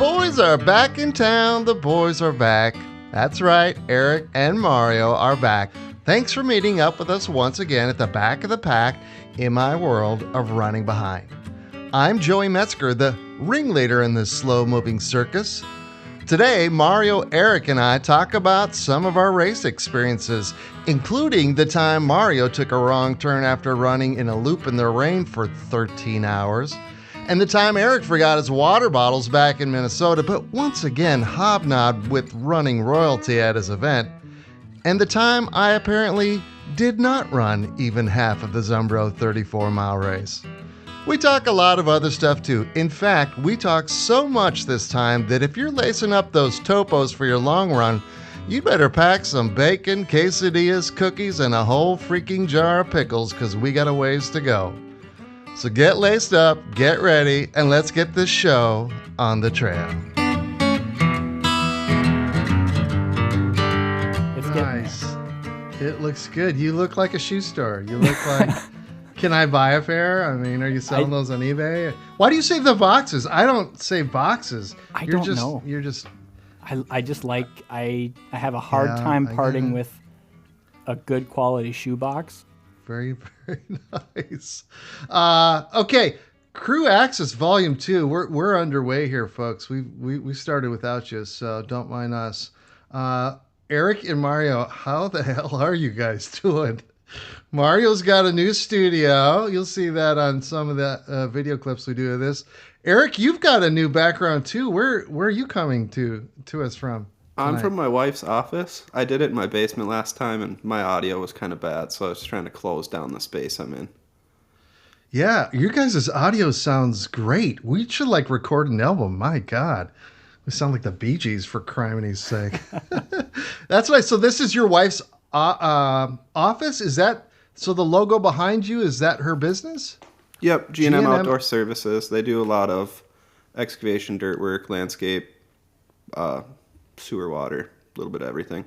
boys are back in town. The boys are back. That's right, Erik and Mario are back. Thanks for meeting up with us once again at the back of the pack in my world of running behind. I'm Joey Metzger, the ringleader in this slow-moving circus. Today, Mario, Erik, and I talk about some of our race experiences, including the time Mario took a wrong turn after running in a loop in the rain for 13 hours, and the time Erik forgot his water bottles back in Minnesota, but once again hobnobbed with running royalty at his event, and the time I apparently did not run even half of the Zumbro 34-mile race. We talk a lot of other stuff too. In fact, we talk so much this time that if you're lacing up those topos for your long run, you better pack some bacon, quesadillas, cookies, and a whole freaking jar of pickles, because we got a ways to go. So get laced up, get ready, and let's get this show on the trail. It's nice. It looks good. You look like a shoe store. You look like... Can I buy a pair? I mean, are you selling those on eBay? Why do you save the boxes? I don't save boxes. I don't know. You're just... I just like... I have a hard time parting with a good quality shoebox. Very, very nice. Okay, Crew Access Volume 2. We're underway here, folks. We started without you, so don't mind us. Erik and Mario, how the hell are you guys doing? Mario's got a new studio. You'll see that on some of the video clips we do of this. Erik, you've got a new background too. Where are you coming to us from? I'm from my wife's office. I did it in my basement last time, and my audio was kind of bad, so I was trying to close down the space I'm in. Yeah, your guys' audio sounds great. We should record an album. My God. We sound like the Bee Gees, for crimini's sake. That's right. So this is your wife's office? Is that... So the logo behind you, is that her business? Yep, G&M Outdoor Services. They do a lot of excavation, dirt work, landscape, sewer water, a little bit of everything.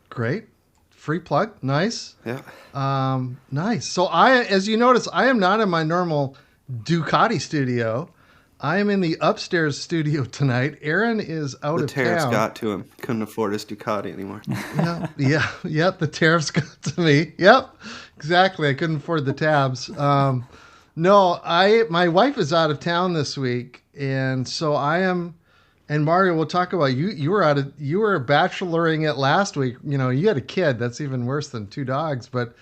Great. Free plug. Nice. Yeah. Nice. So as you notice, I am not in my normal Ducati studio. I am in the upstairs studio tonight. Aaron is out of town. The tariffs got to him. Couldn't afford his Ducati anymore. Yep. The tariffs got to me. Yep. Exactly. I couldn't afford the tabs. No, my wife is out of town this week, and so I am. And Mario, we'll talk about you. You were bacheloring it last week. You know, you had a kid. That's even worse than two dogs. But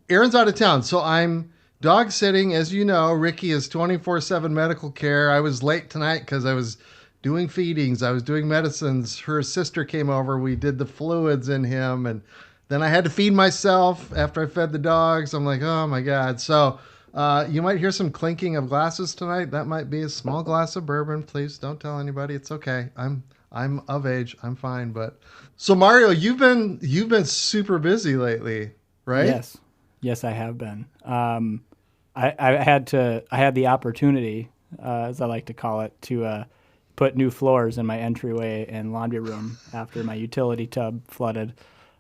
Aaron's out of town, so I'm dog sitting. As you know, Ricky is 24/7 medical care. I was late tonight because I was doing feedings. I was doing medicines. Her sister came over. We did the fluids in him, and then I had to feed myself after I fed the dogs. I'm like, oh my God. So you might hear some clinking of glasses tonight. That might be a small glass of bourbon. Please don't tell anybody. It's okay. I'm of age. I'm fine. But so Mario, you've been super busy lately, right? Yes, I have been. I had the opportunity, as I like to call it, to put new floors in my entryway and laundry room after my utility tub flooded.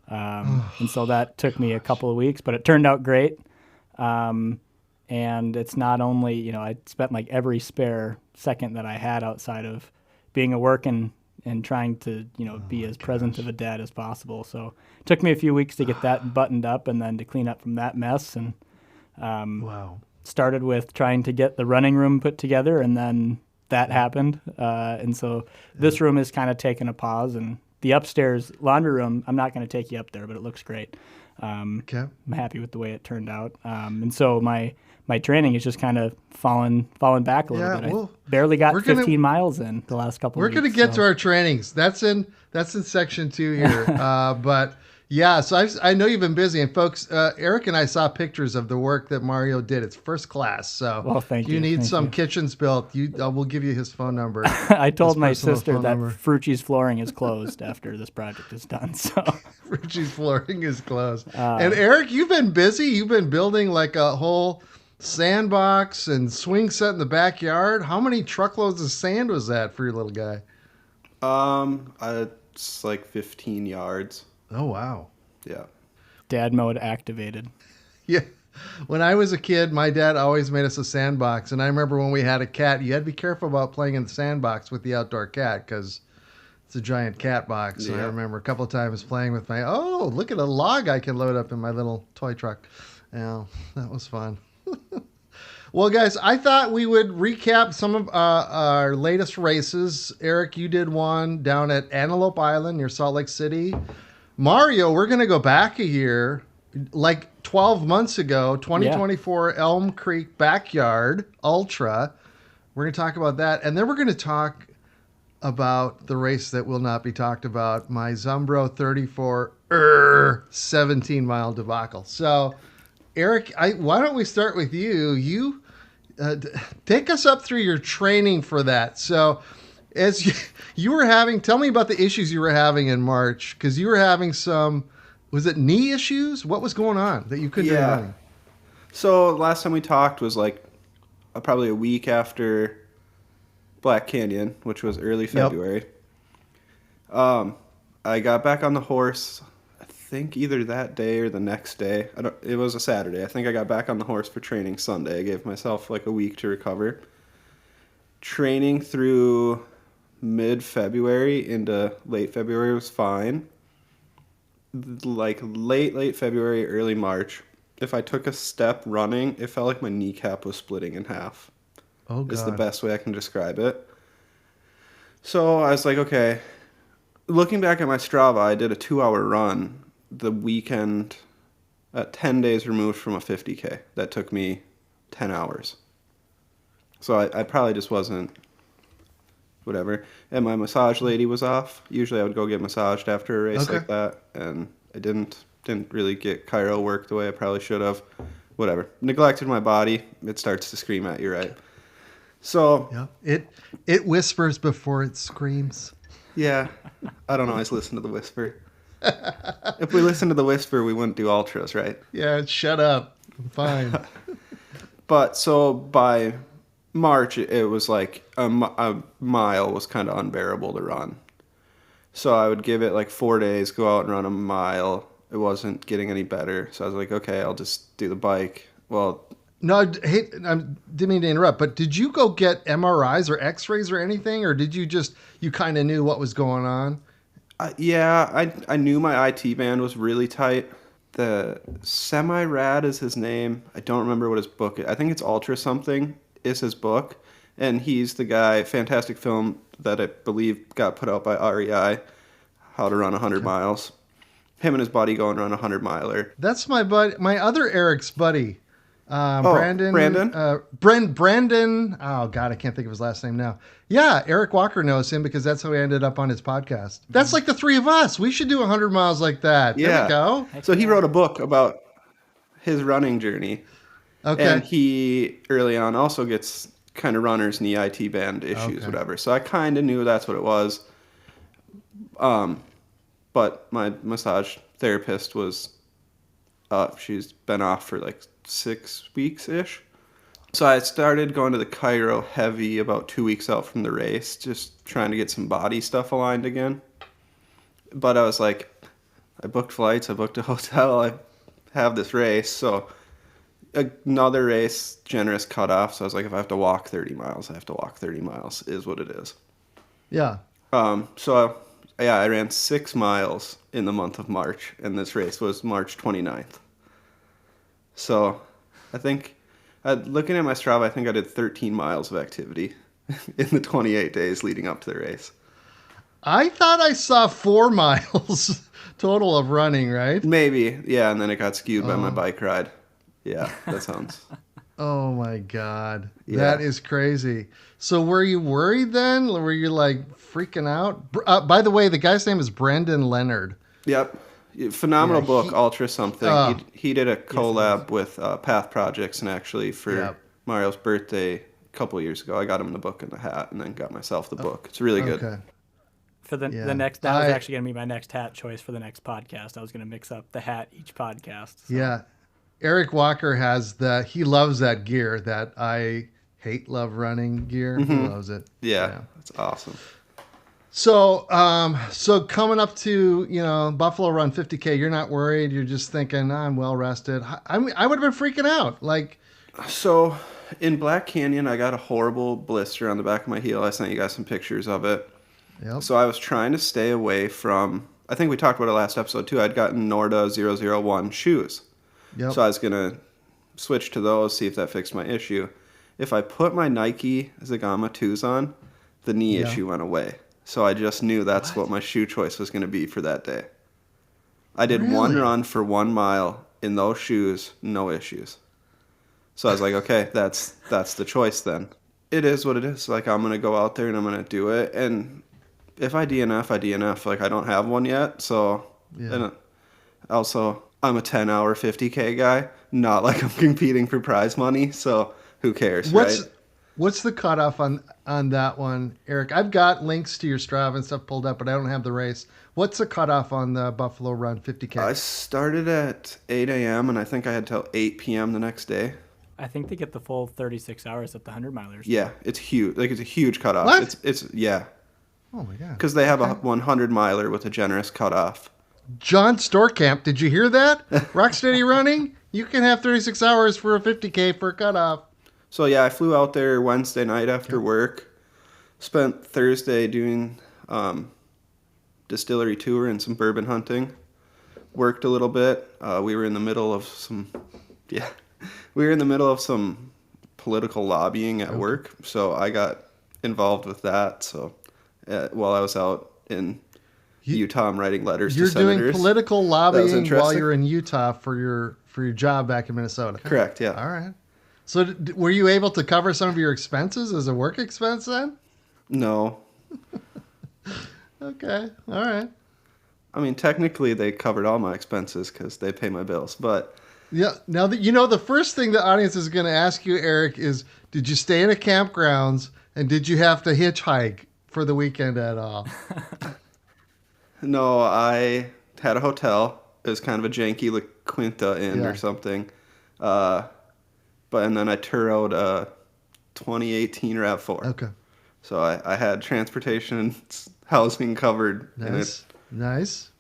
And so that took me a couple of weeks, but it turned out great. And it's not only, I spent every spare second that I had outside of being at work and trying to, be as present of a dad as possible. So it took me a few weeks to get that buttoned up and then to clean up from that mess. And started with trying to get the running room put together, and then that happened. And so this room is kind of taking a pause, and the upstairs laundry room, I'm not going to take you up there, but it looks great. I'm happy with the way it turned out. And so my training is just kind of fallen back a little bit. I barely got 15 miles in the last couple of weeks. We're going to get to our trainings. That's in section 2 here. But yeah, so I know you've been busy, and folks, Erik and I saw pictures of the work that Mario did. It's first class. So thank you. You need some kitchens built. We'll give you his phone number. I told my sister that Frucci's flooring is closed after this project is done. So Frucci's flooring is closed. And Erik, you've been busy. You've been building a whole sandbox and swing set in the backyard. How many truckloads of sand was that for your little guy? It's 15 yards. Oh, wow. Yeah. Dad mode activated. Yeah. When I was a kid, my dad always made us a sandbox. And I remember when we had a cat, you had to be careful about playing in the sandbox with the outdoor cat because it's a giant cat box. And I remember a couple of times playing with look at a log I can load up in my little toy truck. Yeah, that was fun. Well, guys, I thought we would recap some of our latest races. Erik, you did one down at Antelope Island near Salt Lake City. Mario, we're going to go back a year, like 12 months ago, 2024 Elm Creek Backyard Ultra. We're going to talk about that. And then we're going to talk about the race that will not be talked about, my Zumbro 34 17-mile debacle. So, Erik, why don't we start with you? You take us up through your training for that. So, as you were having, tell me about the issues you were having in March, because you were having some, was it knee issues? What was going on that you couldn't do running? So last time we talked was like probably a week after Black Canyon, which was early February. Yep. I got back on the horse, I think either that day or the next day. It was a Saturday. I think I got back on the horse for training Sunday. I gave myself like a week to recover. Training through mid-February into late February was fine. Like late February, early March, if I took a step running, it felt like my kneecap was splitting in half. Oh, God. Is the best way I can describe it. So I was like, okay. Looking back at my Strava, I did a 2-hour run the weekend at 10 days removed from a 50K. That took me 10 hours. So I probably just wasn't, whatever. And my massage lady was off. Usually I would go get massaged after a race like that. And I didn't really get chiro work the way I probably should have. Whatever. Neglected my body. It starts to scream at you, right? So it whispers before it screams. Yeah. I don't always listen to the whisper. If we listened to the whisper, we wouldn't do ultras, right? Yeah, shut up. I'm fine. But so by March, it was like a mile was kind of unbearable to run. So I would give it like 4 days, go out and run a mile. It wasn't getting any better. So I was like, okay, I'll just do the bike. Well, no, hey, I didn't mean to interrupt, but did you go get MRIs or X-rays or anything? Or did you kind of knew what was going on? I knew my IT band was really tight. The Semi-Rad is his name. I don't remember what his book is. I think it's Ultra something is his book. And he's the guy, fantastic film that I believe got put out by REI, How to Run 100 Miles. Him and his buddy go and run a 100-miler. That's my buddy, my other Erik's buddy. Brandon. Brandon. Oh God, I can't think of his last name now. Yeah, Erik Walker knows him because that's how he ended up on his podcast. That's like the three of us. We should do 100 miles like that. Yeah. There we go. So he wrote a book about his running journey. Okay. And he early on also gets kind of runner's knee IT band issues, whatever. So I kind of knew that's what it was. But my massage therapist was, she's been off for like 6 weeks-ish. So I started going to the chiro heavy about 2 weeks out from the race, just trying to get some body stuff aligned again. But I was like, I booked flights, I booked a hotel, I have this race. So another race, generous cutoff. So I was like, if I have to walk 30 miles, I have to walk 30 miles, is what it is. Yeah. I ran 6 miles in the month of March, and this race was March 29th. So I think, looking at my Strava, I think I did 13 miles of activity in the 28 days leading up to the race. I thought I saw 4 miles total of running, right? Maybe, yeah, and then it got skewed by my bike ride. Yeah, that sounds... Oh my God. Yeah. That is crazy. So were you worried then? Were you like freaking out? By the way, the guy's name is Brendan Leonard. Yep. Phenomenal book, Ultra something. He did a collab with Path Projects, and actually for Mario's birthday a couple of years ago, I got him the book and the hat and then got myself the book. It's really good. Okay. For the next, that was actually going to be my next hat choice for the next podcast. I was going to mix up the hat each podcast. So. Yeah. Erik Walker has he loves that gear, that I love running gear. Mm-hmm. He loves it. Yeah, that's awesome. So coming up to Buffalo Run 50K, you're not worried. You're just thinking, I'm well rested. I would have been freaking out. Like, So in Black Canyon, I got a horrible blister on the back of my heel. I sent you guys some pictures of it. yep, So I was trying to stay away from. I think we talked about it last episode too. I'd gotten Norda 001 shoes. yep. So I was going to switch to those, see if that fixed my issue. If I put my Nike Zagama 2s on, the knee Yeah. issue went away. So I just knew that's what my shoe choice was going to be for that day. I did one Really? run for 1 mile in those shoes, no issues. So I was like, okay, that's the choice then. It is what it is. Like, I'm going to go out there and I'm going to do it. And if I DNF, I DNF. Like, I don't have one yet. So, Yeah. and also, I'm a 10-hour 50K guy. Not like I'm competing for prize money. So, who cares, right? What's the cutoff on that one, Eric? I've got links to your Strava and stuff pulled up, but I don't have the race. What's the cutoff on the Buffalo Run 50K? I started at 8 a.m. and I think I had till 8 p.m. the next day. I think they get the full 36 hours at the 100 milers. Yeah, it's huge. Like, it's a huge cutoff. What? It's yeah, Oh my god! because they have a 100 miler with a generous cutoff. John Storkamp, did you hear that? Rocksteady Running, you can have 36 hours for a 50K for a cutoff. So yeah, I flew out there Wednesday night after work. Spent Thursday doing distillery tour and some bourbon hunting. Worked a little bit. We were in the middle of some political lobbying at work, so I got involved with that. So while I was out in Utah, I'm writing letters to You're senators. doing political That was lobbying while interesting. you're in Utah for your job back in Minnesota. Correct, yeah. All right. So were you able to cover some of your expenses as a work expense then? No. Okay. All right. I mean, technically they covered all my expenses because they pay my bills, but Yeah. Now that the first thing the audience is going to ask you, Eric, is did you stay in a campgrounds and did you have to hitchhike for the weekend at all? no, I had a hotel. It was kind of a janky La Quinta Inn Yeah. or something. And then I toured a 2018 RAV4. Okay. So I had transportation and housing covered in a Nice.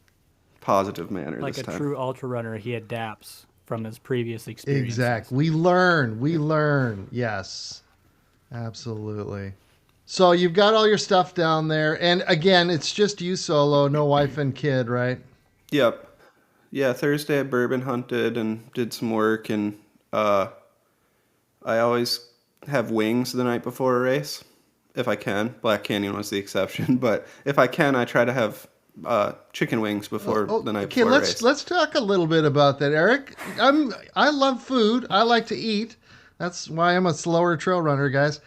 positive manner Like this a time. true ultra runner, he adapts from his previous experiences. Exactly. We learn. Yes. Absolutely. So you've got all your stuff down there. And again, it's just you solo, no wife and kid, right? Yep. Yeah, Thursday I bourbon hunted and did some work, and I always have wings the night before a race, if I can. Black Canyon was the exception, but if I can, I try to have chicken wings before the night Okay, before a race. let's talk a little bit about that, Eric. I love food. I like to eat. That's why I'm a slower trail runner, guys.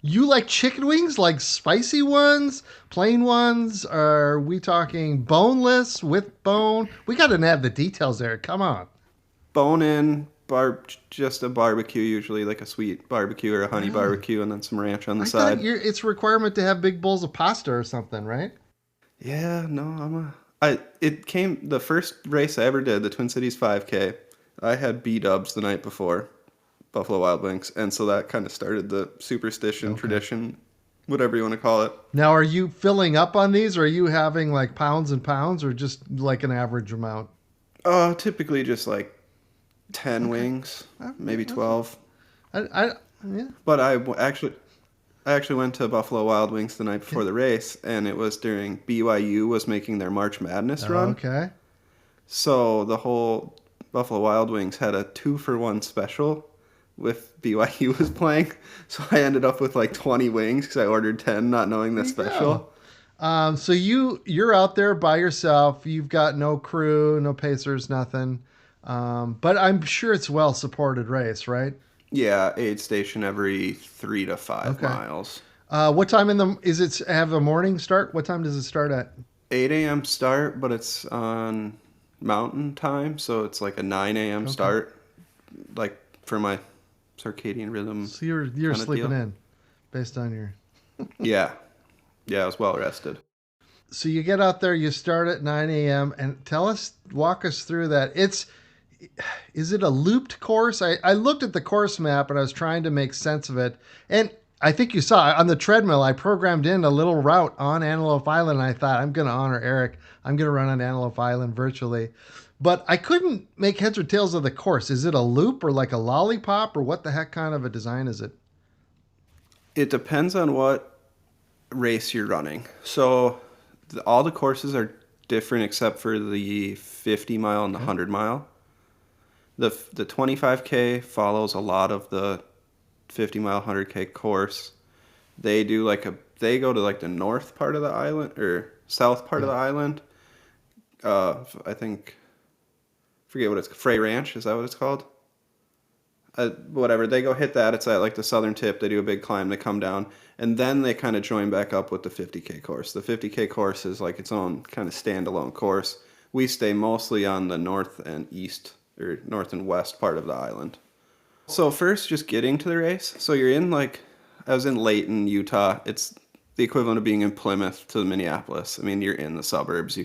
You like chicken wings, like spicy ones, plain ones? Are we talking boneless, with bone? We got to have the details, Eric. Come on. Bone in, just a barbecue, usually like a sweet barbecue or a honey barbecue, and then some ranch on the I side. thought it's a requirement to have big bowls of pasta or something, right? Yeah, no, the first race I ever did, the Twin Cities 5K. I had B-dubs the night before, Buffalo Wild Wings, and so that kind of started the superstition, tradition, whatever you want to call it. Now, are you filling up on these, or are you having like pounds and pounds, or just like an average amount? Typically just like 10 wings, maybe 12. Yeah. But I actually went to Buffalo Wild Wings the night before the race, and it was during BYU was making their March Madness run. Okay. So the whole Buffalo Wild Wings had a 2-for-1 special with BYU was playing. So I ended up with like 20 wings because I ordered 10, not knowing the special. So you're out there by yourself. You've got no crew, no pacers, nothing. But I'm sure it's well supported race, right? Yeah, aid station every 3 to 5 miles. What time is it have a morning start? What time does it start at? 8 a.m. start, but it's on mountain time, so it's like a 9 a.m. start, like for my circadian rhythm. So you're sleeping in based on your... Yeah, I was well rested. So you get out there, you start at 9 a.m. and walk us through that. Is it a looped course? I looked at the course map and I was trying to make sense of it. And I think you saw on the treadmill, I programmed in a little route on Antelope Island. And I thought, I'm going to honor Erik. I'm going to run on Antelope Island virtually. But I couldn't make heads or tails of the course. Is it a loop or like a lollipop, or what the heck kind of a design is it? It depends on what race you're running. So all the courses are different except for the 50 mile and the 100 mile. The 25K follows a lot of the 50 mile 100K course. They do they go to like the north part of the island or south part of the island. I forget what it's, Frey Ranch, is that what it's called? Whatever, they go hit that. It's at like the southern tip. They do a big climb, they come down, and then they kind of join back up with the 50K course. The 50K course is like its own kind of standalone course. We stay mostly on the north and east, or north and west part of the island. So first, just getting to the race. So you're in I was in Layton, Utah. It's the equivalent of being in Plymouth to Minneapolis. I mean, you're in the suburbs.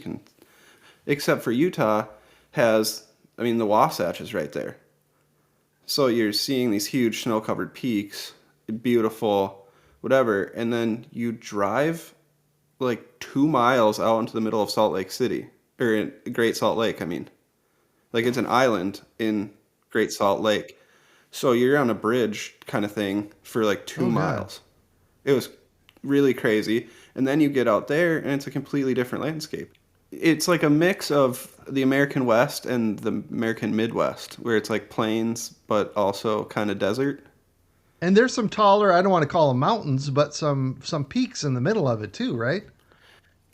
Except for Utah the Wasatch is right there. So you're seeing these huge snow-covered peaks, beautiful, whatever, and then you drive 2 miles out into the middle of Salt Lake City, or in Great Salt Lake, I mean. It's an island in Great Salt Lake. So you're on a bridge kind of thing for 2 miles. It was really crazy. And then you get out there, and it's a completely different landscape. It's like a mix of the American West and the American Midwest, where it's like plains, but also kind of desert. And there's some taller, I don't want to call them mountains, but some peaks in the middle of it too, right?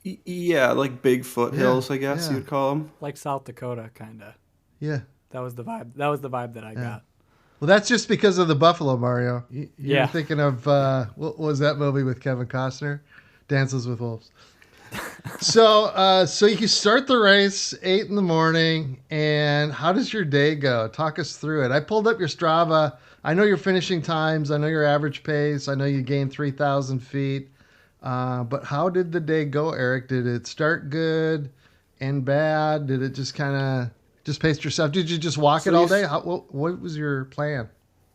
Yeah, like big foothills, I guess you would call them. Like South Dakota, kind of. Yeah. That was the vibe. That was the vibe that I got. Well, that's just because of the buffalo, Mario. You're Yeah. thinking of, what was that movie with Kevin Costner? Dances with Wolves. So you start the race 8 a.m, and how does your day go? Talk us through it. I pulled up your Strava. I know your finishing times. I know your average pace. I know you gained 3,000 feet. But how did the day go, Erik? Did it start good and bad? Did it just kind of just pace yourself? Did you just walk it all day? What was your plan?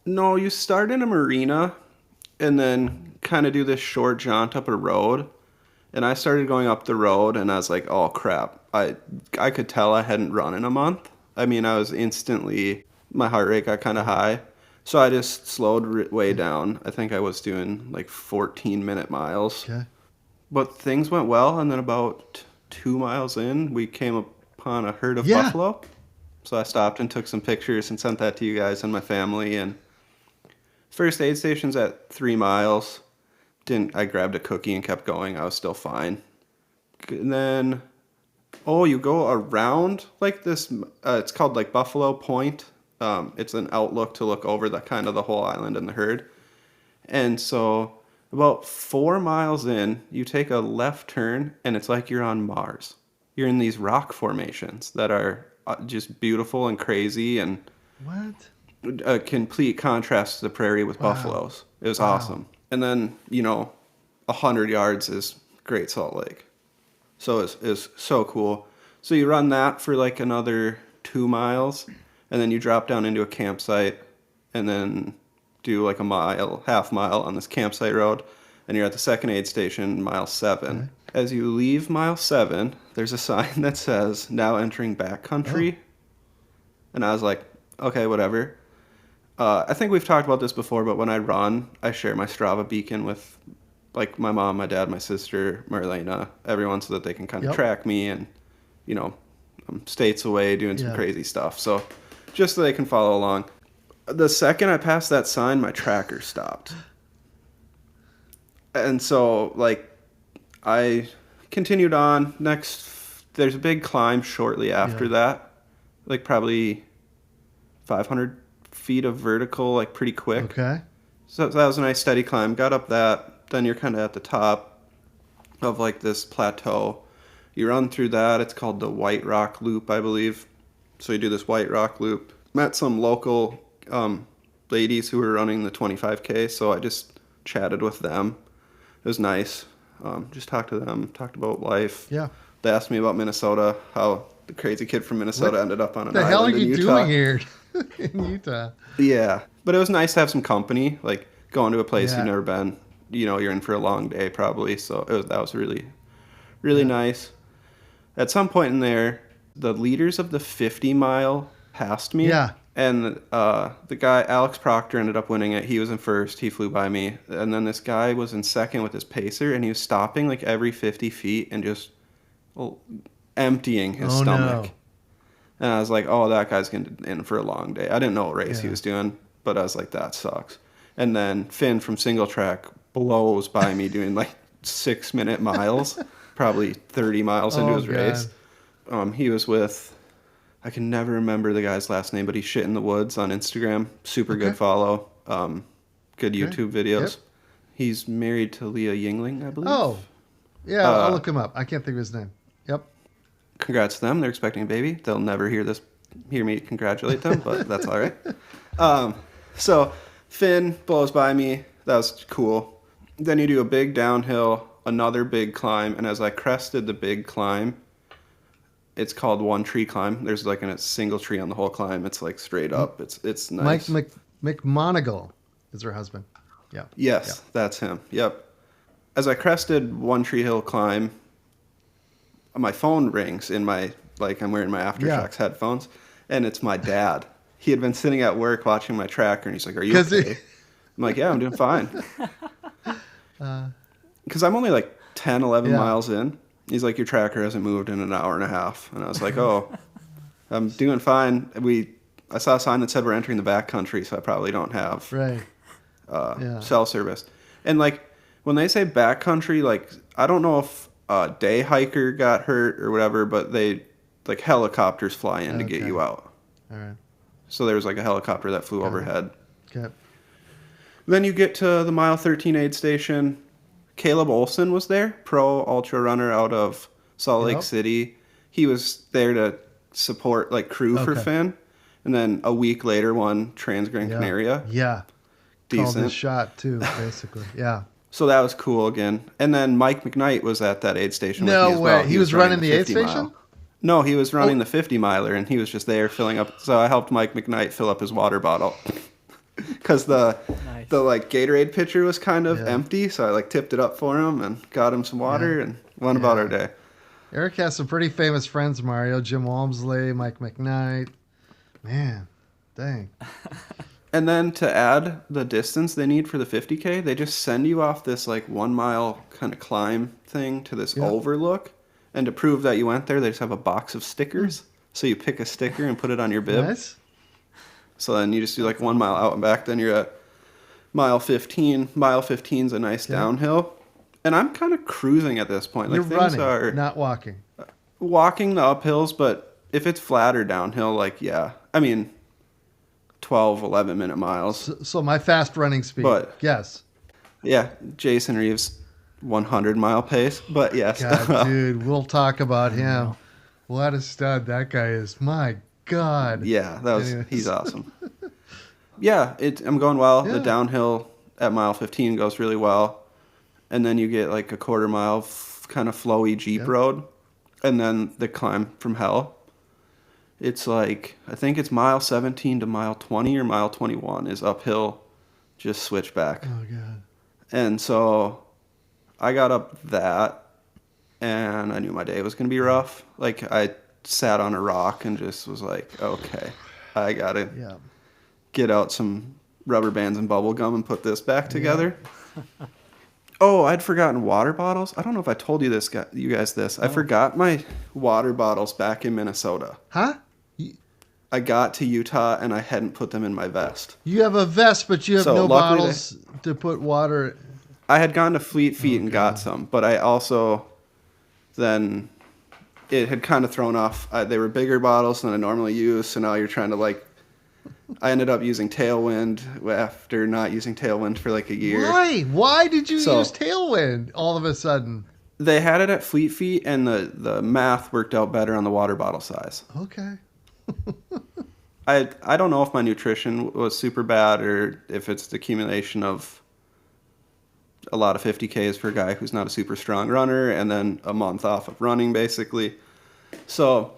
No, you start in a marina and then kind of do this short jaunt up a road. And I started going up the road, and I was like, oh, crap. I could tell I hadn't run in a month. I mean, I was instantly, my heart rate got kind of high. So I just slowed way down. I think I was doing 14-minute miles. Okay. But things went well, and then about 2 miles in, we came upon a herd of buffalo. So I stopped and took some pictures and sent that to you guys and my family. And first aid station's at 3 miles. I grabbed a cookie and kept going. I was still fine. And then, you go around this. It's called Buffalo Point. It's an outlook to look over the whole island and the herd. And so about 4 miles in, you take a left turn, and it's like you're on Mars. You're in these rock formations that are just beautiful and crazy, and a complete contrast to the prairie with buffaloes. It was awesome. And then, 100 yards is Great Salt Lake. So it's so cool. So you run that for another 2 miles, and then you drop down into a campsite, and then do half mile on this campsite road, and you're at the second aid station, mile 7. Okay. As you leave mile 7, there's a sign that says, now entering backcountry. And I was like, okay, whatever. I think we've talked about this before, but when I run, I share my Strava beacon with my mom, my dad, my sister, Marlena, everyone, so that they can kind of track me, and I'm states away doing some crazy stuff. So just so they can follow along. The second I passed that sign, my tracker stopped. And so I continued on. There's a big climb shortly after that, probably 500 feet of vertical, pretty quick. Okay. So that was a nice steady climb. Got up that. Then you're kind of at the top of this plateau. You run through that. It's called the White Rock Loop, I believe. So you do this White Rock Loop. Met some local ladies who were running the 25K, so I just chatted with them. It was nice. Just talked to them, talked about life. Yeah. They asked me about Minnesota, how the crazy kid from Minnesota ended up on an island in Utah. What the hell are you doing here in Utah? Yeah. But it was nice to have some company, going to a place Yeah. you've never been. You know, you're in for a long day probably. So that was really, really nice. At some point in there, the leaders of the 50 mile passed me. Yeah. And the guy, Alex Proctor, ended up winning it. He was in first. He flew by me. And then this guy was in second with his pacer, and he was stopping like every 50 feet and just emptying his stomach. No. And I was like, oh, that guy's getting in for a long day. I didn't know what race he Yeah. was doing, but I was like, that sucks. And then Finn from Single Track blows by me doing like 6-minute miles, probably 30 miles into his race. He was with, I can never remember the guy's last name, but he's Shit in the Woods on Instagram. Super good follow. Good YouTube videos. Yep. He's married to Leah Yingling, I believe. Oh, yeah, I'll look him up. I can't think of his name. Yep. Congrats to them. They're expecting a baby. They'll never hear me congratulate them, but that's all right. So Finn blows by me. That was cool. Then you do a big downhill, another big climb, and as I crested the big climb, it's called One Tree Climb. There's like a single tree on the whole climb. It's like straight up. It's nice. Mike McMonigal is her husband. Yeah. Yes, that's him. Yep. As I crested One Tree Hill climb, my phone rings in I'm wearing my Aftershocks headphones, and it's my dad. He had been sitting at work watching my tracker, and he's like, "Are you okay?" I'm like, "Yeah, I'm doing fine." Because I'm only like 10, 11 miles in. He's like, "Your tracker hasn't moved in an hour and a half." And I was like, "Oh, I'm doing fine." I saw a sign that said we're entering the backcountry, so I probably don't have cell service. And like when they say backcountry, like I don't know if a day hiker got hurt or whatever, but they like helicopters fly in to get you out. All right. So there was like a helicopter that flew overhead. Okay. Then you get to the mile 13 aid station. Caleb Olson was there, pro ultra runner out of Salt Lake City. He was there to support like crew for Finn. And then a week later won Trans Gran Canaria. Yeah. Decent. Called his shot too, basically. Yeah. So that was cool again. And then Mike McKnight was at that aid station with me as way. well. He was running the aid 50 station? mile. No, he was running the 50 miler, and he was just there filling up. So I helped Mike McKnight fill up his water bottle. Because the like Gatorade pitcher was kind of empty, so I like tipped it up for him and got him some water and went about our day. Erik has some pretty famous friends, Mario. Jim Walmsley, Mike McKnight. Man, dang. And then to add the distance they need for the 50K, they just send you off this like 1 mile kind of climb thing to this overlook. And to prove that you went there, they just have a box of stickers. So you pick a sticker and put it on your bib. Nice. So then you just do like 1 mile out and back. Then you're at mile 15. Mile 15 is a nice downhill. And I'm kind of cruising at this point. Like You're things running, are not walking. walking the uphills, but if it's flatter downhill, like, I mean, 12, 11-minute miles. So my fast running speed. But, yes. Yeah, Jason Reeves' 100-mile pace. But yes. God, dude, we'll talk about him. What a stud that guy is. My God. Yeah, he's awesome. Yeah, I'm going well. Yeah. The downhill at mile 15 goes really well. And then you get like a quarter mile kind of flowy Jeep road. And then the climb from hell. It's like, I think it's mile 17 to mile 20 or mile 21 is uphill, just switchback. Oh, God. And so I got up that, and I knew my day was going to be rough. Like, I sat on a rock and just was like, okay, I got to get out some rubber bands and bubble gum and put this back together. Oh, I'd forgotten water bottles. I don't know if I told you guys this. I forgot my water bottles back in Minnesota. Huh? I got to Utah and I hadn't put them in my vest. You have a vest, but you have no bottles to put water. I had gone to Fleet Feet and got some, but I also then it had kind of thrown off. They were bigger bottles than I normally use, so now you're trying to like. I ended up using Tailwind after not using Tailwind for like a year. Why? Why did you use Tailwind all of a sudden? They had it at Fleet Feet, and the math worked out better on the water bottle size. Okay. I don't know if my nutrition was super bad or if it's the accumulation of a lot of 50Ks for a guy who's not a super strong runner and then a month off of running, basically. So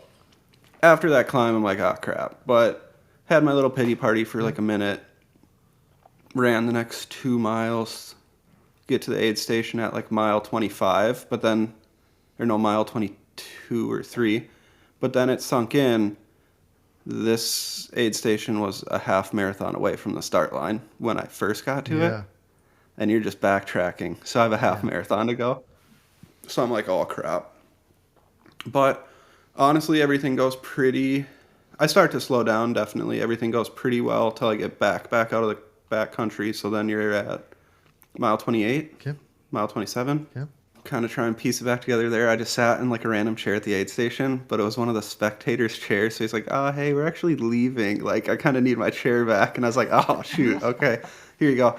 after that climb, I'm like, oh, crap. But had my little pity party for like a minute. ran the next 2 miles, get to the aid station at like mile 25, but then, or no, mile 22 or 3, but then it sunk in. This aid station was a half marathon away from the start line when I first got to it. And you're just backtracking. So I have a half marathon to go. So I'm like, oh crap. But honestly, everything goes pretty. I start to slow down, definitely. Everything goes pretty well till I get back out of the back country. So then you're at mile 28, mile 27. Kind of try and piece it back together there. I just sat in like a random chair at the aid station, but it was one of the spectators' chairs. So he's like, oh, hey, we're actually leaving. Like, I kind of need my chair back. And I was like, oh, shoot. Okay, here you go.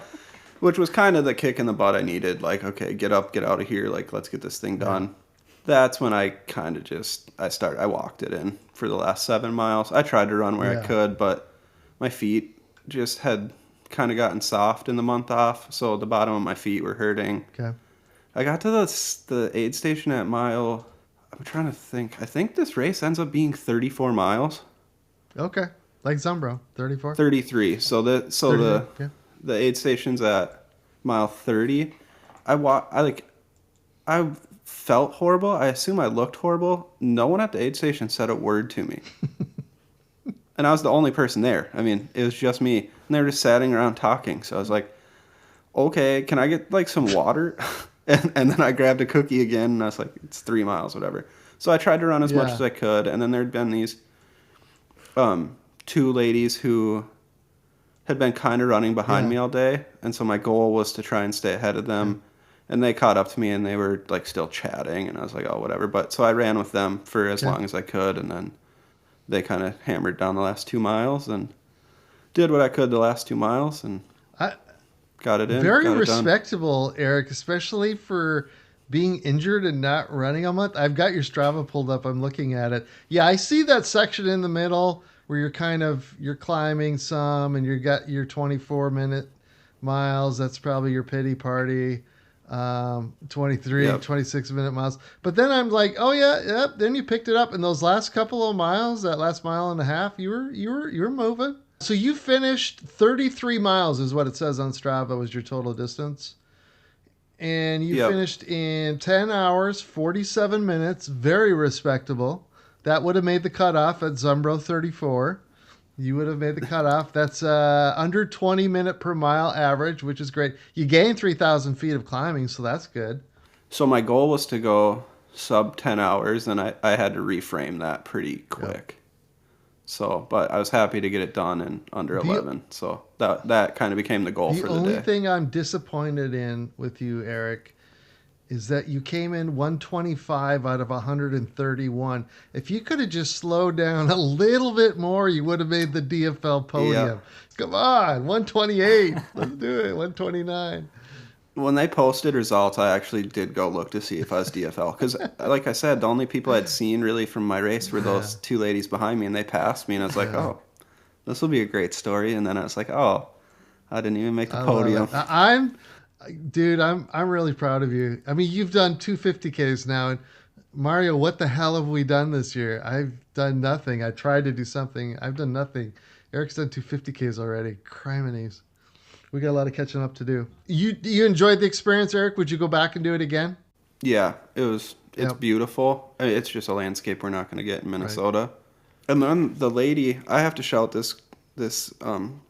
Which was kind of the kick in the butt I needed. Like, okay, get up, get out of here. Like, let's get this thing done. That's when I kind of just, I walked it in for the last 7 miles. I tried to run where I could, but my feet just had kind of gotten soft in the month off. So the bottom of my feet were hurting. I got to the aid station at mile, I'm trying to think. I think this race ends up being 34 miles. Okay. Like Zumbro, 34? 33. So the aid station's at mile 30. I felt horrible. I assume I looked horrible. No one at the aid station said a word to me. And I was the only person there. I mean, it was just me. And they were just sitting around talking. So I was like, okay, can I get like some water? And then I grabbed a cookie again, and I was like, it's 3 miles, whatever. So I tried to run as much as I could, and then there'd been these 2 ladies who had been kind of running behind me all day, and so my goal was to try and stay ahead of them. And they caught up to me, and they were like still chatting, and I was like, oh, whatever. But so I ran with them for as long as I could, and then they kind of hammered down the last 2 miles and did what I could the last 2 miles, and got it in. Very respectable, Erik, especially for being injured and not running a month. I've got your Strava pulled up. I'm looking at it. Yeah, I see that section in the middle where you're climbing some, and you got your 24-minute miles. That's probably your pity party. 23, 26-minute miles. But then I'm like, oh yeah. Then you picked it up, and those last couple of miles, that last mile and a half, you were moving. So you finished 33 miles is what it says on Strava was your total distance. And you finished in 10 hours, 47 minutes. Very respectable. That would have made the cutoff at Zumbro 34. You would have made the cutoff. That's under 20 minute per mile average, which is great. You gained 3,000 feet of climbing, so that's good. So my goal was to go sub 10 hours, and I had to reframe that pretty quick. So, but I was happy to get it done in under 11. So that kind of became the goal for the day. The only thing I'm disappointed in with you, Erik, is that you came in 125 out of 131. If you could have just slowed down a little bit more, you would have made the DFL podium. Come on, 128. Let's do it, 129. When they posted results, I actually did go look to see if I was DFL. Because, like I said, the only people I'd seen really from my race were those 2 ladies behind me, and they passed me. And I was like, oh, this will be a great story. And then I was like, oh, I didn't even make the podium. I'm really proud of you. I mean, you've done 250Ks now. And Mario, what the hell have we done this year? I've done nothing. I tried to do something. I've done nothing. Erik's done 250Ks already. Criminies. We got a lot of catching up to do. You enjoyed the experience, Erik? Would you go back and do it again? Yeah, it's beautiful. I mean, it's just a landscape we're not going to get in Minnesota. Right. And then the lady, I have to shout this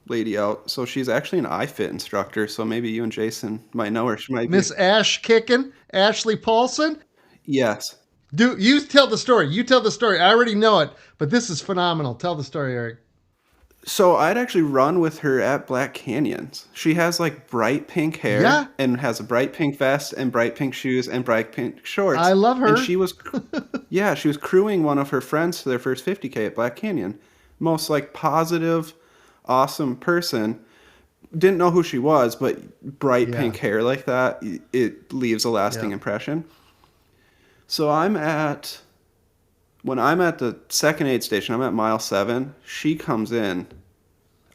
lady out. So she's actually an iFit instructor. So maybe you and Jason might know her. She might Miss Ash Kickin, Ashley Paulson. Yes. You tell the story. You tell the story. I already know it, but this is phenomenal. Tell the story, Erik. So I'd actually run with her at Black Canyons. She has like bright pink hair and has a bright pink vest and bright pink shoes and bright pink shorts. I love her. And she was crewing one of her friends to their first 50K at Black Canyon. Most like positive, awesome person. Didn't know who she was, but bright pink hair like that, it leaves a lasting impression. So when I'm at the second aid station, I'm at mile 7. She comes in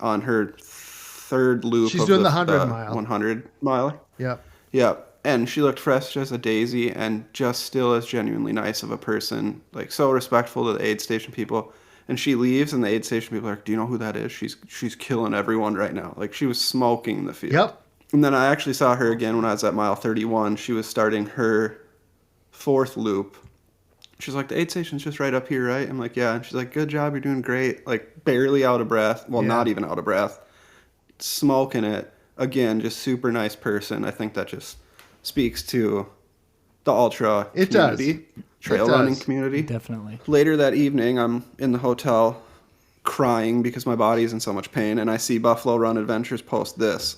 on her third loop. She's doing the 100 mile. 100 miler. Yep. Yep. And she looked fresh as a daisy and just still as genuinely nice of a person. Like so respectful to the aid station people. And she leaves, and the aid station people are like, do you know who that is? She's killing everyone right now. Like, she was smoking the field. Yep. And then I actually saw her again when I was at mile 31. She was starting her 4th loop. She's like, the aid station's just right up here, right? I'm like, yeah. And she's like, good job, you're doing great. Like, barely out of breath. Well, not even out of breath. Smoking it. Again, just super nice person. I think that just speaks to the ultra community. Trail running community. Definitely. Later that evening, I'm in the hotel crying because my body's in so much pain, and I see Buffalo Run Adventures post this.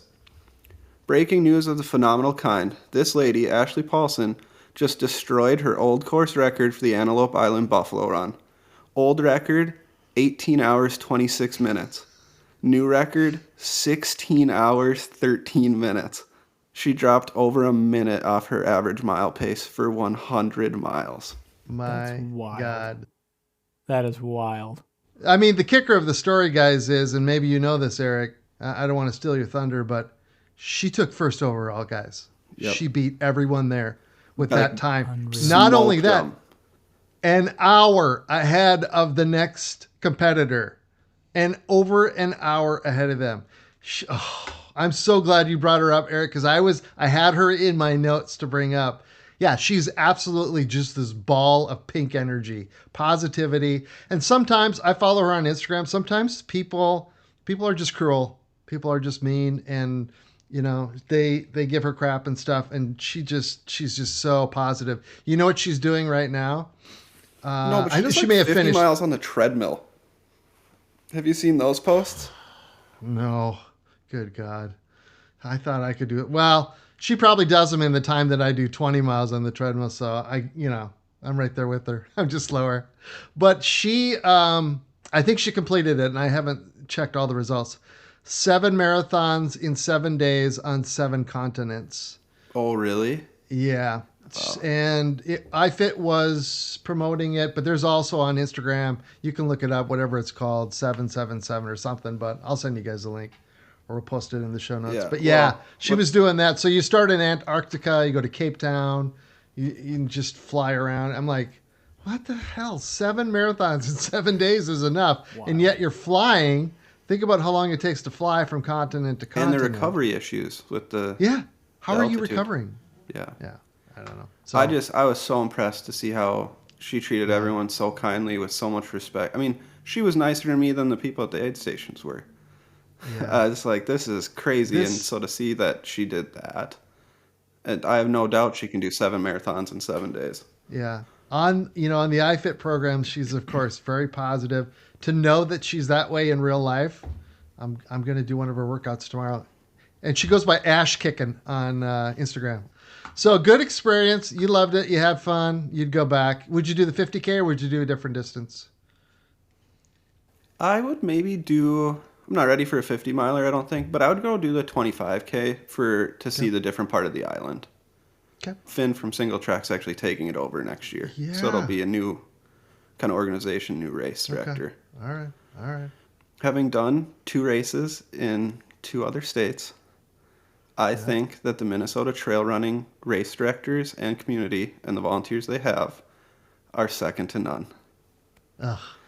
Breaking news of the phenomenal kind. This lady, Ashley Paulson, just destroyed her old course record for the Antelope Island Buffalo Run. Old record, 18 hours, 26 minutes. New record, 16 hours, 13 minutes. She dropped over a minute off her average mile pace for 100 miles. My God. That is wild. I mean, the kicker of the story, guys, is, and maybe you know this, Eric, I don't want to steal your thunder, but she took first overall, guys. Yep. She beat everyone there with that time. Not only that, an hour ahead of the next competitor and over an hour ahead of them. I'm so glad you brought her up, Eric, because I had her in my notes to bring up. Yeah, she's absolutely just this ball of pink energy, positivity. And sometimes I follow her on Instagram. Sometimes people are just cruel. People are just mean, and they give her crap and stuff. And she's just so positive. You know what she's doing right now? No, but she may have 50 finished miles on the treadmill. Have you seen those posts? No. Good God. I thought I could do it. Well, she probably does them in the time that I do 20 miles on the treadmill. So I'm right there with her. I'm just slower. But she, I think she completed it, and I haven't checked all the results. 7 marathons in 7 days on 7 continents. Oh, really? Yeah. Wow. And iFit was promoting it, but there's also on Instagram, you can look it up, whatever it's called, 777 or something, but I'll send you guys a link. Or we'll post it in the show notes. Yeah. But yeah, she was doing that. So you start in Antarctica, you go to Cape Town, you just fly around. I'm like, what the hell? 7 marathons in 7 days is enough. Wow. And yet you're flying. Think about how long it takes to fly from continent to continent. And the recovery issues with the How are you recovering? Yeah. I don't know. So I was so impressed to see how she treated everyone so kindly with so much respect. I mean, she was nicer to me than the people at the aid stations were. Yeah. It's like, this is crazy. And so to see that she did that, and I have no doubt she can do 7 marathons in 7 days. Yeah. On the iFit program, she's of course very positive. To know that she's that way in real life, I'm going to do one of her workouts tomorrow. And she goes by Ash Kickin' on Instagram. So good experience. You loved it. You had fun. You'd go back. Would you do the 50K or would you do a different distance? I would maybe do... I'm not ready for a 50 miler, I don't think, but I would go do the 25K to see the different part of the island. Okay. Finn from Single Track's actually taking it over next year. Yeah. So it'll be a new kind of organization, new race director. Okay. All right. Having done 2 races in 2 other states, I think that the Minnesota trail running race directors and community and the volunteers they have are second to none.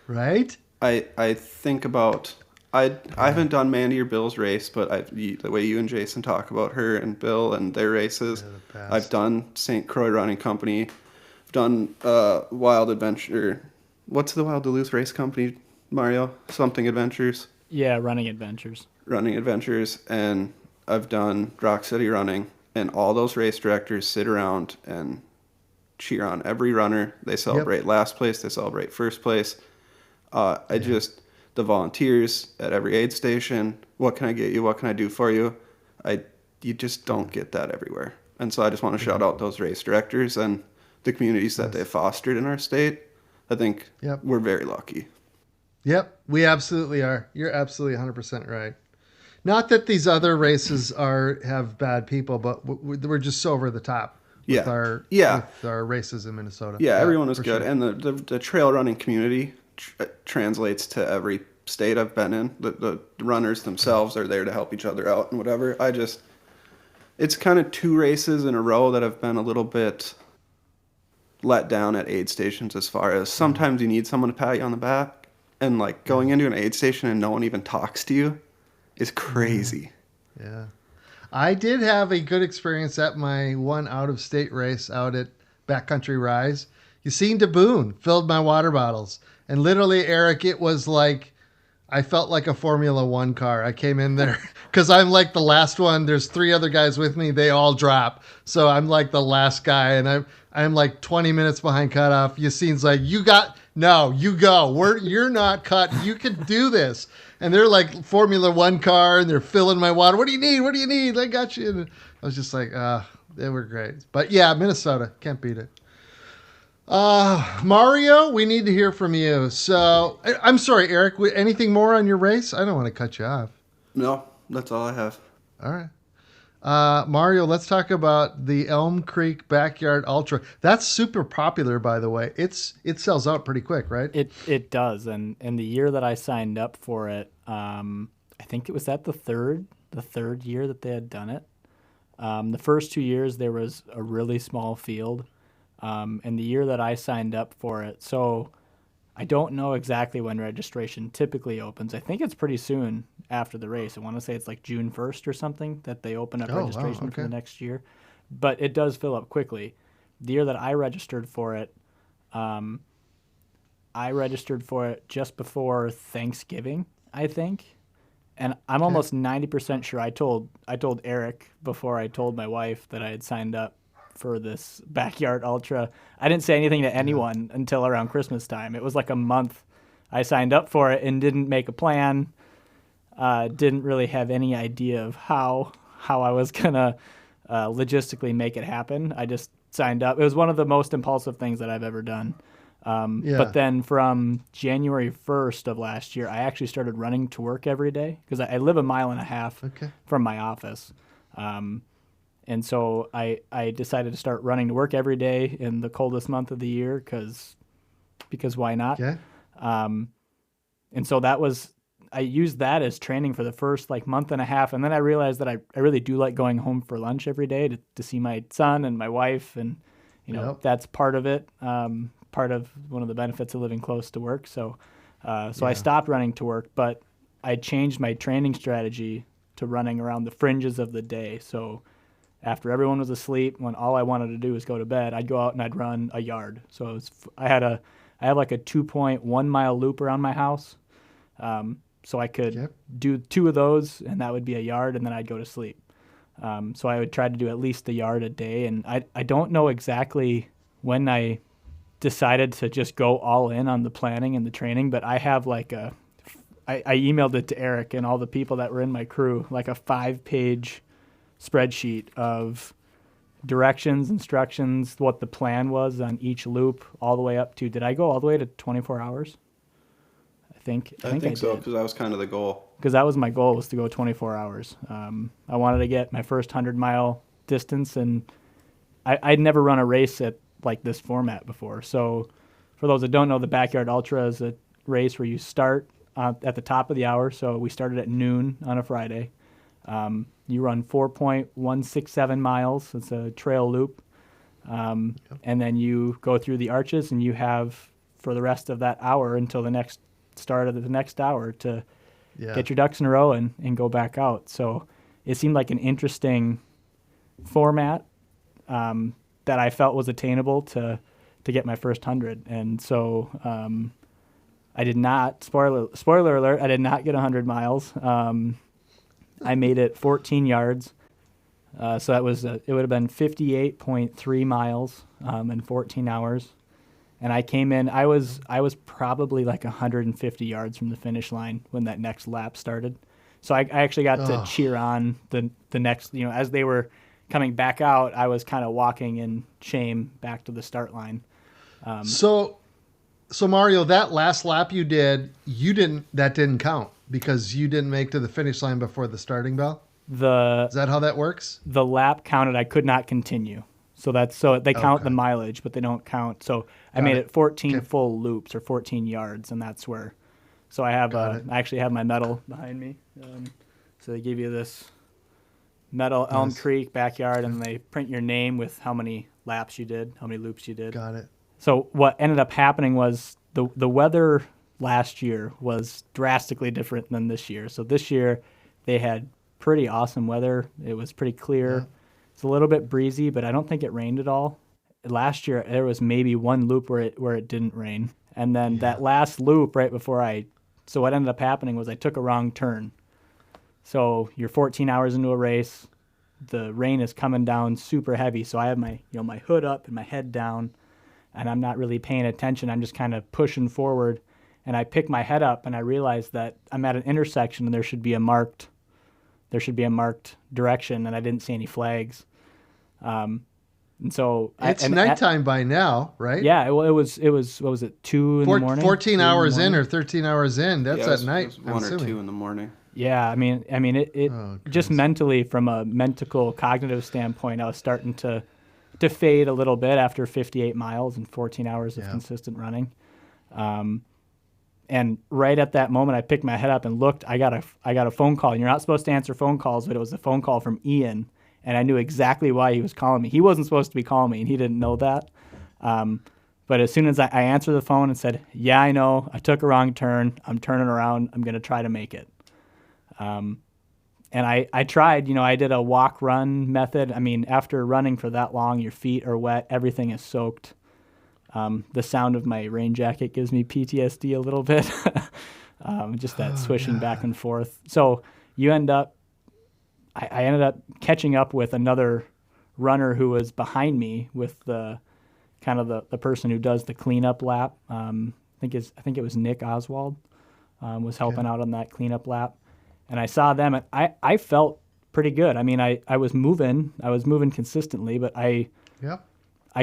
Right? I think about... I haven't done Mandy or Bill's race, but the way you and Jason talk about her and Bill and their races, I've done St. Croix Running Company, I've done Wild Adventure. What's the Wild Duluth Race Company, Mario? Something Adventures? Yeah, Running Adventures. Running Adventures, and I've done Rock City Running, and all those race directors sit around and cheer on every runner. They celebrate last place, they celebrate first place. The volunteers at every aid station, what can I get you? What can I do for you? You just don't get that everywhere. And so I just want to shout out those race directors and the communities that they've fostered in our state. I think we're very lucky. Yep, we absolutely are. You're absolutely 100% right. Not that these other races have bad people, but we're just so over the top with our races in Minnesota. Yeah, everyone was good. Sure. And the trail running community translates to every state I've been in. The runners themselves are there to help each other out and whatever. It's kind of 2 races in a row that have been a little bit let down at aid stations, as far as sometimes you need someone to pat you on the back, and like going into an aid station and no one even talks to you is crazy. Yeah. I did have a good experience at my one out of state race out at Backcountry Rise. You seen Boone filled my water bottles. And literally, Eric, it was like I felt like a Formula One car. I came in there because I'm like the last one. There's 3 other guys with me. They all drop. So I'm like the last guy, and I'm like 20 minutes behind cutoff. Yassine's like, you go. You're not cut. You can do this. And they're like Formula One car, and they're filling my water. What do you need? What do you need? I got you. And I was just like, they were great. But yeah, Minnesota, can't beat it. Mario, we need to hear from you. So, I'm sorry, Eric, anything more on your race? I don't want to cut you off. No, that's all I have. All right. Mario, let's talk about the Elm Creek Backyard Ultra. That's super popular, by the way. It sells out pretty quick, right? It does, and the year that I signed up for it, I think it was the third year that they had done it. The first 2 years there was a really small field, and the year that I signed up for it, so I don't know exactly when registration typically opens. I think it's pretty soon after the race. I want to say it's like June 1st or something that they open up registration for the next year. But it does fill up quickly. The year that I registered for it, just before Thanksgiving, I think. And I'm almost 90% sure I told Erik before I told my wife that I had signed up for this Backyard Ultra. I didn't say anything to anyone until around Christmas time. It was like a month I signed up for it and didn't make a plan. Didn't really have any idea of how I was gonna logistically make it happen. I just signed up. It was one of the most impulsive things that I've ever done. But then from January 1st of last year, I actually started running to work every day because I live 1.5 miles from my office. And so I decided to start running to work every day in the coldest month of the year because why not? Yeah. And so I used that as training for the first like month and a half. And then I realized that I really do like going home for lunch every day to see my son and my wife. And, that's part of it. Part of one of the benefits of living close to work. So I stopped running to work, but I changed my training strategy to running around the fringes of the day. So after everyone was asleep, when all I wanted to do was go to bed, I'd go out and I'd run a yard. So I have like a 2.1 mile loop around my house. So I could do 2 of those, and that would be a yard, and then I'd go to sleep. So I would try to do at least a yard a day. And I don't know exactly when I decided to just go all in on the planning and the training, but I have like I emailed it to Erik and all the people that were in my crew, like a 5-page spreadsheet of directions, instructions, what the plan was on each loop, all the way up to, did I go all the way to 24 hours? I think so, because that was kind of the goal. Because that was my goal, was to go 24 hours. I wanted to get my first 100-mile distance, and I'd never run a race at like this format before. So for those that don't know, the Backyard Ultra is a race where you start at the top of the hour. So we started at noon on a Friday. You run 4.167 miles. It's a trail loop. And then you go through the arches, and you have for the rest of that hour until the next start of the next hour to get your ducks in a row and go back out. So it seemed like an interesting format that I felt was attainable to get my first 100. And so I did not, spoiler alert, I did not get 100 miles. I made it 14 yards. So that was it would have been 58.3 miles in 14 hours. And I came in, I was probably like 150 yards from the finish line when that next lap started. So I actually got to cheer on the next, as they were coming back out, I was kind of walking in shame back to the start line. So Mario, that last lap you didn't count because you didn't make to the finish line before the starting bell? Is that how that works? The lap counted, I could not continue. So they count the mileage, but they don't count. So I made it 14 full loops or 14 yards, and that's where. So I actually have my medal behind me. So they give you this medal, Elm Creek Backyard, and they print your name with how many laps you did, how many loops you did. Got it. So what ended up happening was the weather last year was drastically different than this year. So this year they had pretty awesome weather. It was pretty clear. Yeah. It's a little bit breezy, but I don't think it rained at all. Last year there was maybe one loop where it didn't rain. And then that last loop right before so what ended up happening was I took a wrong turn. So you're 14 hours into a race, the rain is coming down super heavy. So I have my hood up and my head down, and I'm not really paying attention. I'm just kind of pushing forward, and I pick my head up and I realize that I'm at an intersection and there should be a marked direction, and I didn't see any flags. And so it's nighttime by now, right? Yeah, well, it was what was it, 2 in the morning? 14 hours in or 13 hours in. That's at night. It was 1 or 2 in the morning. Yeah, I mean, it just mentally, from a mental cognitive standpoint, I was starting to fade a little bit after 58 miles and 14 hours of consistent running. And right at that moment, I picked my head up and looked. I got a phone call. And you're not supposed to answer phone calls, but it was a phone call from Ian, and I knew exactly why he was calling me. He wasn't supposed to be calling me, and he didn't know that. But as soon as I answered the phone and said, "Yeah, I know. I took a wrong turn. I'm turning around. I'm going to try to make it." And I tried. I did a walk-run method. I mean, after running for that long, your feet are wet. Everything is soaked. The sound of my rain jacket gives me PTSD a little bit. Just that swishing back and forth. So I ended up catching up with another runner who was behind me with the person who does the cleanup lap. I think it was Nick Oswald was helping out on that cleanup lap. And I saw them, and I felt pretty good. I mean, I was moving consistently, but I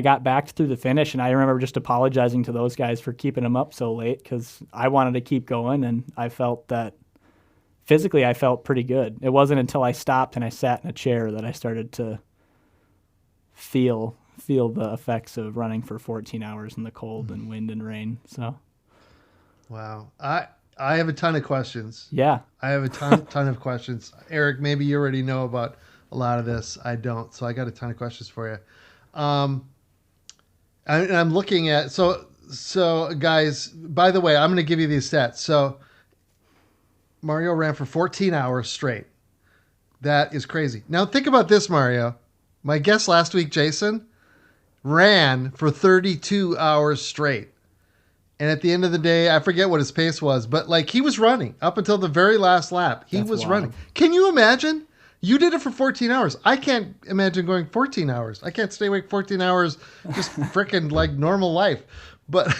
got back through the finish, and I remember just apologizing to those guys for keeping them up so late, because I wanted to keep going, and I felt that physically I felt pretty good. It wasn't until I stopped and I sat in a chair that I started to feel the effects of running for 14 hours in the cold and wind and rain. So, wow. I have a ton of questions. Yeah. I have a ton of questions. Erik, maybe you already know about a lot of this. I don't. So I got a ton of questions for you. I'm looking at, so guys, by the way, I'm going to give you these stats. So Mario ran for 14 hours straight. That is crazy. Now think about this, Mario. My guest last week, Jason, ran for 32 hours straight. And at the end of the day, I forget what his pace was, but he was running up until the very last lap. He was running. Can you imagine? You did it for 14 hours. I can't imagine going 14 hours. I can't stay awake 14 hours, just freaking like normal life. But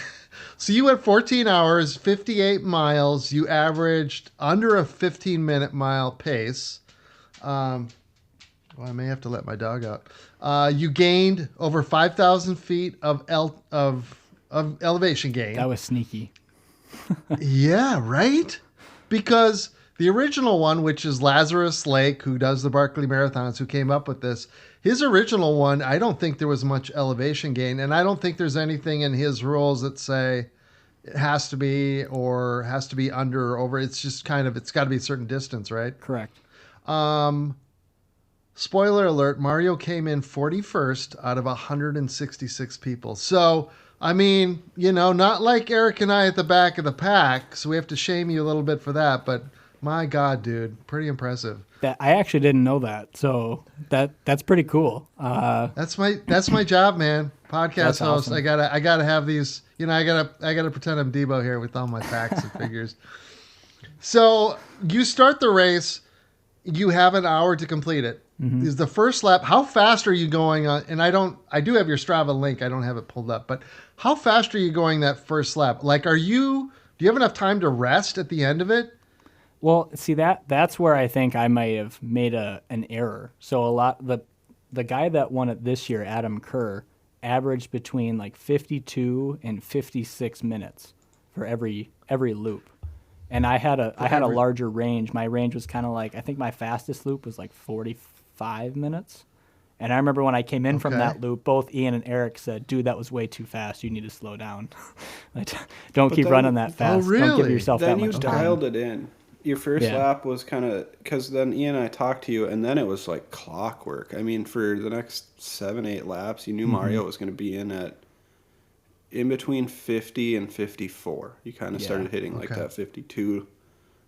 so you went 14 hours, 58 miles. You averaged under a 15-minute mile pace. Well, I may have to let my dog out. You gained over 5,000 feet of elevation gain. That was sneaky. Yeah, right? Because the original one, which is Lazarus Lake, who does the Barkley Marathons, who came up with this, his original one, I don't think there was much elevation gain, and I don't think there's anything in his rules that say it has to be or has to be under or over. It's just it's got to be a certain distance, right? Correct. Spoiler alert, Mario came in 41st out of 166 people. So, I mean, not like Erik and I at the back of the pack, so we have to shame you a little bit for that, but my God, dude, pretty impressive. I actually didn't know that, so that's pretty cool. That's my job, man. Podcast host. Awesome. I gotta have these. I gotta pretend I'm Debo here with all my facts and figures. So you start the race. You have an hour to complete it. Mm-hmm. Is the first lap? How fast are you going on? And I do have your Strava link. I don't have it pulled up, but how fast are you going that first lap? Do you have enough time to rest at the end of it? Well, see, that's where I think I might have made an error. So the guy that won it this year, Adam Kerr, averaged between 52 and 56 minutes for every loop. And I had a larger range. My range was kind of I think my fastest loop was 45 minutes. And I remember when I came in from that loop, both Ian and Erik said, "Dude, that was way too fast. You need to slow down. Don't keep running that fast. Oh, really? Don't give yourself that much time." Then you dialed it in. Your first lap was kind of, because then Ian and I talked to you, and then it was like clockwork. I mean, for the next 7-8 laps, you knew Mario was going to be in at in between 50 and 54. You kind of started hitting like that 52.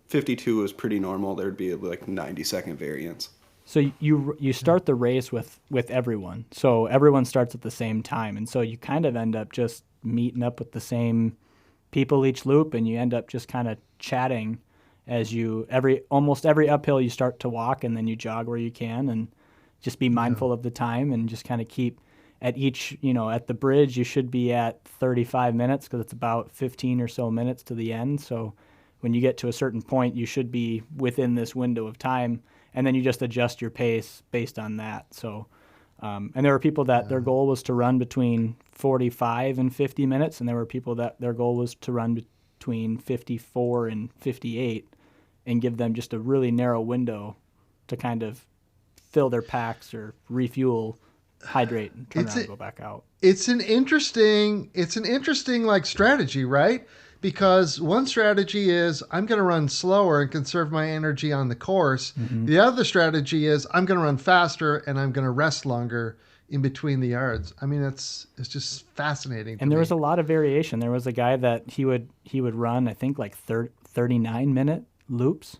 52 was pretty normal. There'd be like 90-second variance. So you start the race with everyone. So everyone starts at the same time, and so you kind of end up just meeting up with the same people each loop, and you end up just kind of chatting as you almost every uphill you start to walk, and then you jog where you can, and just be mindful of the time, and just kind of keep at each at the bridge you should be at 35 minutes because it's about 15 or so minutes to the end. So when you get to a certain point, you should be within this window of time. And then you just adjust your pace based on that. So, and there were people that their goal was to run between 45 and 50 minutes, and there were people that their goal was to run between 54 and 58, and give them just a really narrow window to kind of fill their packs or refuel, hydrate, and turn around and go back out. It's an interesting like strategy, right? Because one strategy is I'm going to run slower and conserve my energy on the course. Mm-hmm. The other strategy is I'm going to run faster and I'm going to rest longer in between the yards. I mean, it's just fascinating. And there was a lot of variation. There was a guy that he would run, I think, like 39-minute loops.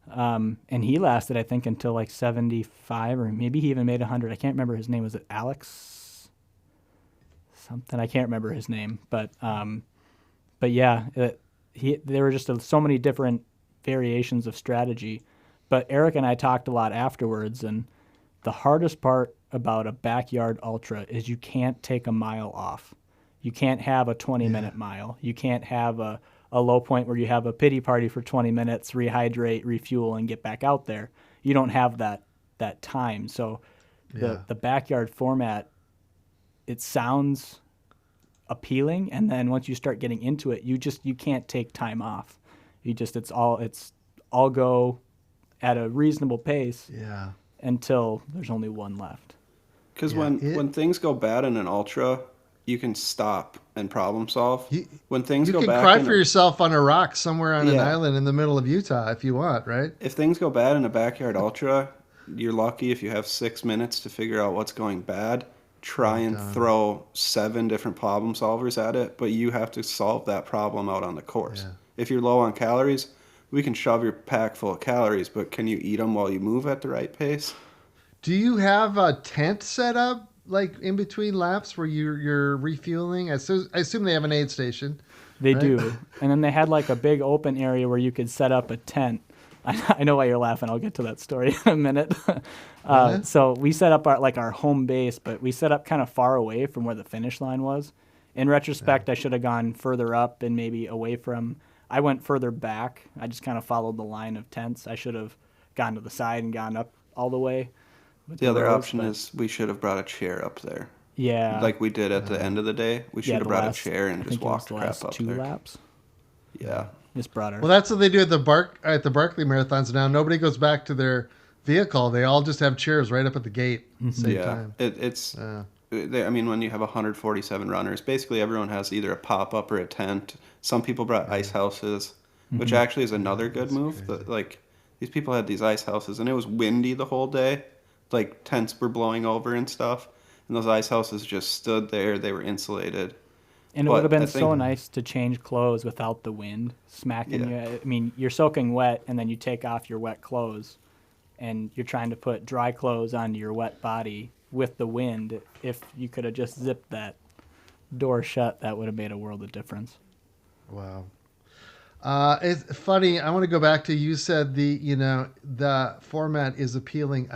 And he lasted, I think, until like 75, or maybe he even made 100. I can't remember his name. Was it Alex? Something. I can't remember his name. But yeah, there were just so many different variations of strategy. But Erik and I talked a lot afterwards, and the hardest part about a backyard ultra is you can't take a mile off. You can't have a 20-minute mile. You can't have a low point where you have a pity party for 20 minutes, rehydrate, refuel, and get back out there. You don't have that time. So the backyard format, it sounds appealing, and then once you start getting into it, you can't take time off. It's all go at a reasonable pace until there's only one left. Because when things go bad in an ultra, you can stop and problem solve. When things go bad, you can cry for yourself on a rock somewhere on an island in the middle of Utah if you want, right? If things go bad in a backyard ultra, you're lucky if you have 6 minutes to figure out what's going bad. Try and throw 7 different problem solvers at it, but you have to solve that problem out on the course. Yeah. If you're low on calories, we can shove your pack full of calories, but can you eat them while you move at the right pace? Do you have a tent set up, like in between laps where you're refueling? I assume they have an aid station. They do. And then they had like a big open area where you could set up a tent. I know why you're laughing. I'll get to that story in a minute. So we set up our home base, but we set up kind of far away from where the finish line was. In retrospect, I should have gone further up and maybe away from. I went further back. I just kind of followed the line of tents. I should have gone to the side and gone up all the way. The other option is we should have brought a chair up there. Yeah. Like we did at the end of the day. We should have brought a chair and just walked the crap up 2 there. laps. Yeah. Just brought her. Well, that's what they do at the Barkley marathons now. Nobody goes back to their vehicle. They all just have chairs right up at the gate at the same time. I mean, when you have 147 runners, basically everyone has either a pop-up or a tent. Some people brought ice houses, which actually is another good move. These people had these ice houses, and it was windy the whole day. Like, tents were blowing over and stuff, and those ice houses just stood there. They were insulated. And it would have been so nice to change clothes without the wind smacking you. I mean, you're soaking wet, and then you take off your wet clothes, and you're trying to put dry clothes onto your wet body with the wind. If you could have just zipped that door shut, that would have made a world of difference. Wow. It's funny. I want to go back to, you said the format is appealing.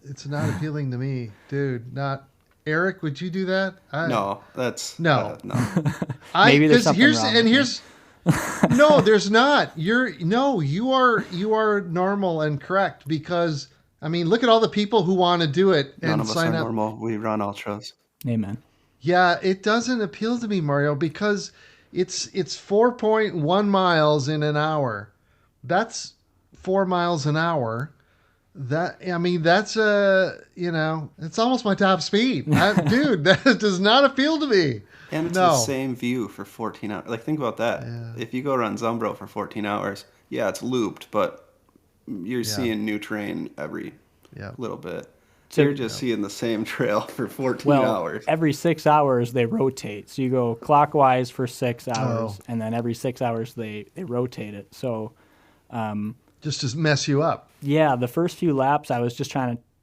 It's not appealing to me, dude. Not. Erik, would you do that? No, that's no. No. Maybe there's something wrong. No, there's not. You are normal and correct, because I mean, look at all the people who want to do it and None of us sign are up. normal. We run ultras. Amen. Yeah, it doesn't appeal to me, Mario, because it's 4.1 miles in an hour. That's 4 miles an hour. That's it's almost my top speed. Dude, that does not appeal to me. And it's the same view for 14 hours. Like, think about that. Yeah. If you go run Zumbro for 14 hours, it's looped, but you're seeing new terrain every little bit. You're just seeing the same trail for 14 hours. Every 6 hours they rotate. So you go clockwise for 6 hours, and then every 6 hours they rotate it. So just to mess you up. Yeah, the first few laps I was just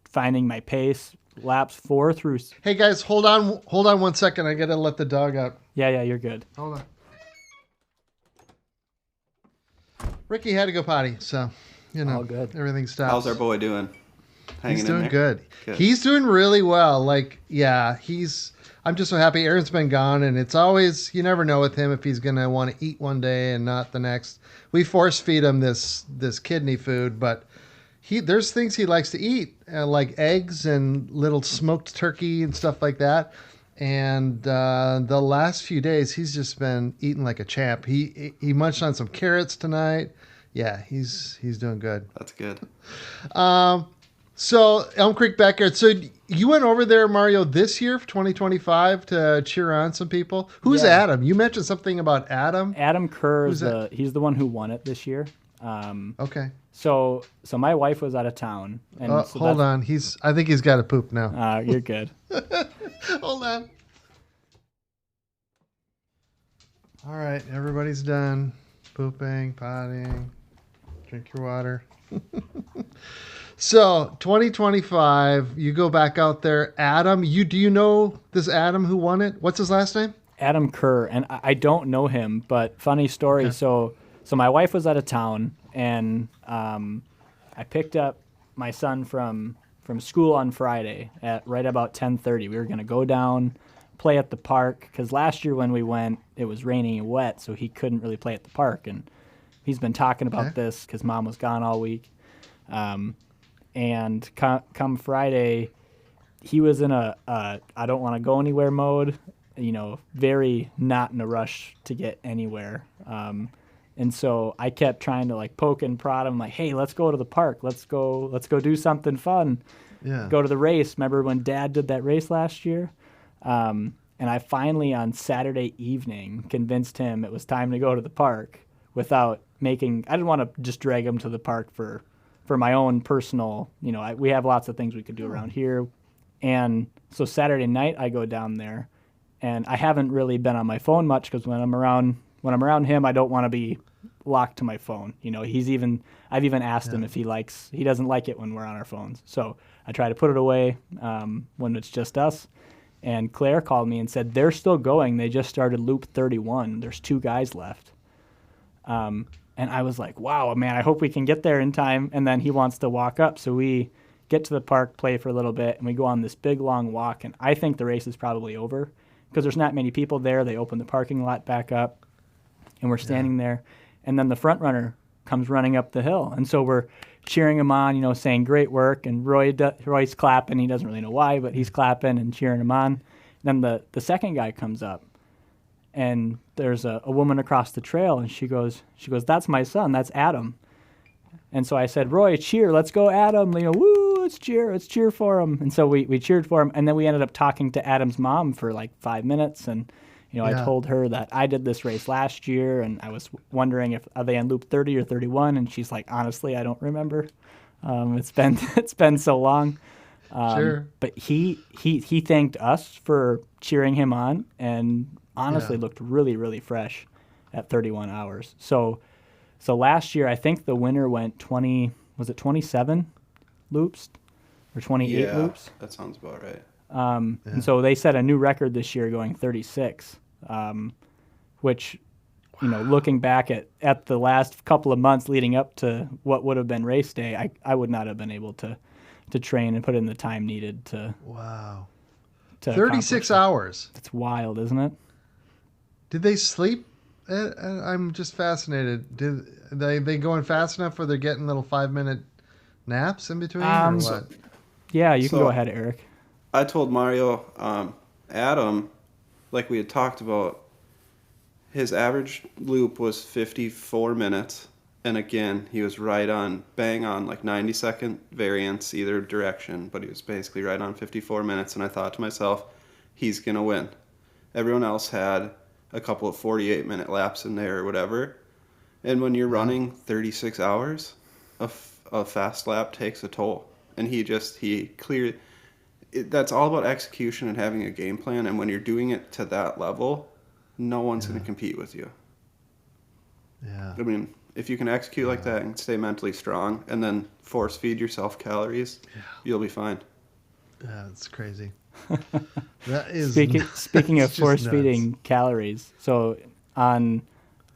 finding my pace. Laps 4 through. Hey guys, hold on 1 second. I gotta let the dog out. Yeah, you're good. Hold on. Ricky had to go potty, so all good. Everything stops. How's our boy doing? He's doing good. He's doing really well. I'm just so happy. Aaron's been gone, and it's always, you never know with him if he's gonna want to eat one day and not the next. We force feed him this kidney food, but there's things he likes to eat, like eggs and little smoked turkey and stuff like that. And the last few days, he's just been eating like a champ. He munched on some carrots tonight. Yeah, he's doing good. That's good. So Elm Creek Backyard. So you went over there, Mario, this year for 2025 to cheer on some people. Who's Adam? You mentioned something about Adam. Adam Kerr he's the one who won it this year. Okay. So my wife was out of town. And hold on. I think he's got to poop now. You're good. Hold on. All right, everybody's done pooping, potting. Drink your water. So 2025, you go back out there. Adam, do you know this Adam who won it? What's his last name? Adam Kerr, and I don't know him, but funny story. Okay. So my wife was out of town, and I picked up my son from school on Friday at right about 10:30. We were going to go down, play at the park, because last year when we went, it was raining and wet, so he couldn't really play at the park. And he's been talking about this because Mom was gone all week. And come Friday, he was in a I don't want to go anywhere mode, very not in a rush to get anywhere. And so I kept trying to poke and prod him, hey, let's go to the park. Let's go do something fun. Yeah. Go to the race. Remember when Dad did that race last year? And I finally on Saturday evening convinced him it was time to go to the park without I didn't want to just drag him to the park for my own personal, we have lots of things we could do around here. And so Saturday night I go down there, and I haven't really been on my phone much because when I'm around him, I don't want to be locked to my phone. I've even asked him if he doesn't like it when we're on our phones. So I try to put it away when it's just us. And Claire called me and said, they're still going. They just started loop 31. There's 2 guys left. And I was like, wow, man, I hope we can get there in time. And then he wants to walk up. So we get to the park, play for a little bit, and we go on this big, long walk. And I think the race is probably over because there's not many people there. They open the parking lot back up, and we're standing there. And then the front runner comes running up the hill. And so we're cheering him on, saying great work. And Roy's clapping. He doesn't really know why, but he's clapping and cheering him on. And then the second guy comes up. And there's a woman across the trail, and she goes, that's my son, that's Adam. And so I said, Roy, cheer, let's go, Adam. Woo, let's cheer for him. And so we cheered for him, and then we ended up talking to Adam's mom for 5 minutes, and I told her that I did this race last year, and I was wondering are they on loop 30 or 31, and she's like, honestly, I don't remember. It's been so long. Sure. But he thanked us for cheering him on, and honestly looked really, really fresh at 31 hours. So last year, I think the winner went 27 loops or 28 loops? That sounds about right. And so they set a new record this year going 36, which, looking back at the last couple of months leading up to what would have been race day, I would not have been able to train and put in the time needed to. Wow. To 36 hours. That's wild, isn't it? Did they sleep? I'm just fascinated. Did they going fast enough where they're getting little 5-minute naps in between, or what? Yeah, you can go ahead, Eric. I told Mario, Adam, like we had talked about, his average loop was 54 minutes. And again, he was bang on 90-second variance either direction, but he was basically right on 54 minutes. And I thought to myself, he's going to win. Everyone else had a couple of 48-minute laps in there or whatever. And when you're running 36 hours, a fast lap takes a toll. And he that's all about execution and having a game plan. And when you're doing it to that level, no one's going to compete with you. Yeah. I mean, if you can execute like that and stay mentally strong and then force feed yourself calories, you'll be fine. Yeah, it's crazy. That is speaking of just force nuts. feeding calories. So on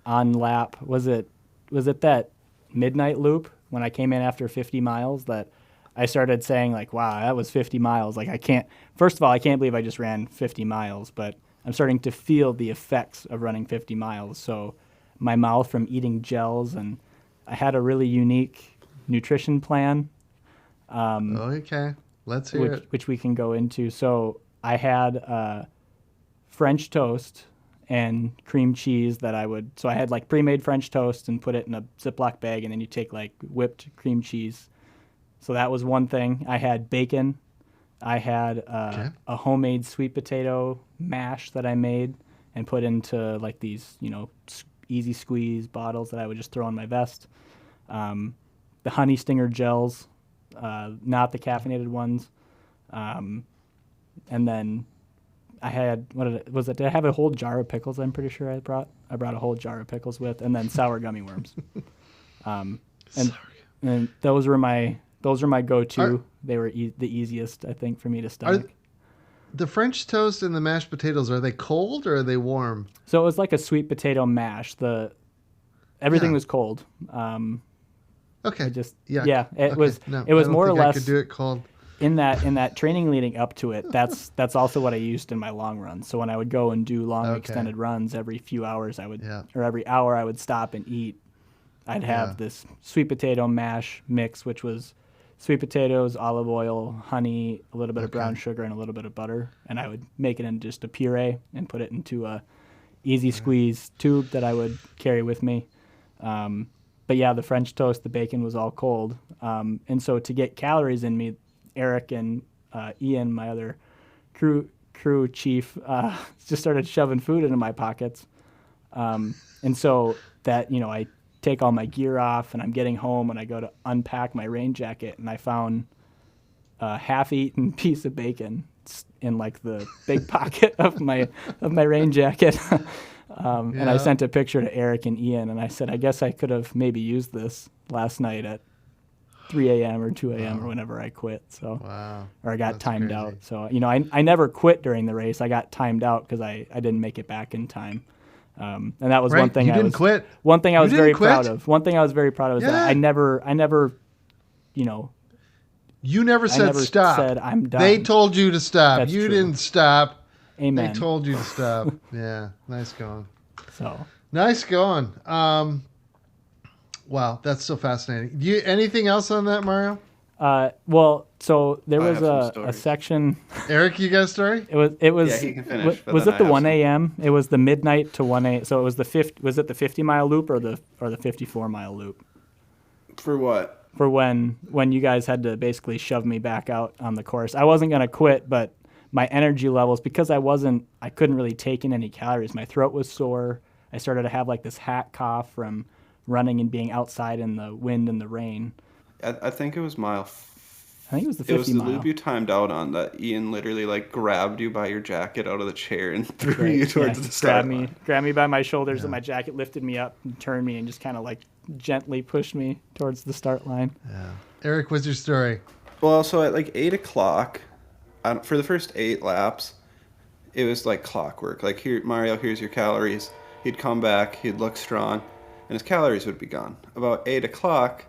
lap, was it that midnight loop when I came in after 50 miles that I started saying like, wow, that was 50 miles. Like first of all, I can't believe I just ran 50 miles, but I'm starting to feel the effects of running 50 miles. So my mouth from eating gels, and I had a really unique nutrition plan. Okay, let's hear it. Which we can go into. So I had French toast and cream cheese that so I had like pre-made French toast and put it in a Ziploc bag, and then you take like whipped cream cheese. So that was one thing. I had bacon. I had a homemade sweet potato mash that I made and put into like these, easy squeeze bottles that I would just throw in my vest. The honey stinger gels, not the caffeinated ones. And then I had, did I have a whole jar of pickles? I'm pretty sure I brought a whole jar of pickles with, and then sour gummy worms. And those were my go-to. They were the easiest, I think, for me to stomach. The French toast and the mashed potatoes, are they cold or are they warm? So it was like a sweet potato mash. Everything was cold. Okay. It was No, it was I don't more or think less I could do it cold. in that training leading up to it. That's also what I used in my long runs. So when I would go and do long extended runs, every few hours or every hour I would stop and eat. I'd have this sweet potato mash mix, which was sweet potatoes, olive oil, honey, a little bit of brown sugar, and a little bit of butter. And I would make it into just a puree and put it into a easy squeeze tube that I would carry with me. But yeah, the French toast, the bacon was all cold. And so to get calories in me, Erik and Ian, my other crew chief, just started shoving food into my pockets. And so that, I take all my gear off and I'm getting home and I go to unpack my rain jacket and I found a half-eaten piece of bacon in like the big pocket of my rain jacket. And I sent a picture to Erik and Ian and I said, I guess I could have maybe used this last night at 3 a.m. or 2 a.m. or whenever I quit. So, or I got timed out. So, I never quit during the race. I got timed out because I didn't make it back in time. And that was one thing quit. One thing I was very proud of. One thing I was very proud of is that I never, You never said stop. Said I'm done. They told you to stop. That's you true. didn't stop. Amen. They told you to stop. Yeah, nice going. So nice going. Wow, that's so fascinating. Anything else on that, Mario? Well, so there was a section. Erik, you got a story? It was. Yeah, he can finish. Was it the 1 a.m.? It was the midnight to 1 a.m. So it was Was it the 50-mile loop or the 54-mile loop? For what? For when you guys had to basically shove me back out on the course. I wasn't gonna quit, but my energy levels, because I couldn't really take in any calories. My throat was sore. I started to have like this hat cough from running and being outside in the wind and the rain. I think it was mile. I think it was the 50 mile. It was the loop you timed out on that Ian literally like grabbed you by your jacket out of the chair and threw you towards the start line. Grabbed me by my shoulders and my jacket, lifted me up and turned me and just kind of like gently pushed me towards the start line. Yeah. Erik, what's your story? Well, so at like 8 o'clock, for the first 8 laps, it was like clockwork. Like, here, Mario, here's your calories. He'd come back, he'd look strong, and his calories would be gone. About 8 o'clock,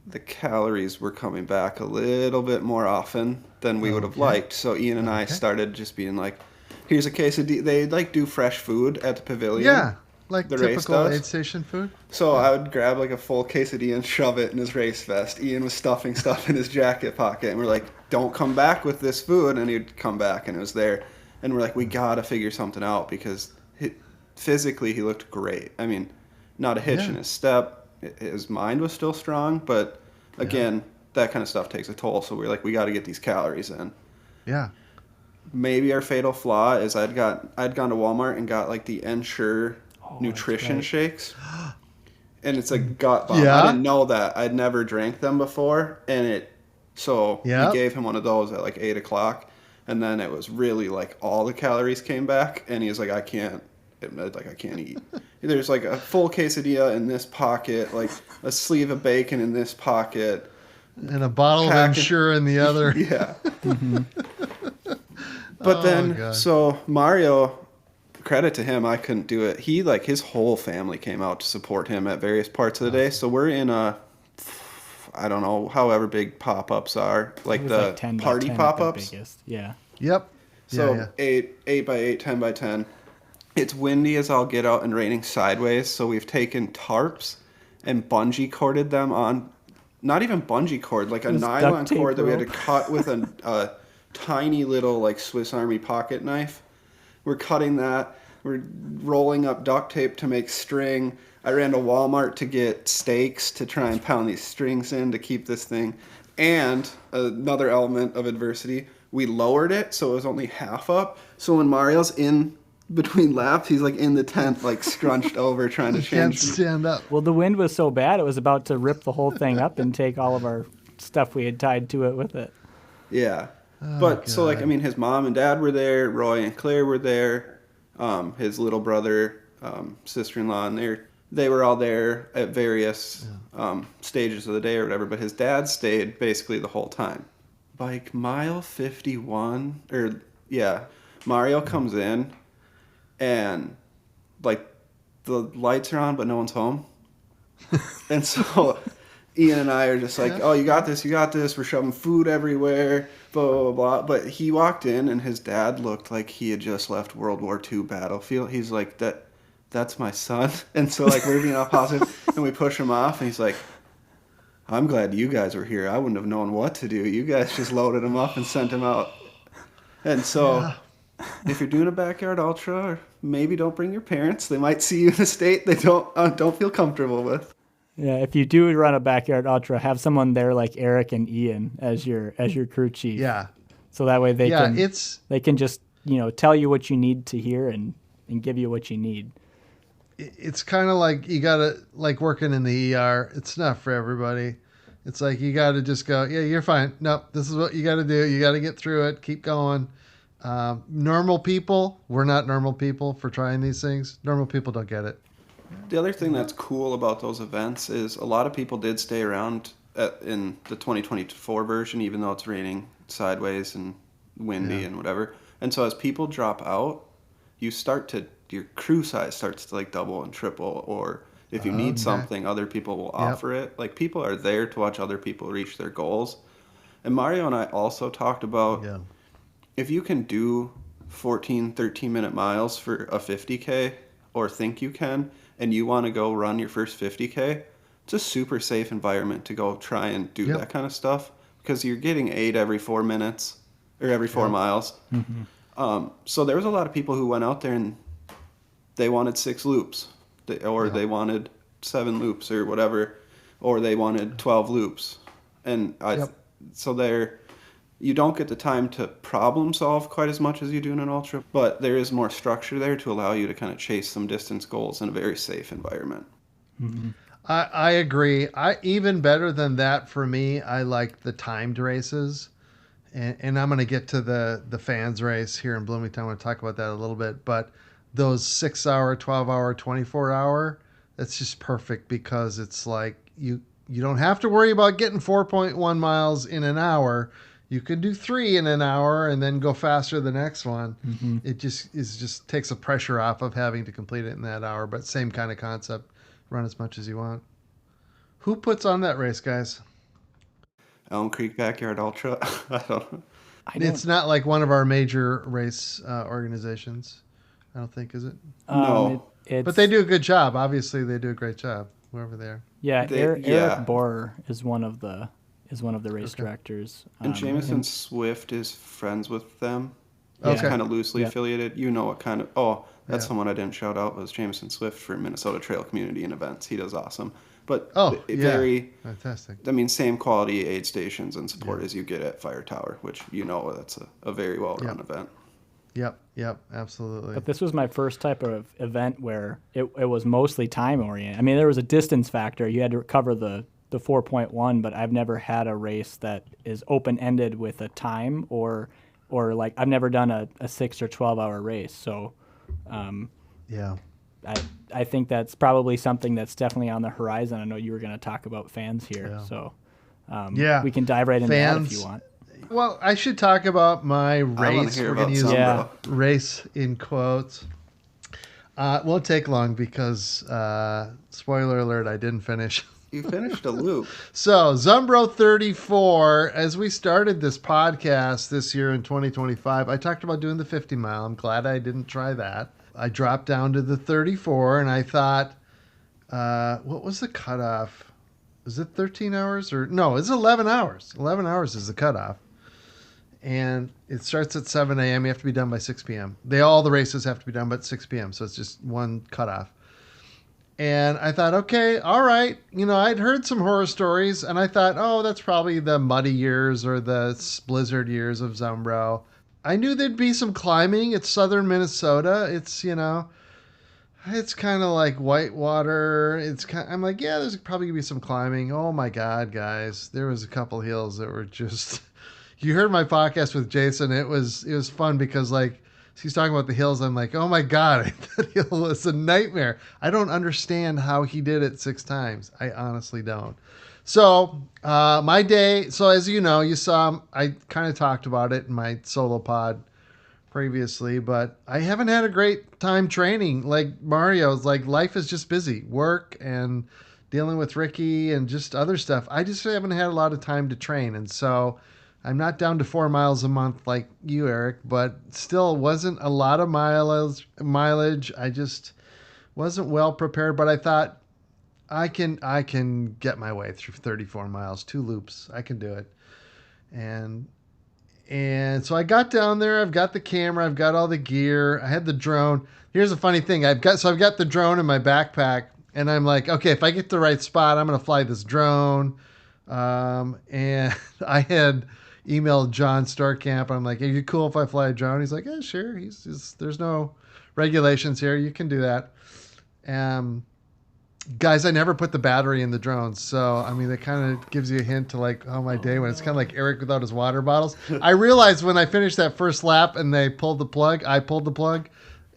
the calories were coming back a little bit more often than we would have liked. So Ian and I started just being like, here's a quesadilla. They like do fresh food at the pavilion. Yeah, like the typical aid station food. So I would grab like a full quesadilla and shove it in his race vest. Ian was stuffing stuff in his jacket pocket. And we're like, don't come back with this food. And he'd come back and it was there. And we're like, we got to figure something out because physically he looked great. I mean, not a hitch in his step. His mind was still strong, but again, that kind of stuff takes a toll. So we're like, we got to get these calories in. Yeah. Maybe our fatal flaw is I'd gone to Walmart and got like the Ensure nutrition shakes, and it's a gut bomb. I didn't know that. I'd never drank them before, and So Yep. we gave him one of those at like 8 o'clock. And then it was really like all the calories came back. And he's like, I can't eat. There's like a full quesadilla in this pocket, like a sleeve of bacon in this pocket. And a bottle of Ensure in the other. Yeah. But then, God. so Mario, credit to him, I couldn't do it. He, like, his whole family came out to support him at various parts of the day. So we're in I don't know, however big pop-ups are, like the 10 by party 10 pop-ups. biggest. Yeah. Yep. So Yeah. 8 by 8, 10 by 10. It's windy as all get out and raining sideways. So we've taken tarps and bungee corded them on, not even bungee cord, like a Just nylon duct tape cord that we had to rope. cut with a tiny little like Swiss Army pocket knife. We're cutting that. We're rolling up duct tape to make string. I ran to Walmart to get stakes to try and pound these strings in to keep this thing. And another element of adversity, we lowered it so it was only half up. So when Mario's in between laps, he's like in the tent, like scrunched over trying to Can't change. stand up. Well, the wind was so bad, it was about to rip the whole thing up and take all of our stuff we had tied to it with it. Yeah. But so like, I mean, his mom and dad were there. Roy and Claire were there. His little brother, sister-in-law, and they were all there at various stages of the day or whatever. But his dad stayed basically the whole time. Like mile 51, Mario comes in, and like the lights are on, but no one's home. And so Ian and I are just like, oh, you got this. We're shoving food everywhere, blah, blah, blah. But he walked in, and his dad looked like he had just left World War II battlefield. He's like, that's my son. And so, like, we're being all positive, and we push him off, and he's like, I'm glad you guys were here. I wouldn't have known what to do. You guys just loaded him up and sent him out. And so, if you're doing a backyard ultra, maybe don't bring your parents. They might see you in a state they don't feel comfortable with. Yeah, if you do run a backyard ultra, have someone there like Erik and Ian as your crew chief. Yeah. So that way they can just, tell you what you need to hear and give you what you need. It's kind of like you gotta, like working in the ER. It's not for everybody. It's like you gotta just go, yeah, you're fine. Nope, this is what you gotta do. You gotta get through it. Keep going. Normal people, we're not normal people for trying these things. Normal people don't get it. The other thing that's cool about those events is a lot of people did stay around in the 2024 version, even though it's raining sideways and windy and whatever. And so as people drop out, your crew size starts to like double and triple, or if you need something, other people will offer it. Like people are there to watch other people reach their goals. And Mario and I also talked about if you can do 14, 13-minute miles for a 50K or think you can, and you want to go run your first 50K, it's a super safe environment to go try and do that kind of stuff because you're getting 8 every 4 minutes or every 4 miles. Mm-hmm. So there was a lot of people who went out there and they wanted 6 loops they wanted 7 loops or whatever, or they wanted 12 loops. And so you don't get the time to problem solve quite as much as you do in an ultra, but there is more structure there to allow you to kind of chase some distance goals in a very safe environment. Mm-hmm. I agree. Even better than that for me, I like the timed races. And I'm going to get to the fans race here in Bloomington. I want to talk about that a little bit. But those 6-hour, 12-hour, 24-hour, that's just perfect because it's like you don't have to worry about getting 4.1 miles in an hour. You could do 3 in an hour and then go faster the next one. Mm-hmm. It just takes the pressure off of having to complete it in that hour. But same kind of concept. Run as much as you want. Who puts on that race, guys? Elm Creek Backyard Ultra. I don't know. It's not like one of our major race organizations. I don't think, is it? No. But they do a good job. Obviously, they do a great job, whoever they are. Yeah, Eric Borer is one of the race directors. And Jameson Swift is friends with them. Okay. He's kind of loosely affiliated. You know what kind of... Oh, that's someone I didn't shout out was Jameson Swift for Minnesota Trail Community and Events. He does awesome. But very... Fantastic. I mean, same quality aid stations and support as you get at Fire Tower, which that's a very well-run event. Yep, absolutely. But this was my first type of event where it was mostly time oriented. I mean, there was a distance factor. You had to cover the the 4.1, but I've never had a race that is open ended with a time or like I've never done a 6 or 12 hour race. So, Yeah. I think that's probably something that's definitely on the horizon. I know you were going to talk about fans here, Yeah. so Yeah. we can dive right into that if Fans. you want. Well, I should talk about my I want race. to hear We're about going to use Yeah. race in quotes. It won't take long because, spoiler alert, I didn't finish. You finished a loop. So, Zumbro 34, as we started this podcast this year in 2025, I talked about doing the 50 mile. I'm glad I didn't try that. I dropped down to the 34, and I thought, what was the cutoff? Is it 13 hours? No, it's 11 hours. 11 hours is the cutoff. And it starts at 7 a.m. You have to be done by 6 p.m. All the races have to be done by 6 p.m., so it's just one cutoff. And I thought, okay, all right. I'd heard some horror stories, and I thought, oh, that's probably the muddy years or the blizzard years of Zumbro. I knew there'd be some climbing. It's southern Minnesota. It's kind of like whitewater. I'm like, yeah, there's probably gonna be some climbing. Oh my God, guys, there was a couple hills that were just. You heard my podcast with Jason. It was fun because like he's talking about the hills. I'm like, oh my God, that hill was a nightmare. I don't understand how he did it 6 times. I honestly don't. So my day. So as you know, you saw I kind of talked about it in my solo pod previously, but I haven't had a great time training. Like Mario's, like life is just busy, work and dealing with Ricky and just other stuff. I just haven't had a lot of time to train, and so I'm not down to 4 miles a month like you, Eric, but still wasn't a lot of mileage. I just wasn't well prepared, but I thought I can get my way through 34 miles, 2 loops. I can do it. And so I got down there. I've got the camera. I've got all the gear. I had the drone. Here's a funny thing. I've got the drone in my backpack, and I'm like, okay, if I get the right spot, I'm going to fly this drone. And I had emailed John Starkamp. I'm like, are you cool if I fly a drone? He's like, yeah, sure. There's no regulations here. You can do that. Guys, I never put the battery in the drones. So, I mean, it kind of gives you a hint to like, oh, my day when it's kind of like Erik without his water bottles. I realized when I finished that first lap and they pulled the plug, I pulled the plug.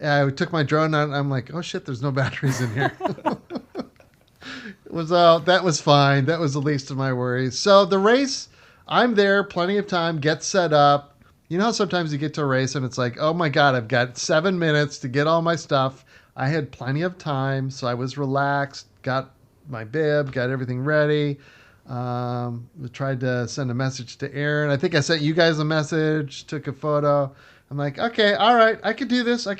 I took my drone out and I'm like, oh shit, there's no batteries in here. That was fine. That was the least of my worries. So the race, I'm there, plenty of time, get set up. You know how sometimes you get to a race and it's like, oh my God, I've got 7 minutes to get all my stuff. I had plenty of time, so I was relaxed, got my bib, got everything ready. Tried to send a message to Aaron. I think I sent you guys a message, took a photo. I'm like, okay, all right, I can do this. And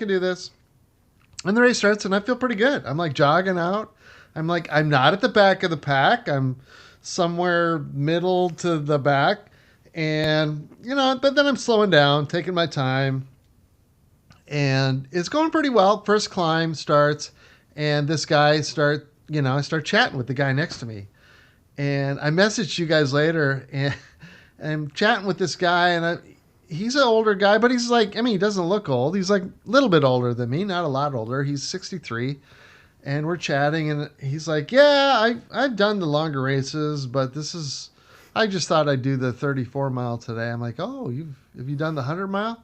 the race starts, and I feel pretty good. I'm like jogging out. I'm like, I'm not at the back of the pack. I'm somewhere middle to the back. And, but then I'm slowing down, taking my time. And it's going pretty well. First climb starts, and this guy I start chatting with the guy next to me. And I messaged you guys later, and I'm chatting with this guy, and he's an older guy, but he's like, he doesn't look old. He's like a little bit older than me, not a lot older. He's 63, and we're chatting, and he's like, yeah, I've done the longer races, but I just thought I'd do the 34 mile today. I'm like, oh, have you done the 100 mile?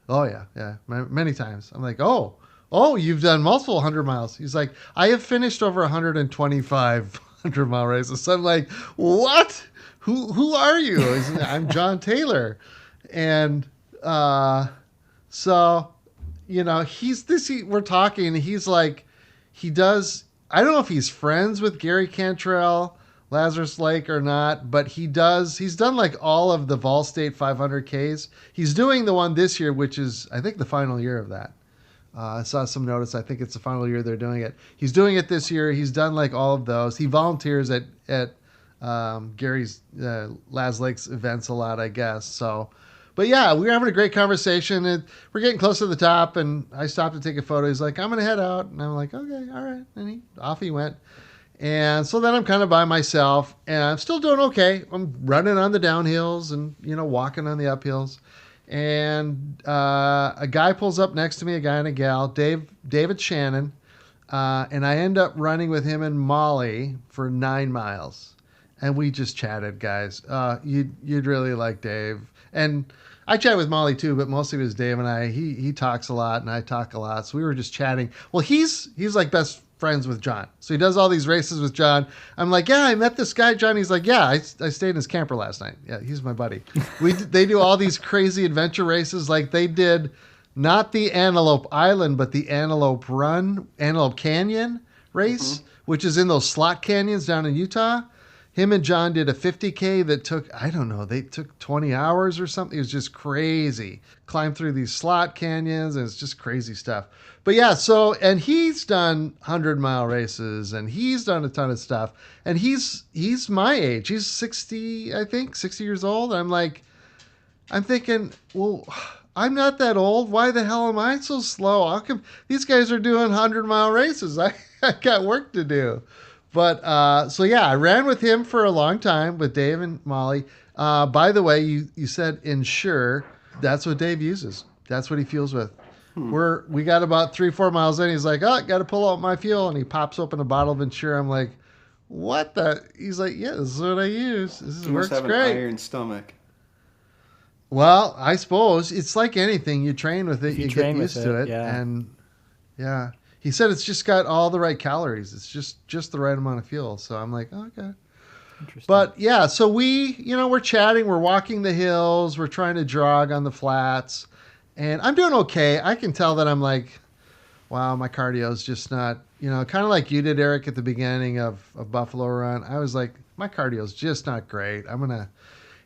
Oh, yeah, many times. I'm like, oh, you've done multiple 100 miles. He's like, I have finished over 125 100-mile races. So I'm like, what? Who are you? I'm John Taylor. And so, we're talking, and he's like, I don't know if he's friends with Gary Cantrell, Lazarus Lake or not, but he's done like all of the Vol State 500Ks. He's doing the one this year, which is, I think, the final year of that. I saw some notice. I think it's the final year they're doing it. He's doing it this year. He's done like all of those. He volunteers at Gary's Laz Lake's events a lot, I guess. So, but yeah, we were having a great conversation, and we're getting close to the top, and I stopped to take a photo. He's like, I'm going to head out. And I'm like, okay, all right. And off he went. And so then I'm kind of by myself, and I'm still doing okay. I'm running on the downhills and, walking on the uphills. And a guy pulls up next to me, a guy and a gal, David Shannon. And I end up running with him and Molly for 9 miles. and we just chatted, guys. You'd really like Dave, and I chat with Molly too, but mostly it was Dave and I. He talks a lot, and I talk a lot, so we were just chatting. Well, he's like best friends with John, so he does all these races with John. I'm like, yeah, I met this guy, John. He's like, yeah, I stayed in his camper last night. Yeah, he's my buddy. They do all these crazy adventure races, like they did not the Antelope Island, but the Antelope Canyon race, which is in those slot canyons down in Utah. Him and John did a 50K that took, I don't know, they took 20 hours or something. It was just crazy. Climbed through these slot canyons, and it's just crazy stuff. But yeah, so, and he's done 100-mile races, and he's done a ton of stuff. And he's my age. He's 60, I think, 60 years old. I'm thinking, well, I'm not that old. Why the hell am I so slow? How come these guys are doing 100-mile races? I got work to do. But so yeah, I ran with him for a long time with Dave and Molly. By the way, you said Ensure. That's what Dave uses. That's what he fuels with. We got about 3-4 miles in. He's like, oh, got to pull out my fuel, and he pops open a bottle of Ensure. I'm like, what the? He's like, yeah, this is what I use. This You works must have great. an iron stomach. Well, I suppose it's like anything. You train with it, you train get with used to it, it, yeah. and yeah. He said it's just got all the right calories. It's just the right amount of fuel. So I'm like, oh, okay. Interesting. But yeah, so we're chatting, we're walking the hills, we're trying to jog on the flats, and I'm doing okay. I can tell that I'm like, wow, my cardio is just not, kind of like you did, Eric, at the beginning of Buffalo Run. I was like, my cardio is just not great.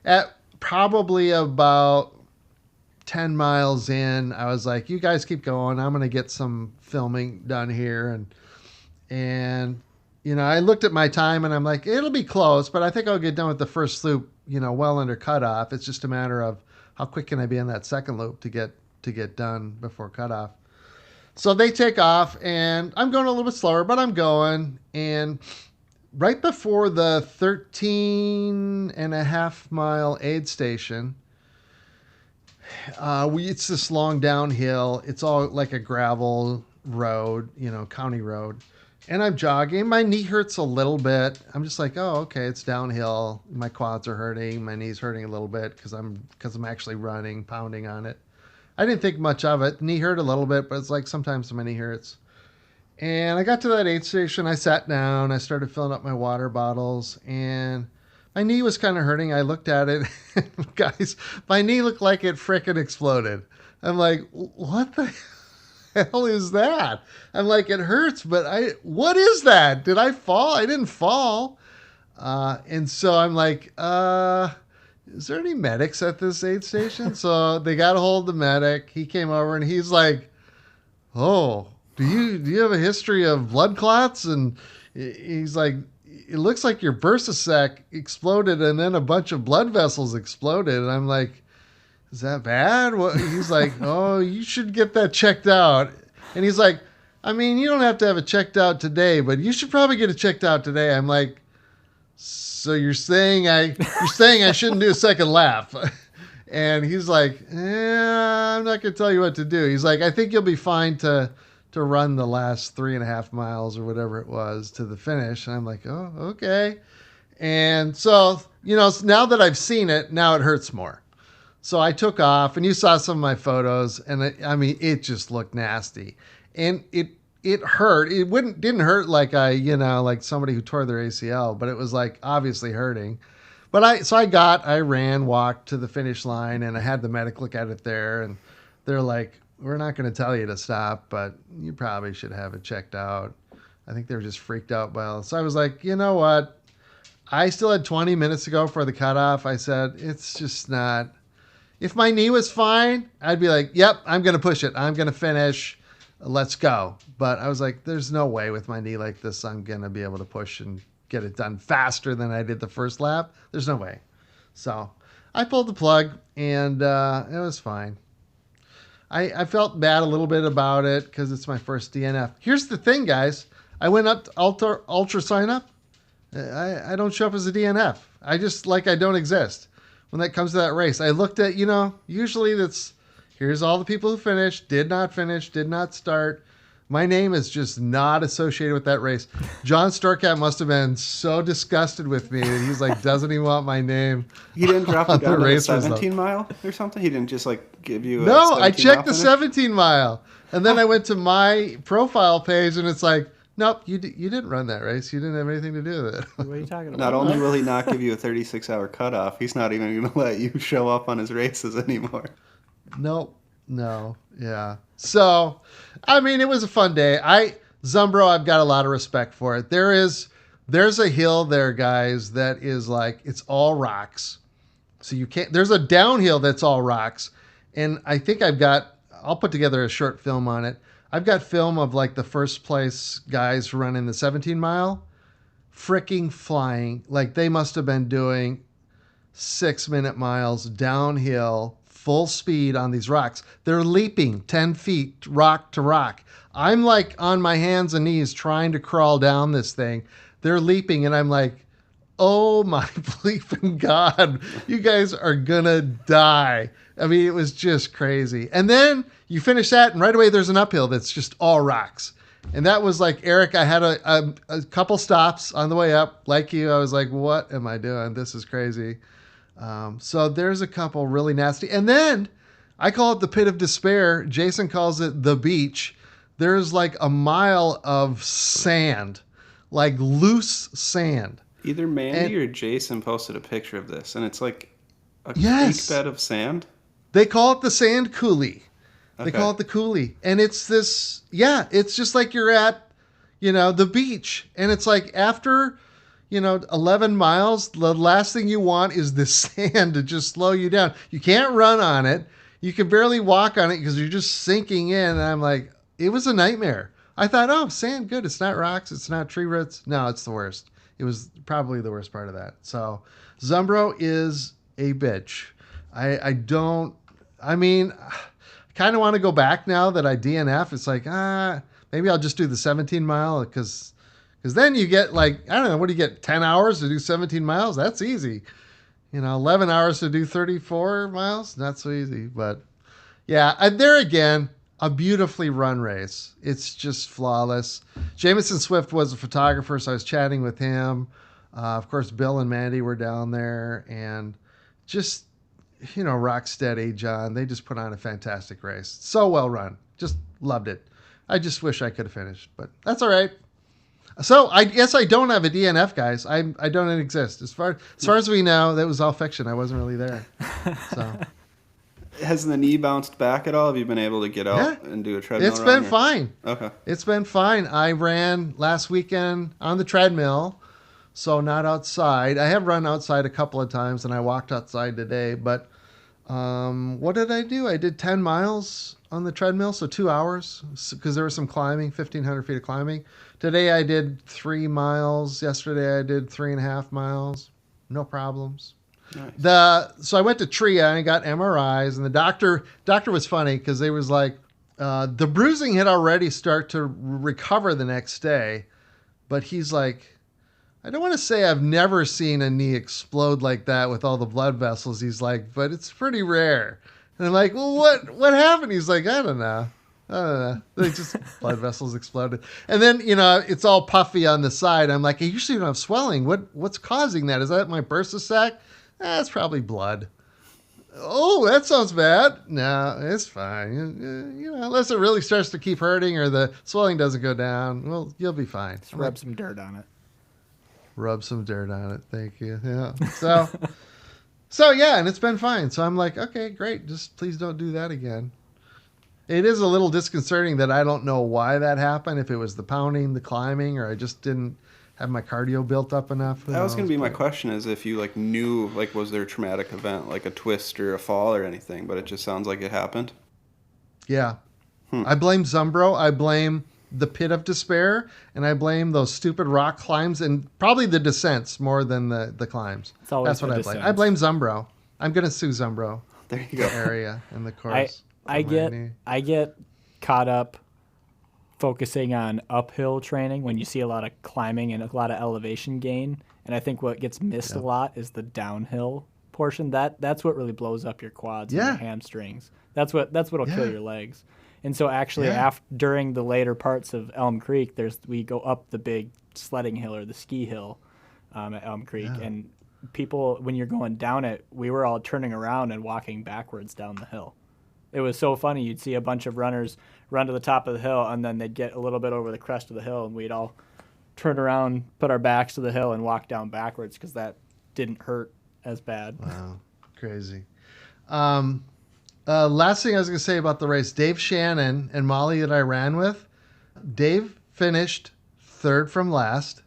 At probably about 10 miles in, I was like, you guys keep going. I'm going to get some filming done here. And I looked at my time and I'm like, it'll be close, but I think I'll get done with the first loop, well under cutoff. It's just a matter of how quick can I be in that second loop to get done before cutoff. So they take off and I'm going a little bit slower, but I'm going. And right before the 13.5-mile aid station, it's this long downhill. It's all like a gravel road, county road. And I'm jogging. My knee hurts a little bit. I'm just like, oh, okay, it's downhill. My quads are hurting. My knee's hurting a little bit because I'm actually running, pounding on it. I didn't think much of it. Knee hurt a little bit, but it's like sometimes my knee hurts. And I got to that aid station. I sat down. I started filling up my water bottles, and my knee was kind of hurting. I looked at it. Guys, my knee looked like it frickin' exploded. I'm like, what the hell is that? I'm like, it hurts, but what is that? Did I fall? I didn't fall. And so I'm like, is there any medics at this aid station? So they got a hold of the medic. He came over and he's like, oh, do you have a history of blood clots? And he's like, it looks like your bursa sac exploded and then a bunch of blood vessels exploded. And I'm like, is that bad? He's like, oh, you should get that checked out. And he's like, I mean, you don't have to have it checked out today, but you should probably get it checked out today. I'm like, so you're saying I shouldn't do a second lap? And he's like, I'm not going to tell you what to do. He's like, I think you'll be fine to run the last 3.5 miles or whatever it was to the finish. And I'm like, oh, okay. And so, now that I've seen it, now it hurts more. So I took off, and you saw some of my photos, and it just looked nasty. And it hurt. It didn't hurt like like somebody who tore their ACL, but it was like obviously hurting. But I ran, walked to the finish line, and I had the medic look at it there, and they're like, we're not going to tell you to stop, but you probably should have it checked out. I think they were just freaked out by all. So I was like, you know what? I still had 20 minutes to go for the cutoff. I said, it's just not. If my knee was fine, I'd be like, yep, I'm going to push it. I'm going to finish. Let's go. But I was like, there's no way with my knee like this I'm going to be able to push and get it done faster than I did the first lap. There's no way. So I pulled the plug, and it was fine. I felt bad a little bit about it because it's my first DNF. Here's the thing, guys. I went up to ultra sign up. I don't show up as a DNF. I don't exist. When that comes to that race, I looked at, usually here's all the people who finished, did not start. My name is just not associated with that race. John Storcat must have been so disgusted with me that he's like, doesn't he want my name? He didn't drop you on down to the race 17 result. mile or something? He didn't just like give you a No, 17 I mile checked the finish? 17 mile. And then I went to my profile page and it's like, nope, you didn't run that race. You didn't have anything to do with it. What are you talking about? Not only will he not give you a 36-hour cutoff, he's not even going to let you show up on his races anymore. Nope. No. Yeah. So, I mean, it was a fun day. Zumbro, I've got a lot of respect for it. There's a hill there, guys, that is like, it's all rocks. So you can't, there's a downhill that's all rocks. And I think I'll put together a short film on it. I've got film of like the first place guys running the 17 mile freaking flying. Like they must have been doing 6-minute miles downhill, full speed on these rocks. They're leaping 10 feet rock to rock. I'm like on my hands and knees trying to crawl down this thing. They're leaping and I'm like, oh my bleeping God, you guys are gonna die. I mean, it was just crazy. And then you finish that and right away there's an uphill that's just all rocks. And that was like, Eric, I had a couple stops on the way up. Like you, I was like, what am I doing? This is crazy. So there's a couple really nasty. And then I call it the pit of despair. Jason calls it the beach. There's like a mile of sand, like loose sand. Either Mandy or Jason posted a picture of this, and it's like a Yes. creek bed of sand. They call it the sand coulee. They Okay. call it the coulee. And it's this, yeah, it's just like you're at, the beach. And it's like after, 11 miles, the last thing you want is the sand to just slow you down. You can't run on it. You can barely walk on it because you're just sinking in. And I'm like, it was a nightmare. I thought, oh, sand, good. It's not rocks. It's not tree roots. No, it's the worst. It was probably the worst part of that. So Zumbro is a bitch. I kind of want to go back now that I DNF. It's like, maybe I'll just do the 17 mile because then you get like, I don't know, what do you get? 10 hours to do 17 miles? That's easy. 11 hours to do 34 miles? Not so easy. But yeah, there again, a beautifully run race. It's just flawless. Jameson Swift was a photographer, so I was chatting with him. Of course, Bill and Mandy were down there and just, rock steady, John. They just put on a fantastic race. So well run. Just loved it. I just wish I could have finished, but that's all right. So I guess I don't have a DNF, guys. I don't exist. As far as we know, that was all fiction. I wasn't really there. So Has the knee bounced back at all? Have you been able to get out and do a treadmill it's run, been or? fine. Okay. It's been fine. I ran last weekend on the treadmill, so not outside. I have run outside a couple of times, and I walked outside today. But what did I do? I did 10 miles on the treadmill, so 2 hours, because there was some climbing, 1,500 feet of climbing. Today I did 3 miles. Yesterday I did 3.5 miles. No problems. Nice. So I went to TRIA and I got MRIs, and the doctor was funny because they was like, the bruising had already started to recover the next day, but he's like, I don't want to say I've never seen a knee explode like that with all the blood vessels. He's like, but it's pretty rare. And I'm like, well, what happened? He's like, I don't know. They just blood vessels exploded. And then, it's all puffy on the side. I'm like, I usually don't have swelling. What's causing that? Is that my bursa sac? It's probably blood. Oh, that sounds bad. No, it's fine. Unless it really starts to keep hurting or the swelling doesn't go down, well, you'll be fine. Just rub some dirt on it. Rub some dirt on it. Thank you. Yeah. So yeah, and it's been fine. So I'm like, okay, great. Just please don't do that again. It is a little disconcerting that I don't know why that happened. If it was the pounding, the climbing, or I just didn't have my cardio built up enough. That was going to be my question, is if you knew, was there a traumatic event, like a twist or a fall or anything, but it just sounds like it happened. Yeah. I blame Zumbro. I blame the pit of despair, and I blame those stupid rock climbs and probably the descents more than the climbs. It's always That's what the I blame. descents. I blame Zumbro. I'm going to sue Zumbro. There you go. Area and the course. I get caught up focusing on uphill training when you see a lot of climbing and a lot of elevation gain. And I think what gets missed a lot is the downhill portion. That's what really blows up your quads and your hamstrings. That's what'll kill your legs. And so actually, during the later parts of Elm Creek, we go up the big sledding hill or the ski hill at Elm Creek, and people, when you're going down it, we were all turning around and walking backwards down the hill. It was so funny. You'd see a bunch of runners run to the top of the hill, and then they'd get a little bit over the crest of the hill, and we'd all turn around, put our backs to the hill, and walk down backwards because that didn't hurt as bad. Wow, crazy. Last thing I was going to say about the race, Dave Shannon and Molly that I ran with, Dave finished third from last,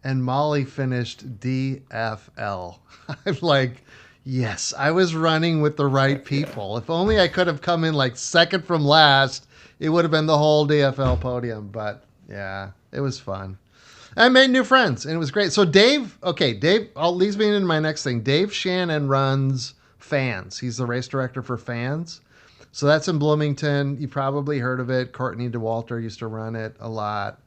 and Molly finished DFL. I'm like, yes, I was running with the right people. If only I could have come in like second from last, it would have been the whole DFL podium. But yeah, it was fun. I made new friends, and it was great. So Dave leads me into my next thing. Dave Shannon runs Fans. He's the race director for Fans. So that's in Bloomington. You probably heard of it. Courtney DeWalter used to run it a lot.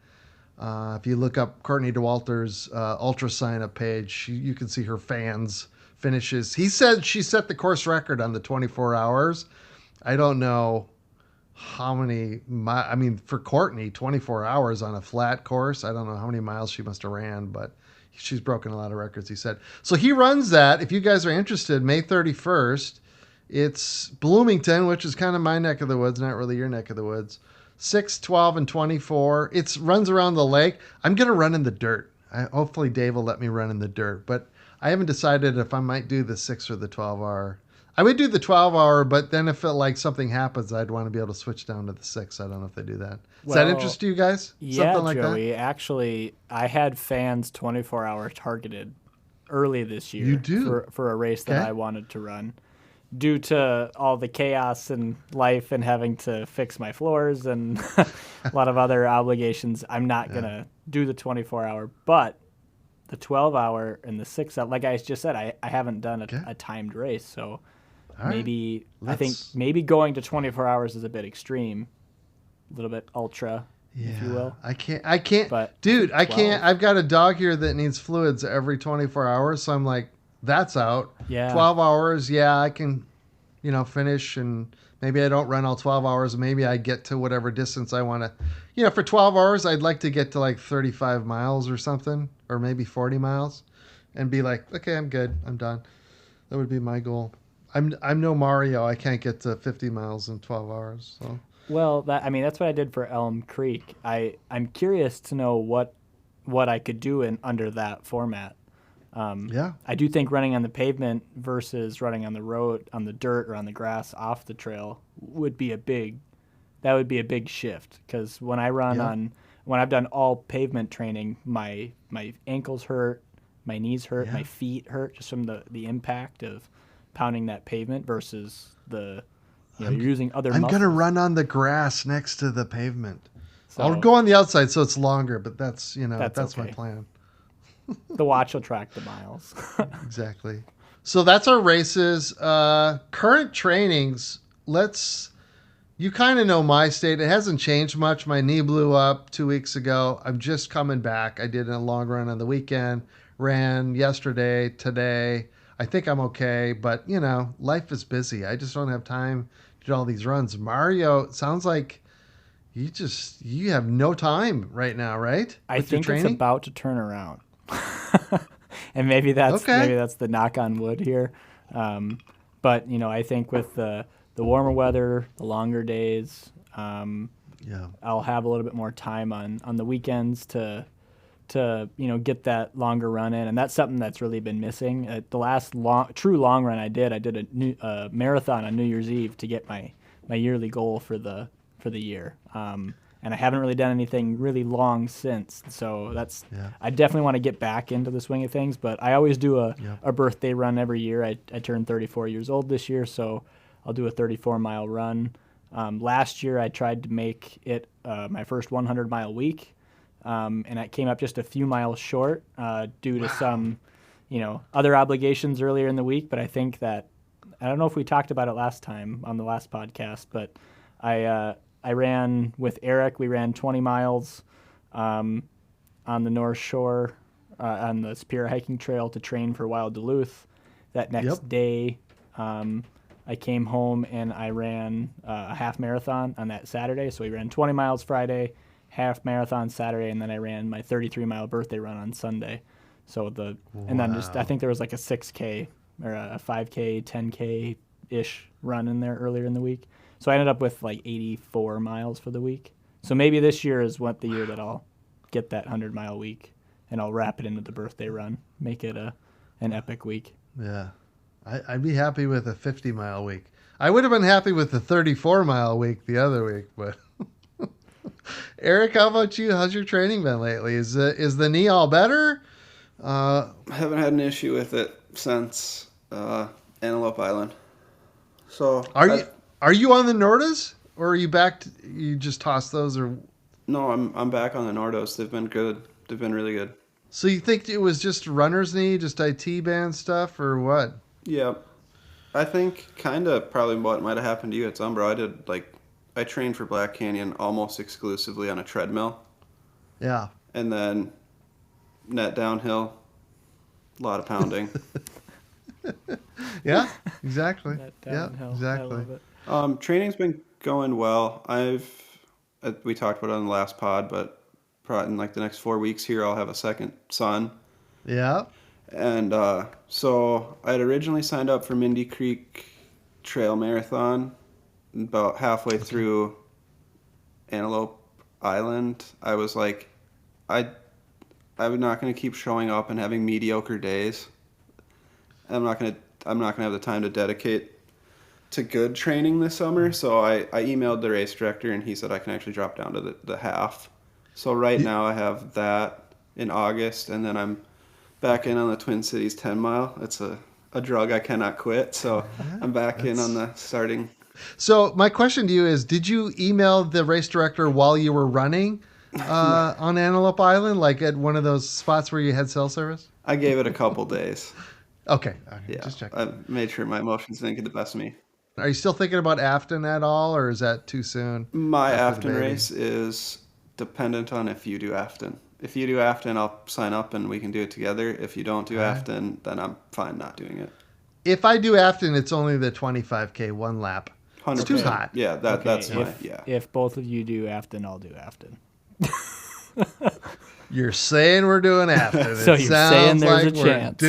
If you look up Courtney DeWalter's ultra sign-up page, you can see her Fans finishes. He said she set the course record on the 24 hours. I don't know how many, for Courtney, 24 hours on a flat course. I don't know how many miles she must have ran, but she's broken a lot of records, he said. So he runs that. If you guys are interested, May 31st, it's Bloomington, which is kind of my neck of the woods, not really your neck of the woods. 6, 12, and 24. It runs around the lake. I'm going to run in the dirt. Hopefully Dave will let me run in the dirt, but I haven't decided if I might do the 6 or the 12 hour. I would do the 12 hour, but then if something happens, I'd want to be able to switch down to the 6. I don't know if they do that. Does that interest you guys? Yeah, something like Joey. That? Actually, I had Fans 24 hour targeted early this year. You do? For a race that I wanted to run. Due to all the chaos in life and having to fix my floors and a lot of other obligations, I'm not going to do the 24 hour, but the 12 hour and the 6 hour, like I just said, I haven't done a timed race. So maybe I think maybe going to 24 hours is a bit extreme, a little bit ultra, if you will. I can't, but dude, I can't. I've got a dog here that needs fluids every 24 hours. So I'm like, that's out. Yeah. 12 hours. Yeah, I can, finish, and maybe I don't run all 12 hours. Maybe I get to whatever distance I want to, for 12 hours, I'd like to get to like 35 miles or something, or maybe 40 miles and be like, okay, I'm good. I'm done. That would be my goal. I'm no Mario. I can't get to 50 miles in 12 hours. So. Well, that's what I did for Elm Creek. I'm curious to know what I could do under that format. I do think running on the pavement versus running on the road, on the dirt or on the grass off the trail would be a big shift. Because when I run when I've done all pavement training, my ankles hurt, my knees hurt, my feet hurt just from the impact of pounding that pavement versus you're using other muscles. I'm going to run on the grass next to the pavement. So, I'll go on the outside so it's longer, but that's okay. my plan. The watch will track the miles. Exactly. So that's our races. Current trainings, you kind of know my state. It hasn't changed much. My knee blew up 2 weeks ago. I'm just coming back. I did a long run on the weekend, ran yesterday, today. I think I'm okay, but life is busy. I just don't have time to do all these runs. Mario, it sounds like you have no time right now, right? I think it's about to turn around. And maybe that's the knock on wood here. But I think with the warmer weather, the longer days, I'll have a little bit more time on the weekends to get that longer run in, and that's something that's really been missing. The last true long run I did a marathon on New Year's Eve to get my yearly goal for the year. And I haven't really done anything really long since. So I definitely want to get back into the swing of things, but I always do a birthday run every year. I turned 34 years old this year, so I'll do a 34-mile run. Last year I tried to make it my first 100-mile week, and I came up just a few miles short due to some other obligations earlier in the week. But I think that, I don't know if we talked about it last time on the last podcast, but I ran with Erik. We ran 20 miles on the North Shore on the Spear Hiking Trail to train for Wild Duluth. That next day, I came home and I ran a half marathon on that Saturday. So we ran 20 miles Friday, half marathon Saturday, and then I ran my 33-mile birthday run on Sunday. So and then just I think there was like a 6K or a 5K, 10K ish run in there earlier in the week. So I ended up with like 84 miles for the week. So maybe this year is the year that I'll get that 100-mile week, and I'll wrap it into the birthday run, make it an epic week. Yeah. I'd be happy with a 50-mile week. I would have been happy with the 34-mile week the other week, but Erik, how about you? How's your training been lately? Is the knee all better? I haven't had an issue with it since Antelope Island. So are you on the Nordas, or are you back? You just toss those, or no? I'm back on the Nordos. They've been good. They've been really good. So you think it was just runner's knee, just IT band stuff, or what? Yeah, I think kind of probably what might have happened to you at Zumbro. I trained for Black Canyon almost exclusively on a treadmill. Yeah. And then net downhill, a lot of pounding. Yeah, exactly. Yeah, Downhill. exactly. I love it. Training's been going well. We talked about it on the last pod, but probably in like the next 4 weeks here, I'll have a second son. Yeah. And so I had originally signed up for Mindy Creek Trail Marathon. About halfway through Antelope Island, I was like, I'm not going to keep showing up and having mediocre days. I'm not going to have the time to dedicate to good training this summer. So I emailed the race director, and he said I can actually drop down to the half. So right now I have that in August, and then I'm back in on the Twin Cities 10 mile. It's a drug I cannot quit. So I'm back in on the starting. So my question to you is, did you email the race director while you were running on Antelope Island, like at one of those spots where you had cell service? I gave it a couple days. Okay. Yeah, just checking. I made sure my emotions didn't get the best of me. Are you still thinking about Afton at all, or is that too soon? My Afton race is dependent on if you do Afton. If you do Afton, I'll sign up and we can do it together. If you don't do Afton, then I'm fine not doing it. If I do Afton, it's only the 25K, one lap. 100%. It's too hot. Yeah, that's fine. If both of you do Afton, I'll do Afton. You're saying we're doing Afton. So you're saying there's a chance.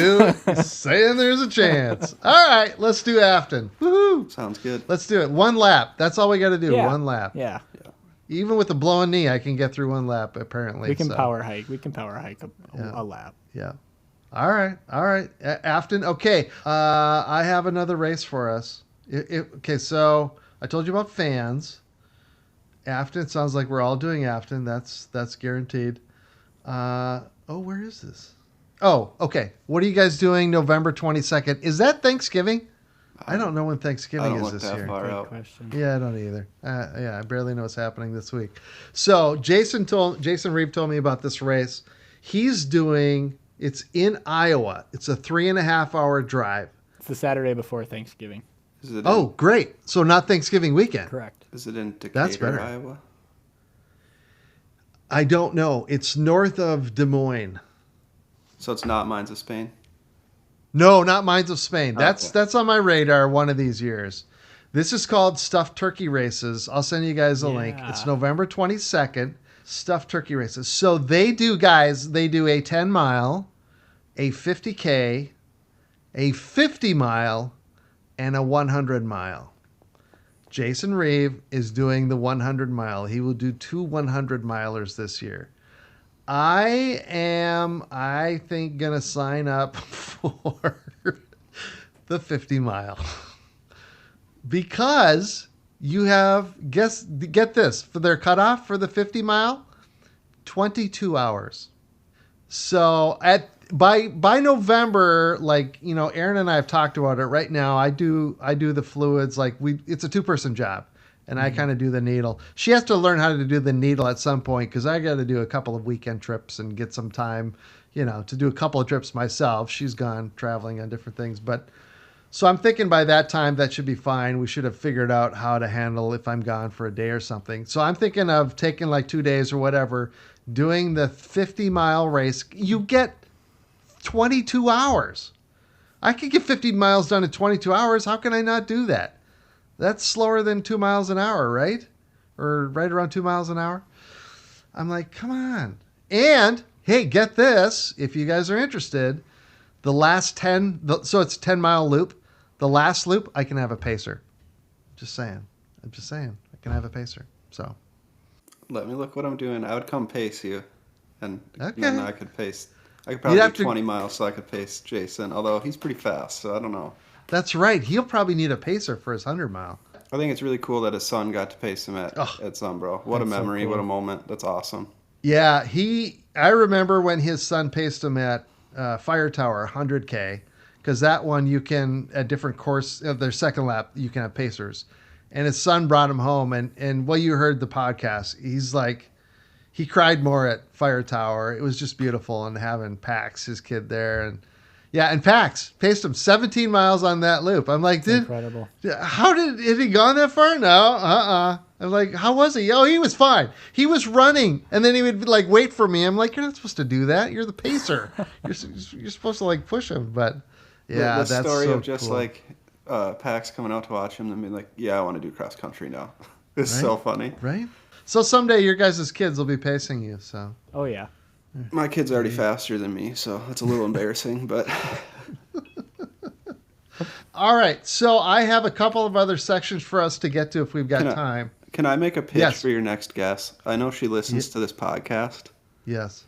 Saying there's a chance. All right, let's do Afton. Woohoo! Sounds good. Let's do it. One lap. That's all we got to do. Yeah. One lap. Yeah. Even with the blowing knee, I can get through one lap, apparently. We can power hike. We can power hike a lap. Yeah. All right. Afton. Okay. I have another race for us. Okay, so I told you about fans. Afton, sounds like we're all doing Afton. That's guaranteed. Where is this? Oh, okay. What are you guys doing November 22nd? Is that Thanksgiving? I don't know when Thanksgiving is this year. Good question. Yeah, I don't either. I barely know what's happening this week. So Jason Reeve told me about this race. He's doing, it's in Iowa. It's a 3.5 hour drive. It's the Saturday before Thanksgiving. Great. So not Thanksgiving weekend. Correct. Is it in Decatur, That's better. Iowa? I don't know. It's north of Des Moines. So it's not Mines of Spain? No, not Mines of Spain. Okay. That's on my radar one of these years. This is called Stuffed Turkey Races. I'll send you guys a link. It's November 22nd. Stuffed Turkey Races. So they do a 10 mile, a 50K, a 50 mile, and a 100 mile. Jason Reeve is doing the 100 mile. He will do 2 100-milers this year. I think, going to sign up for the 50 mile. Because you have, get this, for their cutoff for the 50 mile, 22 hours. So by November, Aaron and I have talked about it right now. I do the fluids, it's a 2-person job. And I kind of do the needle. She has to learn how to do the needle at some point because I got to do a couple of weekend trips and get some time, to do a couple of trips myself. She's gone traveling on different things. So I'm thinking by that time that should be fine. We should have figured out how to handle if I'm gone for a day or something. So I'm thinking of taking 2 days or whatever, doing the 50-mile race. You get 22 hours. I could get 50 miles done in 22 hours. How can I not do that? That's slower than 2 miles an hour, right? Or right around 2 miles an hour. I'm like, come on. And hey, get this. If you guys are interested, the last 10, so it's a 10-mile loop. The last loop, I can have a pacer. Just saying. I'm just saying. I can have a pacer. So. Let me look what I'm doing. I would come pace you. And Okay. then I could pace. I could probably do 20 miles so I could pace Jason. Although he's pretty fast, so I don't know. That's right. He'll probably need a pacer for his 100-mile. I think it's really cool that his son got to pace him at Zumbro. What a memory. So cool. What a moment. That's awesome. Yeah, I remember when his son paced him at Fire Tower 100K, because that one you can, at different course of their second lap, you can have pacers. And his son brought him home, and well, you heard the podcast. He's like, he cried more at Fire Tower. It was just beautiful, and having Pax, his kid, there. And yeah, and Pax paced him 17 miles on that loop. I'm like, incredible. How did he gone that far? No, I'm like, how was he? Oh, he was fine. He was running, and then he would like wait for me. I'm like, you're not supposed to do that. You're the pacer. You're supposed to like push him. But yeah, the that's story so of just cool. like Pax coming out to watch him and being like, yeah, I want to do cross country now. It's so funny, right? So someday your guys' kids will be pacing you. So. Oh yeah. My kid's already faster than me, so it's a little embarrassing, but. All right, so I have a couple of other sections for us to get to if we've got time. Can I make a pitch for your next guest? I know she listens to this podcast. Yes.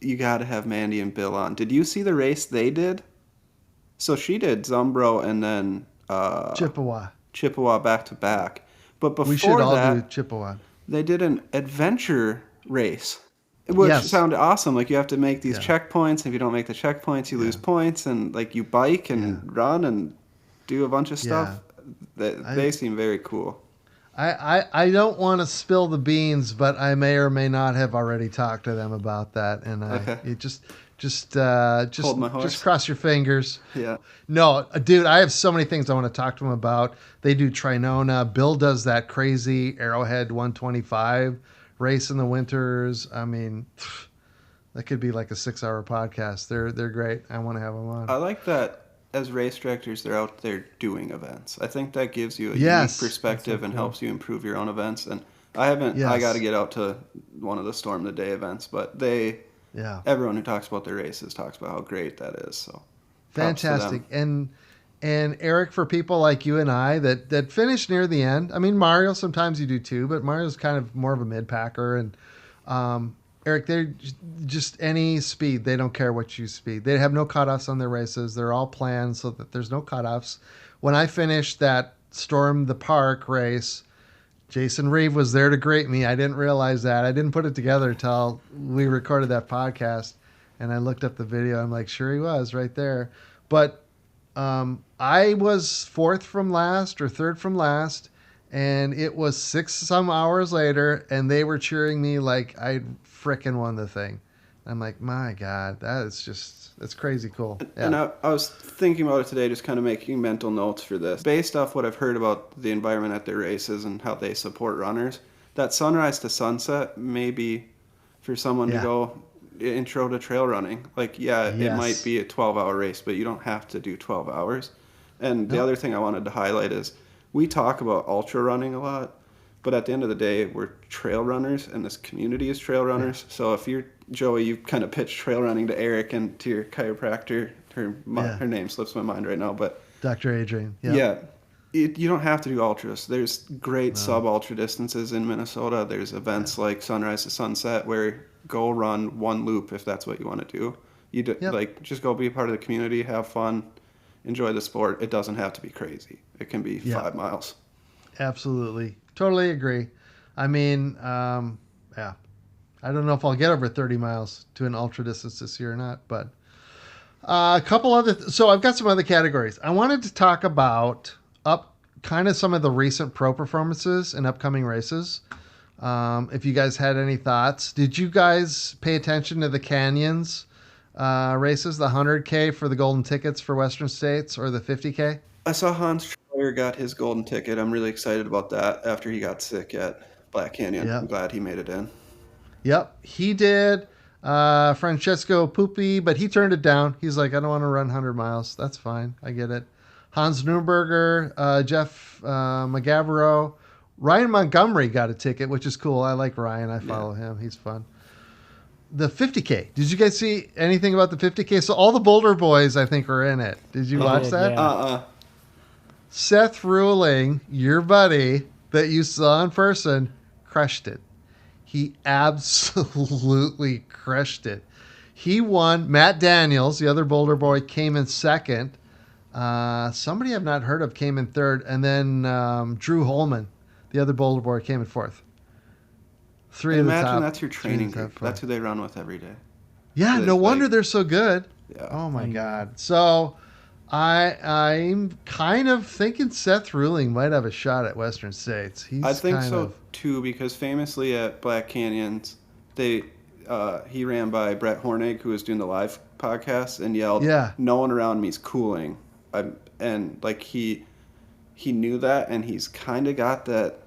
You got to have Mandy and Bill on. Did you see the race they did? So she did Zumbro and then Chippewa back to back. But before we should all that, do Chippewa. They did an adventure race, which sounded awesome. Like you have to make these checkpoints. If you don't make the checkpoints, you lose points. And like you bike and run and do a bunch of stuff. They seem very cool. I don't want to spill the beans, but I may or may not have already talked to them about that. And just hold my horse. Just cross your fingers. Yeah. No, dude, I have so many things I want to talk to them about. They do Trinona. Bill does that crazy Arrowhead 125 race in the winters. I mean, that could be like a 6-hour podcast. They're great. I want to have them on. I like that as race directors, they're out there doing events. I think that gives you a unique perspective and helps you improve your own events. And I got to get out to one of the Storm the Day events, but everyone who talks about their races talks about how great that is. So fantastic. And Eric, for people like you and I that finish near the end, I mean, Mario, sometimes you do too, but Mario's kind of more of a mid-packer. And Eric, they're just any speed. They don't care what you speed. They have no cutoffs on their races. They're all planned so that there's no cutoffs. When I finished that Storm the Park race, Jason Reeve was there to greet me. I didn't realize that. I didn't put it together until we recorded that podcast. And I looked up the video. I'm like, sure he was right there. But I was fourth from last or third from last. And it was 6-some hours later. And they were cheering me like I'd frickin' won the thing. I'm like, my God, that's crazy cool. Yeah. And I was thinking about it today, just kind of making mental notes for this. Based off what I've heard about the environment at their races and how they support runners, that sunrise to sunset may be for someone to go intro to trail running. Like, it might be a 12-hour race, but you don't have to do 12 hours. And the other thing I wanted to highlight is we talk about ultra running a lot, but at the end of the day, we're trail runners, and this community is trail runners. Yeah. So if you're Joey, you kind of pitched trail running to Erik and to your chiropractor. Her name slips my mind right now, but Dr. Adrian. Yeah. You don't have to do ultras. There's great sub-ultra distances in Minnesota. There's events like Sunrise to Sunset where go run one loop if that's what you want to do. Like just go be a part of the community, have fun, enjoy the sport. It doesn't have to be crazy. It can be 5 miles. Absolutely. Totally agree. I mean, I don't know if I'll get over 30 miles to an ultra distance this year or not, but a couple other. So I've got some other categories. I wanted to talk about kind of some of the recent pro performances and upcoming races. If you guys had any thoughts, did you guys pay attention to the Canyons races, the 100K for the golden tickets for Western States or the 50K? I saw Hans Troyer got his golden ticket. I'm really excited about that after he got sick at Black Canyon. I'm glad he made it in. Yep, he did. Francesco Pupi, but he turned it down. He's like, I don't want to run 100 miles. That's fine. I get it. Hans Nürnberger, Jeff McGavero. Ryan Montgomery got a ticket, which is cool. I like Ryan. I follow him. He's fun. The 50K. Did you guys see anything about the 50K? So all the Boulder boys, I think, are in it. Did you watch that? Yeah. Seth Ruling, your buddy that you saw in person, crushed it. He absolutely crushed it. He won. Matt Daniels, the other Boulder boy, came in second. Somebody I've not heard of came in third. And then Drew Holman, the other Boulder boy, came in fourth. Imagine that's your training group. That's who they run with every day. Yeah, no wonder they're so good. Yeah. Oh, my God. So I'm kind of thinking Seth Ruling might have a shot at Western States. I think so, too, because famously at Black Canyons, he ran by Brett Hornig, who was doing the live podcast, and yelled, "No one around me is cooling." And like he knew that, and he's kind of got that.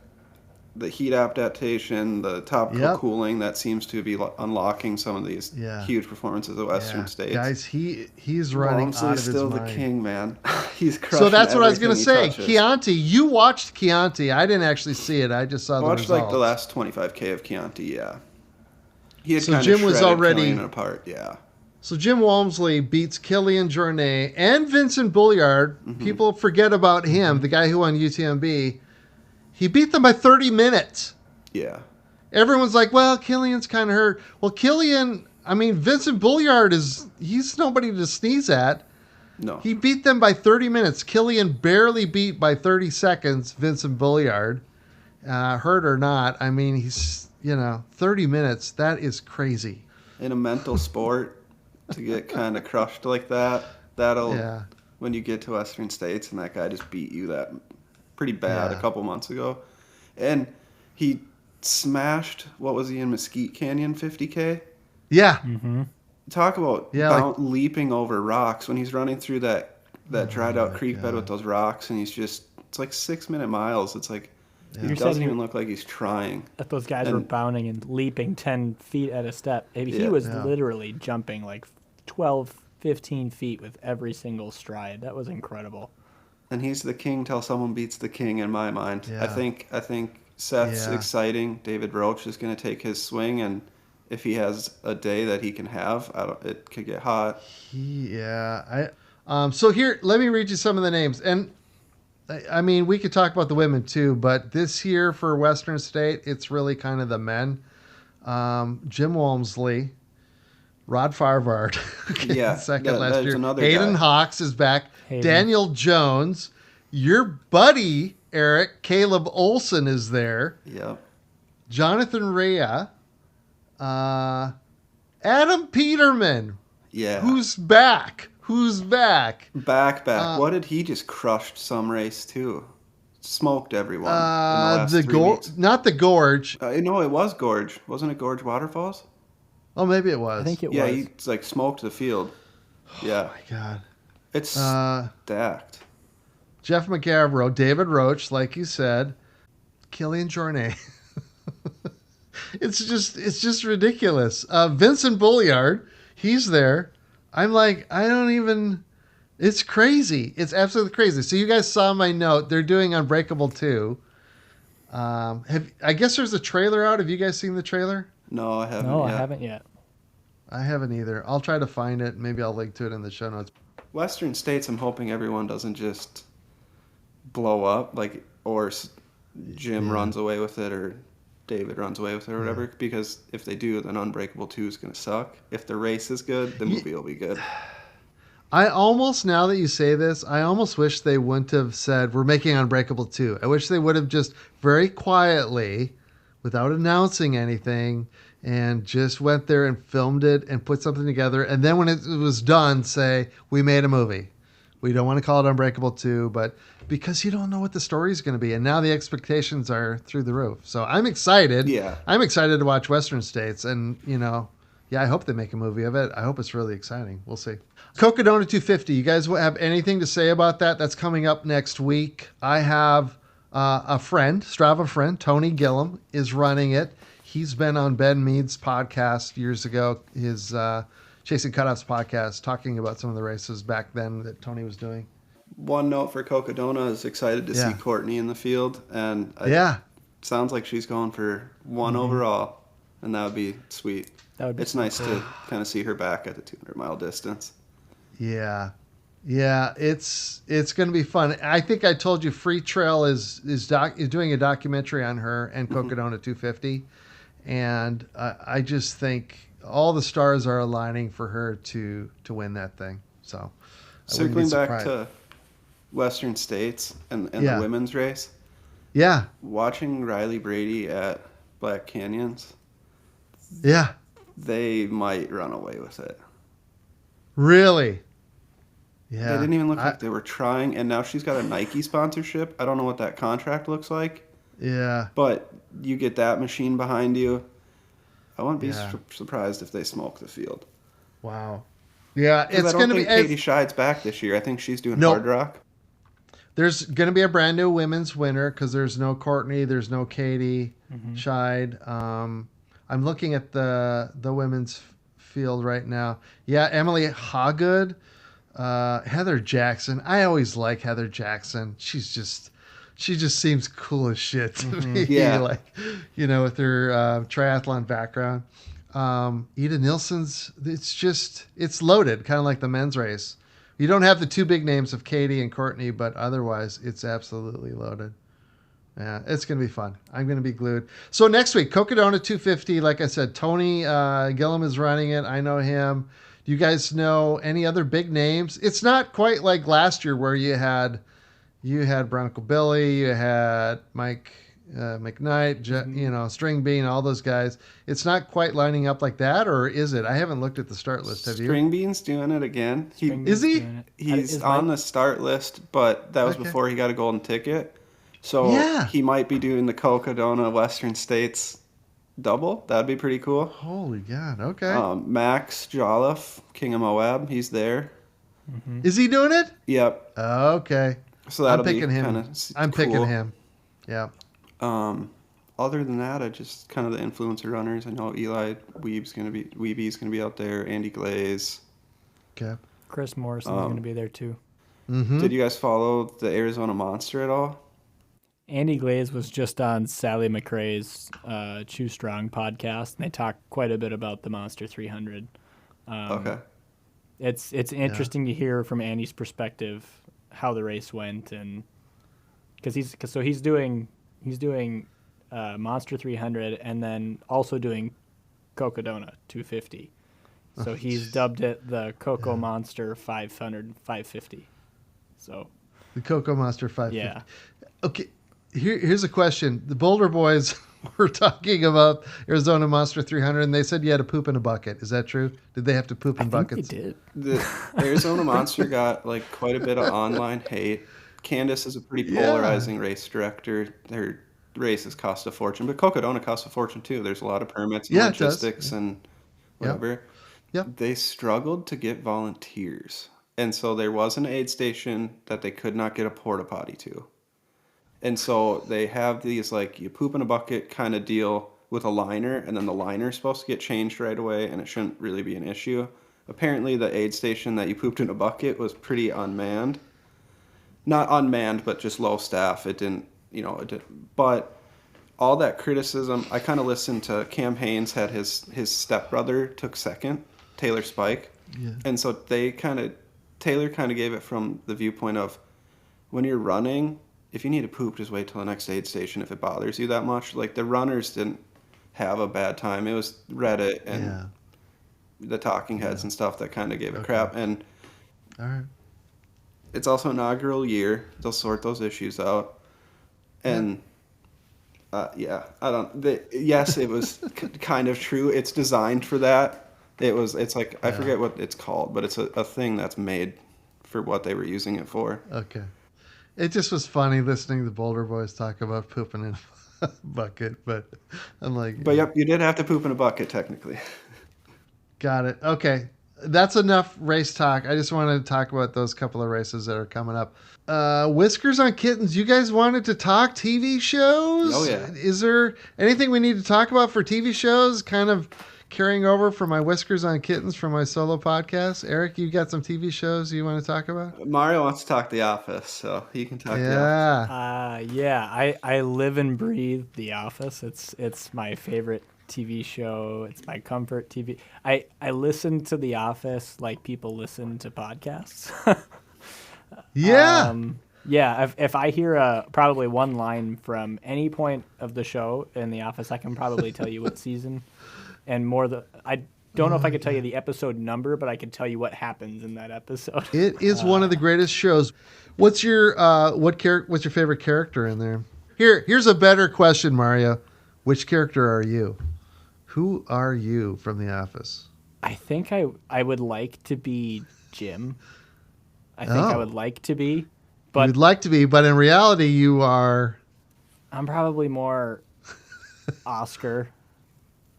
The heat adaptation, the topical cooling that seems to be unlocking some of these huge performances at Western States. Guys, he's running out of his still mind. The king, man. He's crushing. So that's what I was going to say. Touches. Chianti, you watched Chianti. I didn't actually see it. I just saw the results. I watched like the last 25K of Chianti. Yeah. He had so Jim was already Killian apart. Yeah. So Jim Walmsley beats Killian Jornet and Vincent Bulliard. Mm-hmm. People forget about him, the guy who won UTMB. He beat them by 30 minutes. Yeah. Everyone's like, well, Killian's kind of hurt. Well, Vincent Bulliard he's nobody to sneeze at. No. He beat them by 30 minutes. Killian barely beat by 30 seconds Vincent Bulliard. Hurt or not, he's, 30 minutes. That is crazy. In a mental sport, to get kind of crushed like that, when you get to Western States and that guy just beat you that pretty bad a couple months ago. And he smashed, what was he in, Mesquite Canyon 50K? Yeah. Mm-hmm. Talk about leaping over rocks when he's running through that dried out creek bed with those rocks, and it's like 6-minute miles. It's like, it doesn't even look like he's trying. That those guys were bounding and leaping 10 feet at a step. He was literally jumping like 12, 15 feet with every single stride. That was incredible. And he's the king till someone beats the king, in my mind. Yeah. I think Seth's exciting. David Roach is going to take his swing, and if he has a day that he can have, it could get hot. So here, let me read you some of the names. And, we could talk about the women too, but this year for Western State, it's really kind of the men. Jim Walmsley, Rod Farvard, second last year. Hayden Hawks is back. Daniel Jones, your buddy Erik, Caleb Olson is there. Yep. Jonathan Rea, Adam Peterman. Yeah. Who's back? Back. What did he just crushed some race too? Smoked everyone. In the last 3 weeks. Not the Gorge. No, it was Gorge. Wasn't it Gorge Waterfalls? Oh, maybe it was. I think it was. Yeah, he smoked the field. Yeah. Oh my God. It's stacked. Jeff McGavro, David Roach, like you said, Killian Jornet. It's just ridiculous. Vincent Bulliard, he's there. I'm like, it's crazy. It's absolutely crazy. So you guys saw my note. They're doing Unbreakable 2. I guess there's a trailer out. Have you guys seen the trailer? No, I haven't. No, I haven't yet. I haven't either. I'll try to find it. Maybe I'll link to it in the show notes. Western States, I'm hoping everyone doesn't just blow up, or Jim runs away with it, or David runs away with it, or whatever. Because if they do, then Unbreakable 2 is going to suck. If the race is good, the movie will be good. Now that you say this, I almost wish they wouldn't have said, we're making Unbreakable 2. I wish they would have just very quietly, without announcing anything, and just went there and filmed it and put something together. And then when it was done, say, we made a movie. We don't want to call it Unbreakable 2, but because you don't know what the story is going to be. And now the expectations are through the roof. So I'm excited. Yeah. I'm excited to watch Western States. And, I hope they make a movie of it. I hope it's really exciting. We'll see. Cocodona 250. You guys have anything to say about that? That's coming up next week. I have a friend, Strava friend, Tony Gillum, is running it. He's been on Ben Mead's podcast years ago, his Chasing Cutoffs podcast, talking about some of the races back then that Tony was doing. One note for Cocodona is excited to see Courtney in the field, and sounds like she's going for one overall, and that would be sweet. It's nice to kind of see her back at the 200-mile distance. Yeah, it's going to be fun. I think I told you Free Trail is doing a documentary on her and Cocodona 250, and I just think all the stars are aligning for her to win that thing. So, circling back to Western States and the women's race. Yeah. Watching Riley Brady at Black Canyons. Yeah. They might run away with it. Really? Yeah. They didn't even look like they were trying, and now she's got a Nike sponsorship. I don't know what that contract looks like. Yeah. But you get that machine behind you. I wouldn't be surprised if they smoke the field. Wow. Yeah, it's going to be. Katie Scheide's back this year. I think she's doing hard rock. There's going to be a brand new women's winner because there's no Courtney, there's no Katie Scheid. I'm looking at the women's field right now. Yeah, Emily Hawgood, Heather Jackson. I always like Heather Jackson. She just seems cool as shit to me. Yeah, like, with her triathlon background. Ida Nilsson's. It's loaded, kind of like the men's race. You don't have the two big names of Katie and Courtney, but otherwise it's absolutely loaded. Yeah, it's going to be fun. I'm going to be glued. So next week, Cocodona 250, like I said, Tony Gillum is running it. I know him. Do you guys know any other big names? It's not quite like last year where you had Bronco Billy, you had Mike McKnight, String Bean, all those guys. It's not quite lining up like that, or is it? I haven't looked at the start list. Have you? String Bean's doing it again. Is he? He's on the start list, but that was before he got a golden ticket. So he might be doing the Cocodona Western States double. That'd be pretty cool. Holy God. Okay. Max Jolliffe, King of Moab, he's there. Mm-hmm. Is he doing it? Yep. Okay. So that'll I'm picking him. I'm picking him. Yeah. Other than that, I just kind of the influencer runners. I know Eli Weeby's gonna be out there. Andy Glaze. Okay. Chris Morrison's going to be there too. Mm-hmm. Did you guys follow the Arizona Monster at all? Andy Glaze was just on Sally McRae's Chew Strong podcast, and they talked quite a bit about the Monster 300. Okay. It's interesting to hear from Andy's perspective how the race went, and because he's doing Monster 300 and then also doing Cocodona 250. So he's dubbed it the Coco Monster 500 550. So the Coco Monster 550. Yeah. Okay. Here's a question. The Boulder Boys were talking about Arizona Monster 300, and they said you had to poop in a bucket. Is that true? Did they have to poop in buckets? They did. The Arizona Monster got quite a bit of online hate. Candace is a pretty polarizing race director. Their races cost a fortune, but Cocodona costs a fortune too. There's a lot of permits and logistics and whatever. Yeah. They struggled to get volunteers, and so there was an aid station that they could not get a porta potty to. And so they have these you poop in a bucket kind of deal with a liner, and then the liner is supposed to get changed right away, and it shouldn't really be an issue. Apparently the aid station that you pooped in a bucket was pretty unmanned. Not unmanned, but just low staff. It didn't. But all that criticism, I kind of listened to Cam Haines had his stepbrother took second, Taylor Spike. Yeah. And so Taylor kind of gave it from the viewpoint of when you're running, if you need to poop, just wait till the next aid station if it bothers you that much. The runners didn't have a bad time. It was Reddit and the talking heads and stuff that kind of gave it crap. And all right. It's also inaugural year. They'll sort those issues out. And yes, it was kind of true. It's designed for that. I forget what it's called, but it's a thing that's made for what they were using it for. Okay. It just was funny listening to the Boulder Boys talk about pooping in a bucket, but I'm like... But yep, you did have to poop in a bucket, technically. Got it. Okay. that's enough race talk. I just wanted to talk about those couple of races that are coming up. Whiskers on Kittens, you guys wanted to talk TV shows? Oh, yeah. Is there anything we need to talk about for TV shows? Kind of carrying over from my Whiskers on Kittens from my solo podcast. Eric, you got some TV shows you want to talk about? Mario wants to talk The Office, so he can talk The Office. Yeah, I live and breathe The Office. It's my favorite TV show. It's my comfort TV. I listen to The Office like people listen to podcasts. Yeah. Yeah, if I hear probably one line from any point of the show in The Office, I can probably tell you what season and more. I don't know if I could tell you the episode number, but I can tell you what happens in that episode. It is one of the greatest shows. What's your what's your favorite character in there? Here's a better question, Mario. Which character are you? Who are you from The Office? I think I would like to be Jim. I would like to be, but you'd like to be, but in reality, you are. I'm probably more Oscar.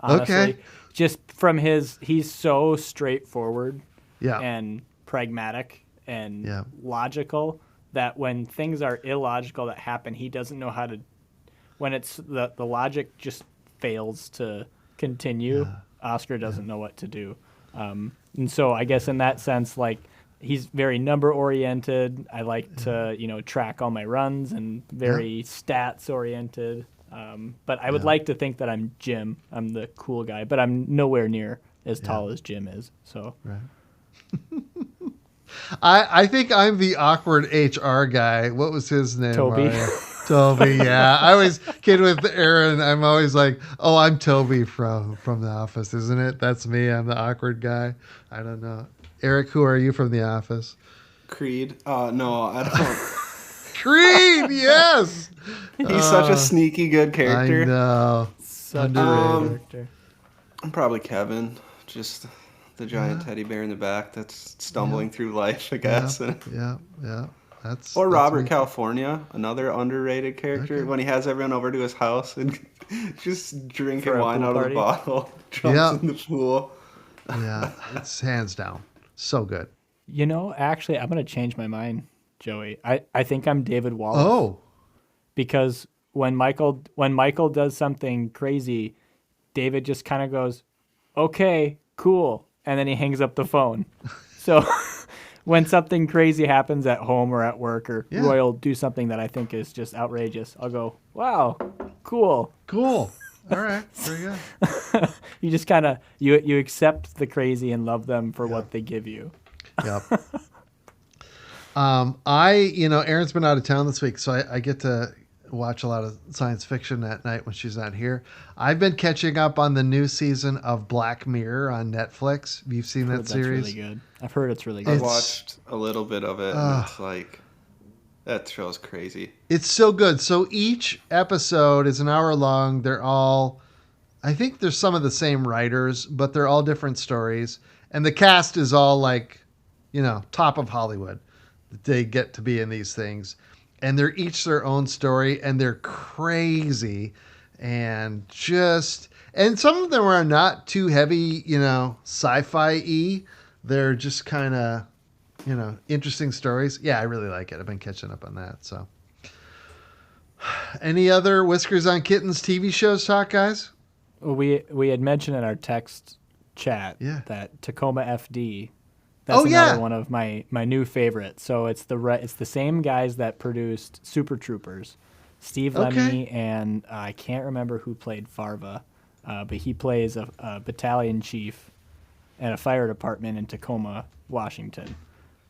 Honestly. Okay. Just from he's so straightforward Yeah. and pragmatic and Yeah. logical that when things are illogical that happen, he doesn't know how to. When it's the logic just fails to continue, Oscar doesn't know what to do. And so I guess in that sense, like, he's very number oriented. I like to, track all my runs and very stats oriented. But I would like to think that I'm Jim. I'm the cool guy, but I'm nowhere near as tall as Jim is. So Right. I think I'm the awkward HR guy. What was his name? Toby. Mario? Toby, yeah. I always kid with Aaron. I'm always like, oh, I'm Toby from The Office, isn't it? That's me. I'm the awkward guy. I don't know. Eric, who are you from The Office? Creed? No, I don't. Creed, yes. He's such a sneaky good character. I know. such a great character. I'm probably Kevin, just the giant teddy bear in the back that's stumbling through life, I guess. Yeah. That's Robert me. California, another underrated character, when he has everyone over to his house and just drinking For a wine pool out party? of the bottle, jumps in the pool. Yeah, it's hands down. So good. Actually, I'm going to change my mind, Joey. I think I'm David Wallace. Oh, Because when Michael does something crazy, David just kind of goes, "Okay, cool," and then he hangs up the phone. So when something crazy happens at home or at work, or Roy will do something that I think is just outrageous, I'll go, "Wow, cool." cool. All right, very good. You just kind of you accept the crazy and love them for what they give you. Yep. Erin's been out of town this week, so I get to watch a lot of science fiction at night when she's not here. I've been catching up on the new season of Black Mirror on Netflix. Have you seen that series? That's really good. I've heard it's really I good. watched a little bit of it, and it's like, that show's crazy. It's so good. So each episode is an hour long. I think there's some of the same writers, but they're all different stories. And the cast is all like, top of Hollywood. They get to be in these things. And they're each their own story, and they're crazy. And some of them are not too heavy, sci-fi-y. They're just kind of, interesting stories. Yeah, I really like it. I've been catching up on that. So, any other Whiskers on Kittens TV shows talk, guys? We had mentioned in our text chat that Tacoma FD. That's another one of my new favorites. So it's the same guys that produced Super Troopers, Steve Lemmy, and I can't remember who played Farva, but he plays a battalion chief at a fire department in Tacoma, Washington.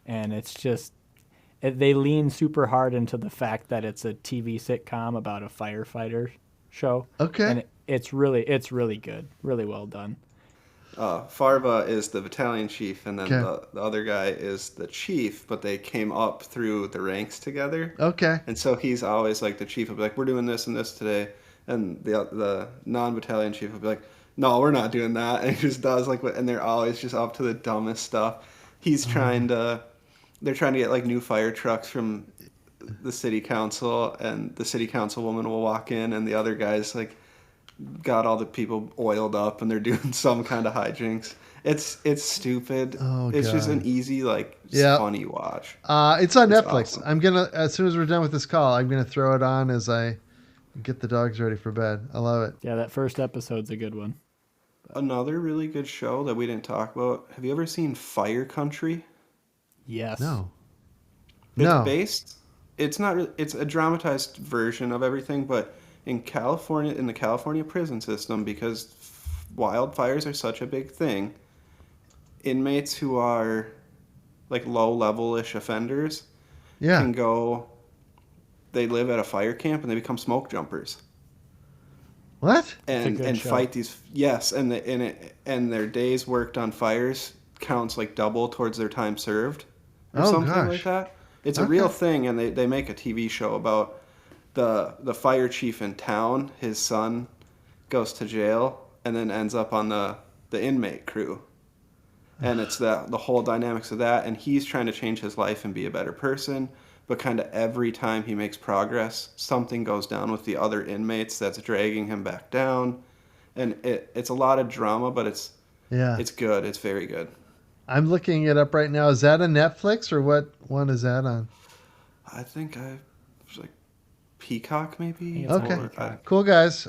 And it's just, they lean super hard into the fact that it's a TV sitcom about a firefighter show. Okay. And it's really good, really well done. Farva is the battalion chief, and then the other guy is the chief, but they came up through the ranks together. Okay. And so he's always like, the chief will be like, we're doing this and this today. And the non-battalion chief will be like, no, we're not doing that. And he just does and they're always just up to the dumbest stuff. He's they're trying to get like new fire trucks from the city council, and the city councilwoman will walk in, and the other guys like got all the people oiled up, and they're doing some kind of hijinks. It's stupid. Oh, It's just an God. easy, Yeah. funny watch. It's on It's Netflix. awesome. I'm gonna, as soon as we're done with this call, I'm gonna throw it on as I get the dogs ready for bed. I love it. Yeah, that first episode's a good one. Another really good show that we didn't talk about. Have you ever seen Fire Country? Yes. No. It's No. based. It's not. It's a dramatized version of everything, but in California, in the California prison system, because wildfires are such a big thing, inmates who are like low level-ish offenders Yeah. can go. They live at a fire camp and they become smoke jumpers What? It's a good and show. fight these. Yes, and their days worked on fires counts like double towards their time served, or Oh, something like gosh. that. It's a Okay. real thing, and they make a TV show about the fire chief in town. His son goes to jail and then ends up on the inmate crew, and it's the whole dynamics of that. And he's trying to change his life and be a better person, but kind of every time he makes progress, something goes down with the other inmates that's dragging him back down. And it's a lot of drama, but Yeah. it's good. It's very good. I'm looking it up right now. Is that a Netflix or what one is that on? I think it's like Peacock maybe. It's on Okay. Peacock. Cool, guys.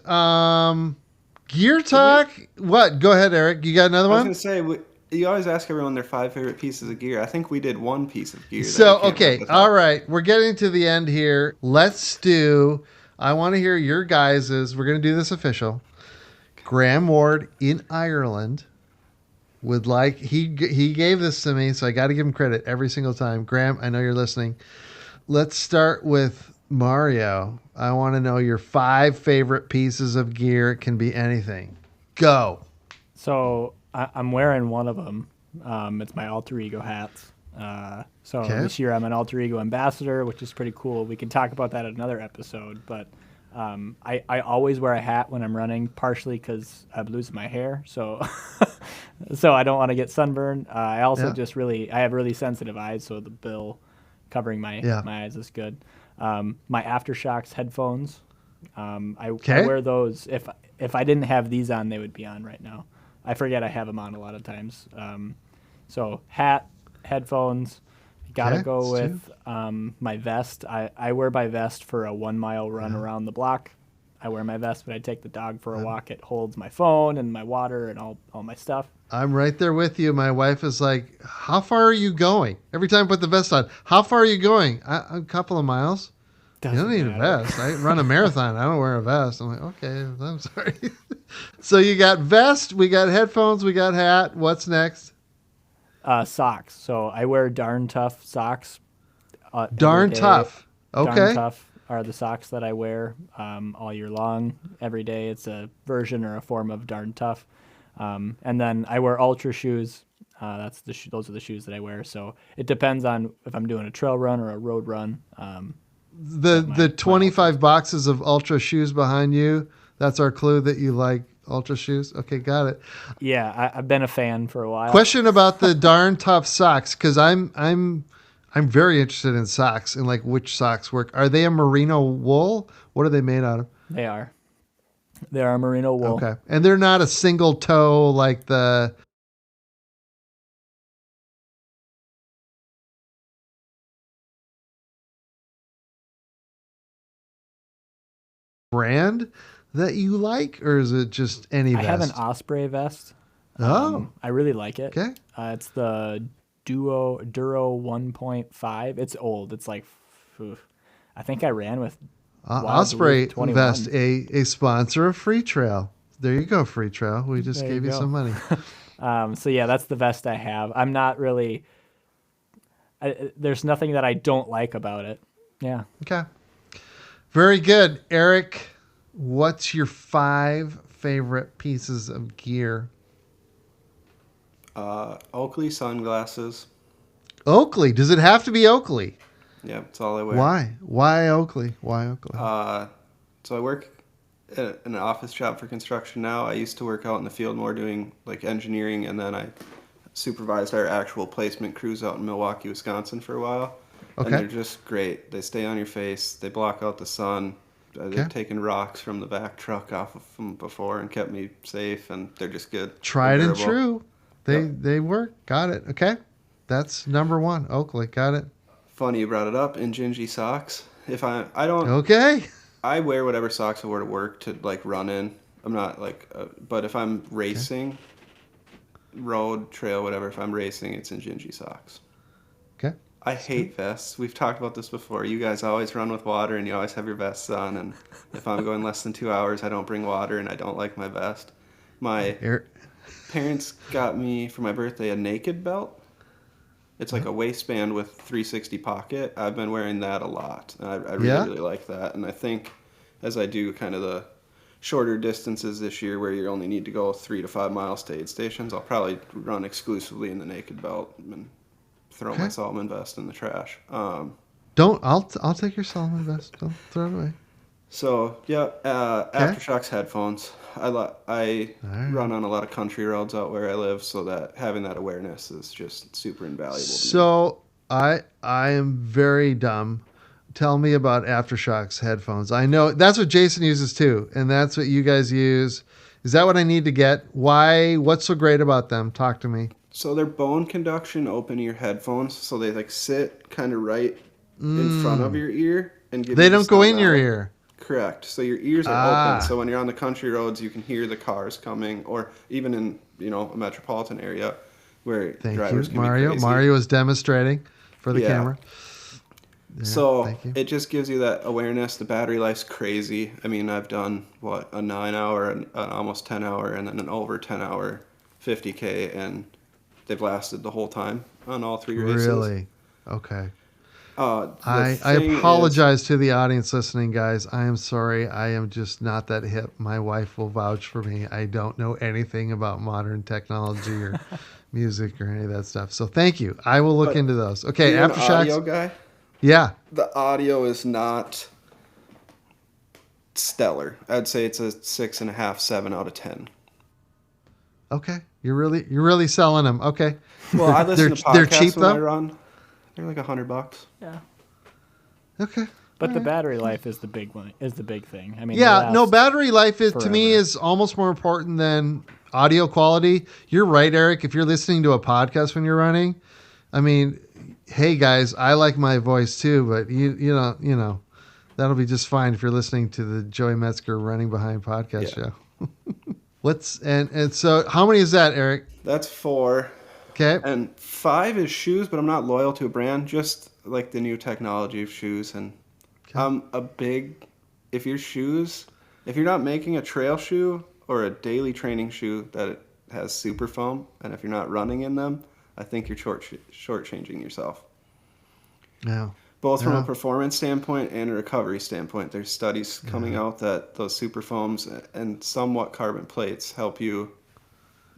Gear talk. What? Go ahead, Eric. You got another I was one? gonna say you always ask everyone their 5 favorite pieces of gear. I think we did one piece of gear. That So, we can't okay. live without. All right. We're getting to the end here. Let's do, I want to hear your guys's. We're going to do this official. Graham Ward in Ireland would like, he gave this to me, so I got to give him credit every single time. Graham, I know you're listening. Let's start with Mario. I want to know your 5 favorite pieces of gear. It can be anything. Go. So I'm wearing one of them. It's my alter ego hats. So Okay. this year I'm an alter ego ambassador, which is pretty cool. We can talk about that at another episode. But I always wear a hat when I'm running, partially because I'm losing my hair, so so I don't want to get sunburned. I also Yeah. I have really sensitive eyes, so the bill covering my Yeah. my eyes is good. My AfterShokz headphones. I Okay. wear those. If I didn't have these on, they would be on right now. I forget I have them on a lot of times. So hat, headphones. Gotta Okay, go that's with my vest. I wear my vest for a 1 mile run around the block. I wear my vest when I take the dog for a walk. It holds my phone and my water and all my stuff. I'm right there with you. My wife is like, "How far are you going?" Every time I put the vest on, "How far are you going?" A couple of miles. You don't need a vest. I run a marathon. I don't wear a vest. I'm like, okay, I'm sorry. So you got vest, we got headphones, we got hat. What's next? Socks. So I wear Darn Tough socks. Every Darn day. tough. Darn Okay. Tough are the socks that I wear all year long. Every day it's a version or a form of Darn Tough. And then I wear Ultra shoes. Those are the shoes that I wear. So it depends on if I'm doing a trail run or a road run. The 25 boxes of Ultra shoes behind you, that's our clue that you like Ultra shoes. Okay, got it. Yeah, I've been a fan for a while. Question about the darn tough socks, because I'm very interested in socks and like which socks work. Are they a merino wool? What are they made out of? They are. They are merino wool. Okay, and they're not a single toe like the brand that you like, or is it just any I vest? have an Osprey vest. Oh, I really like it. okay. It's the Duro 1.5. It's old. It's like, I think I ran with Wild Osprey Duluth 21. Vest, a sponsor of Free Trail. There you go, Free Trail. We just There gave you you go. some money. So yeah, that's the vest I have. I'm not really. There's nothing that I don't like about it. Yeah. Okay. Very good. Eric, what's your 5 favorite pieces of gear? Oakley sunglasses. Oakley. Does it have to be Oakley? Yeah, that's all I wear. Why? Why Oakley? Why Oakley? So I work at an office job for construction now. I used to work out in the field more doing like engineering, and then I supervised our actual placement crews out in Milwaukee, Wisconsin for a while. Okay. And they're just great. They stay on your face. They block out the sun. Okay. They've taken rocks from the back truck off of them before and kept me safe, and they're just good. Tried They're and durable. true. They work. Got it. Okay. That's number one. Oakley. Got it. Funny you brought it up. Injinji socks. If I don't, Okay. I wear whatever socks I wear to work to like run in. I'm not like, but if I'm racing, road, trail, whatever, if I'm racing, it's Injinji socks. Okay. I hate vests. We've talked about this before. You guys always run with water and you always have your vests on. And if I'm going less than 2 hours, I don't bring water and I don't like my vest. My parents got me for my birthday a naked belt. It's like a waistband with 360 pocket. I've been wearing that a lot. I really like that. And I think as I do kind of the shorter distances this year where you only need to go 3 to 5 miles to aid stations, I'll probably run exclusively in the naked belt and throw my Salomon vest in the trash. I'll take your Salomon vest. Don't throw it away. So Aftershocks headphones. I run on a lot of country roads out where I live, so that having that awareness is just super invaluable to me. So I am very dumb. Tell me about Aftershocks headphones. I know that's what Jason uses too, and that's what you guys use. Is that what I need to get? Why? What's so great about them? Talk to me. So they're bone conduction open-ear headphones, so they like sit kind of right in front of your ear and give. They you don't go in your ear. Correct. So your ears are open. So when you're on the country roads, you can hear the cars coming, or even in a metropolitan area where drivers can be crazy. Mario is demonstrating for the camera. Yeah, so it just gives you that awareness. The battery life's crazy. I mean, I've done a 9-hour, an almost 10-hour, and then an over 10-hour 50K, and they've lasted the whole time on all 3 races. Really? Okay. I apologize to the audience listening, guys. I am sorry. I am just not that hip. My wife will vouch for me. I don't know anything about modern technology or music or any of that stuff. So thank you. I will look into those. Okay, Aftershocks. Audio guy? Yeah. The audio is not stellar. I'd say it's a 6.5, 7 out of 10. Okay. You're really selling them. Okay. Well, I listen to podcasts they're cheap, when though? I run. They're like $100. Yeah. Okay. But the battery life is the big one. Is the big thing. I mean, battery life is forever. To me is almost more important than audio quality. You're right, Eric. If you're listening to a podcast when you're running, I mean, hey guys, I like my voice too, but you know, that'll be just fine if you're listening to the Joey Metzger Running Behind podcast show. And so how many is that, Eric? That's 4. Okay. And 5 is shoes, but I'm not loyal to a brand, just like the new technology of shoes. And I'm a big, if you're not making a trail shoe or a daily training shoe that it has super foam, and if you're not running in them, I think you're shortchanging yourself. Yeah. Both from a performance standpoint and a recovery standpoint. There's studies coming out that those super foams and somewhat carbon plates help you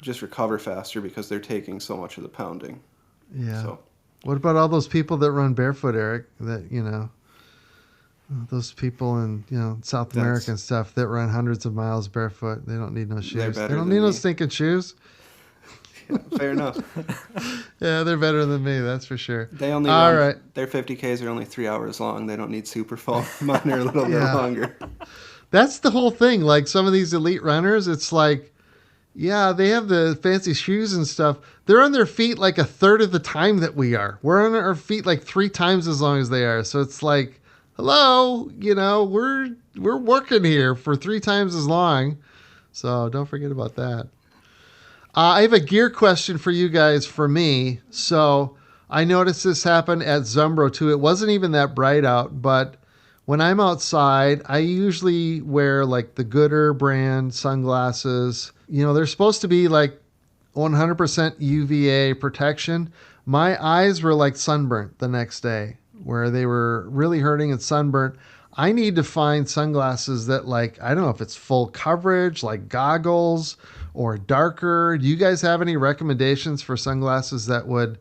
just recover faster because they're taking so much of the pounding. Yeah. So, what about all those people that run barefoot, Eric? That those people in South America and stuff that run hundreds of miles barefoot. They don't need no shoes. They don't need no stinking shoes. Yeah, fair enough. Yeah, they're better than me, that's for sure. They only their 50Ks are only 3 hours long. They don't need super foam. Mine are a little bit longer. That's the whole thing. Like some of these elite runners, it's like, yeah, they have the fancy shoes and stuff. They're on their feet like a third of the time that we are. We're on our feet like 3 times as long as they are. So it's like, hello, we're working here for 3 times as long. So don't forget about that. I have a gear question for you guys for me. So I noticed this happen at Zumbro too. It wasn't even that bright out, but when I'm outside, I usually wear like the Gooder brand sunglasses. They're supposed to be like 100% UVA protection. My eyes were like sunburnt the next day, where they were really hurting and sunburnt. I need to find sunglasses that I don't know if it's full coverage, like goggles or darker. Do you guys have any recommendations for sunglasses that would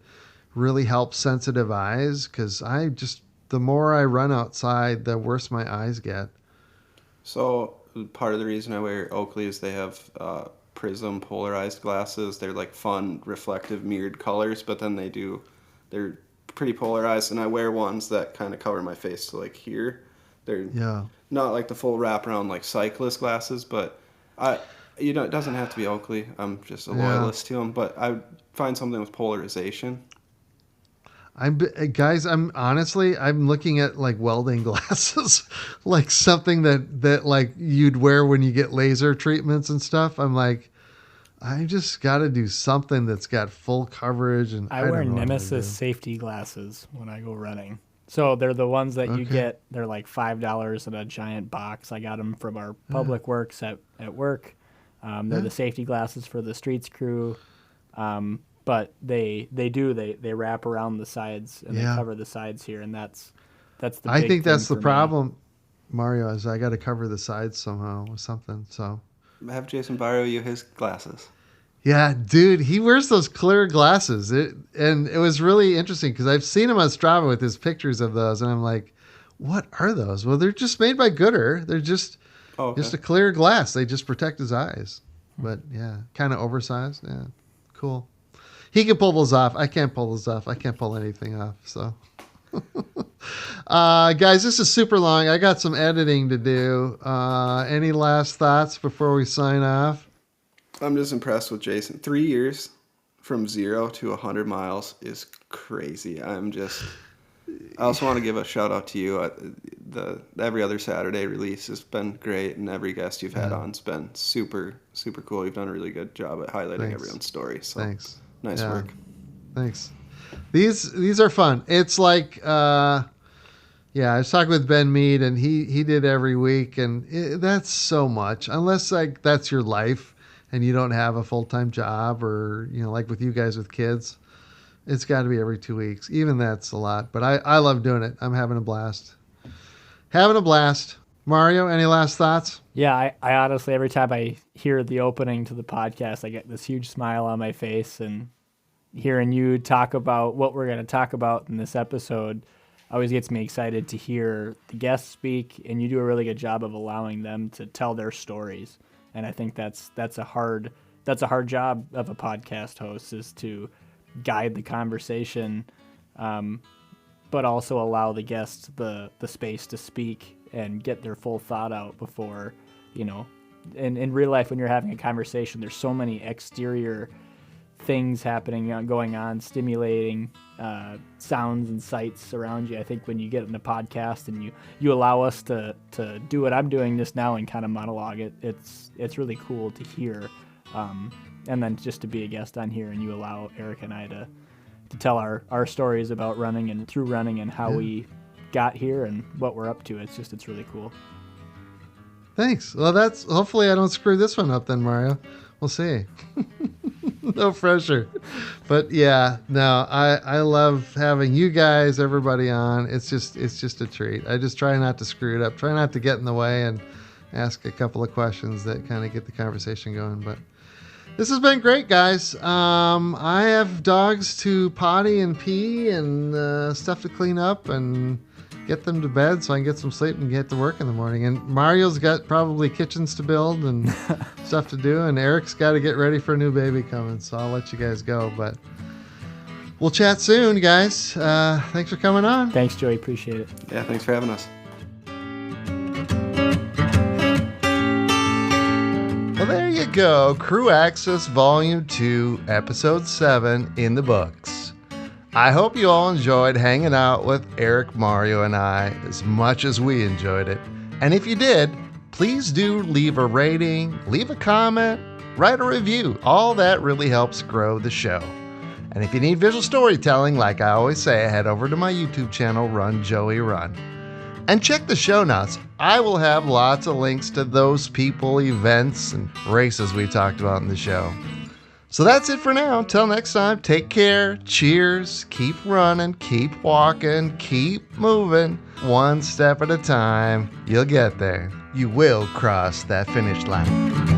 really help sensitive eyes? Because the more I run outside, the worse my eyes get. So part of the reason I wear Oakley is they have prism polarized glasses. They're like fun, reflective, mirrored colors, but then they're pretty polarized, and I wear ones that kind of cover my face to here. They're not like the full wraparound like cyclist glasses, but It doesn't have to be Oakley. I'm just a loyalist to them, but I would find something with polarization. I'm looking at like welding glasses, like something that like you'd wear when you get laser treatments and stuff. I'm like, I just got to do something that's got full coverage. And I wear Nemesis safety glasses when I go running. So they're the ones that you get. They're like $5 in a giant box. I got them from our public works at work. They're the safety glasses for the streets crew. But they wrap around the sides and they cover the sides here, and that's the big I think that's thing the for me. problem, Mario, is I got to cover the sides somehow with something. So Have Jason borrow you his glasses. yeah, dude, he wears those clear glasses. And it was really interesting because I've seen him on Strava with his pictures of those, and I'm like, what are those? Well, they're just made by Gooder. They're just a clear glass. They just protect his eyes. But yeah, kind of oversized. Yeah, cool. He can pull those off. I can't pull those off. I can't pull anything off. So, guys, this is super long. I got some editing to do. Any last thoughts before we sign off? I'm just impressed with Jason. 3 years from 0 to 100 miles is crazy. I also want to give a shout out to you. The Every Other Saturday release has been great, and every guest you've had on's been super, super cool. You've done a really good job at highlighting everyone's story. So thanks. Nice work. Thanks. These are fun. It's like, I was talking with Ben Mead, and he did every week, and that's so much. Unless like that's your life and you don't have a full-time job, or like with you guys with kids, it's got to be every 2 weeks. Even that's a lot, but I love doing it. I'm having a blast. Mario, any last thoughts? Yeah, I honestly, every time I hear the opening to the podcast, I get this huge smile on my face, and hearing you talk about what we're going to talk about in this episode always gets me excited to hear the guests speak, and you do a really good job of allowing them to tell their stories. And I think that's a hard job of a podcast host, is to guide the conversation, but also allow the guests the space to speak and get their full thought out before, in real life when you're having a conversation, there's so many exterior things happening, going on, stimulating sounds and sights around you. I think when you get in a podcast and you allow us to do what I'm doing just now and kind of monologue it's really cool to hear. And then just to be a guest on here, and you allow Erik and I to tell our stories about running and through running and how we got here and what we're up to. It's really cool. Thanks. Well, hopefully I don't screw this one up then, Mario. We'll see. No pressure. But yeah, no, I love having you guys, everybody on. It's just a treat. I just try not to screw it up. Try not to get in the way and ask a couple of questions that kind of get the conversation going. But this has been great, guys. I have dogs to potty and pee and stuff to clean up and get them to bed so I can get some sleep and get to work in the morning. And Mario's got probably kitchens to build and stuff to do. And Erik's got to get ready for a new baby coming. So I'll let you guys go. But we'll chat soon, guys. Thanks for coming on. Thanks, Joey. Appreciate it. Yeah, thanks for having us. Well, there you go. Crew Access Volume 2, Episode 7 in the books. I hope you all enjoyed hanging out with Erik, Mario, and I as much as we enjoyed it. And if you did, please do leave a rating, leave a comment, write a review. All that really helps grow the show. And if you need visual storytelling, like I always say, head over to my YouTube channel, Run Joey Run. And check the show notes. I will have lots of links to those people, events, and races we talked about in the show. So that's it for now. Until next time, take care, cheers, keep running, keep walking, keep moving. One step at a time. You'll get there. You will cross that finish line.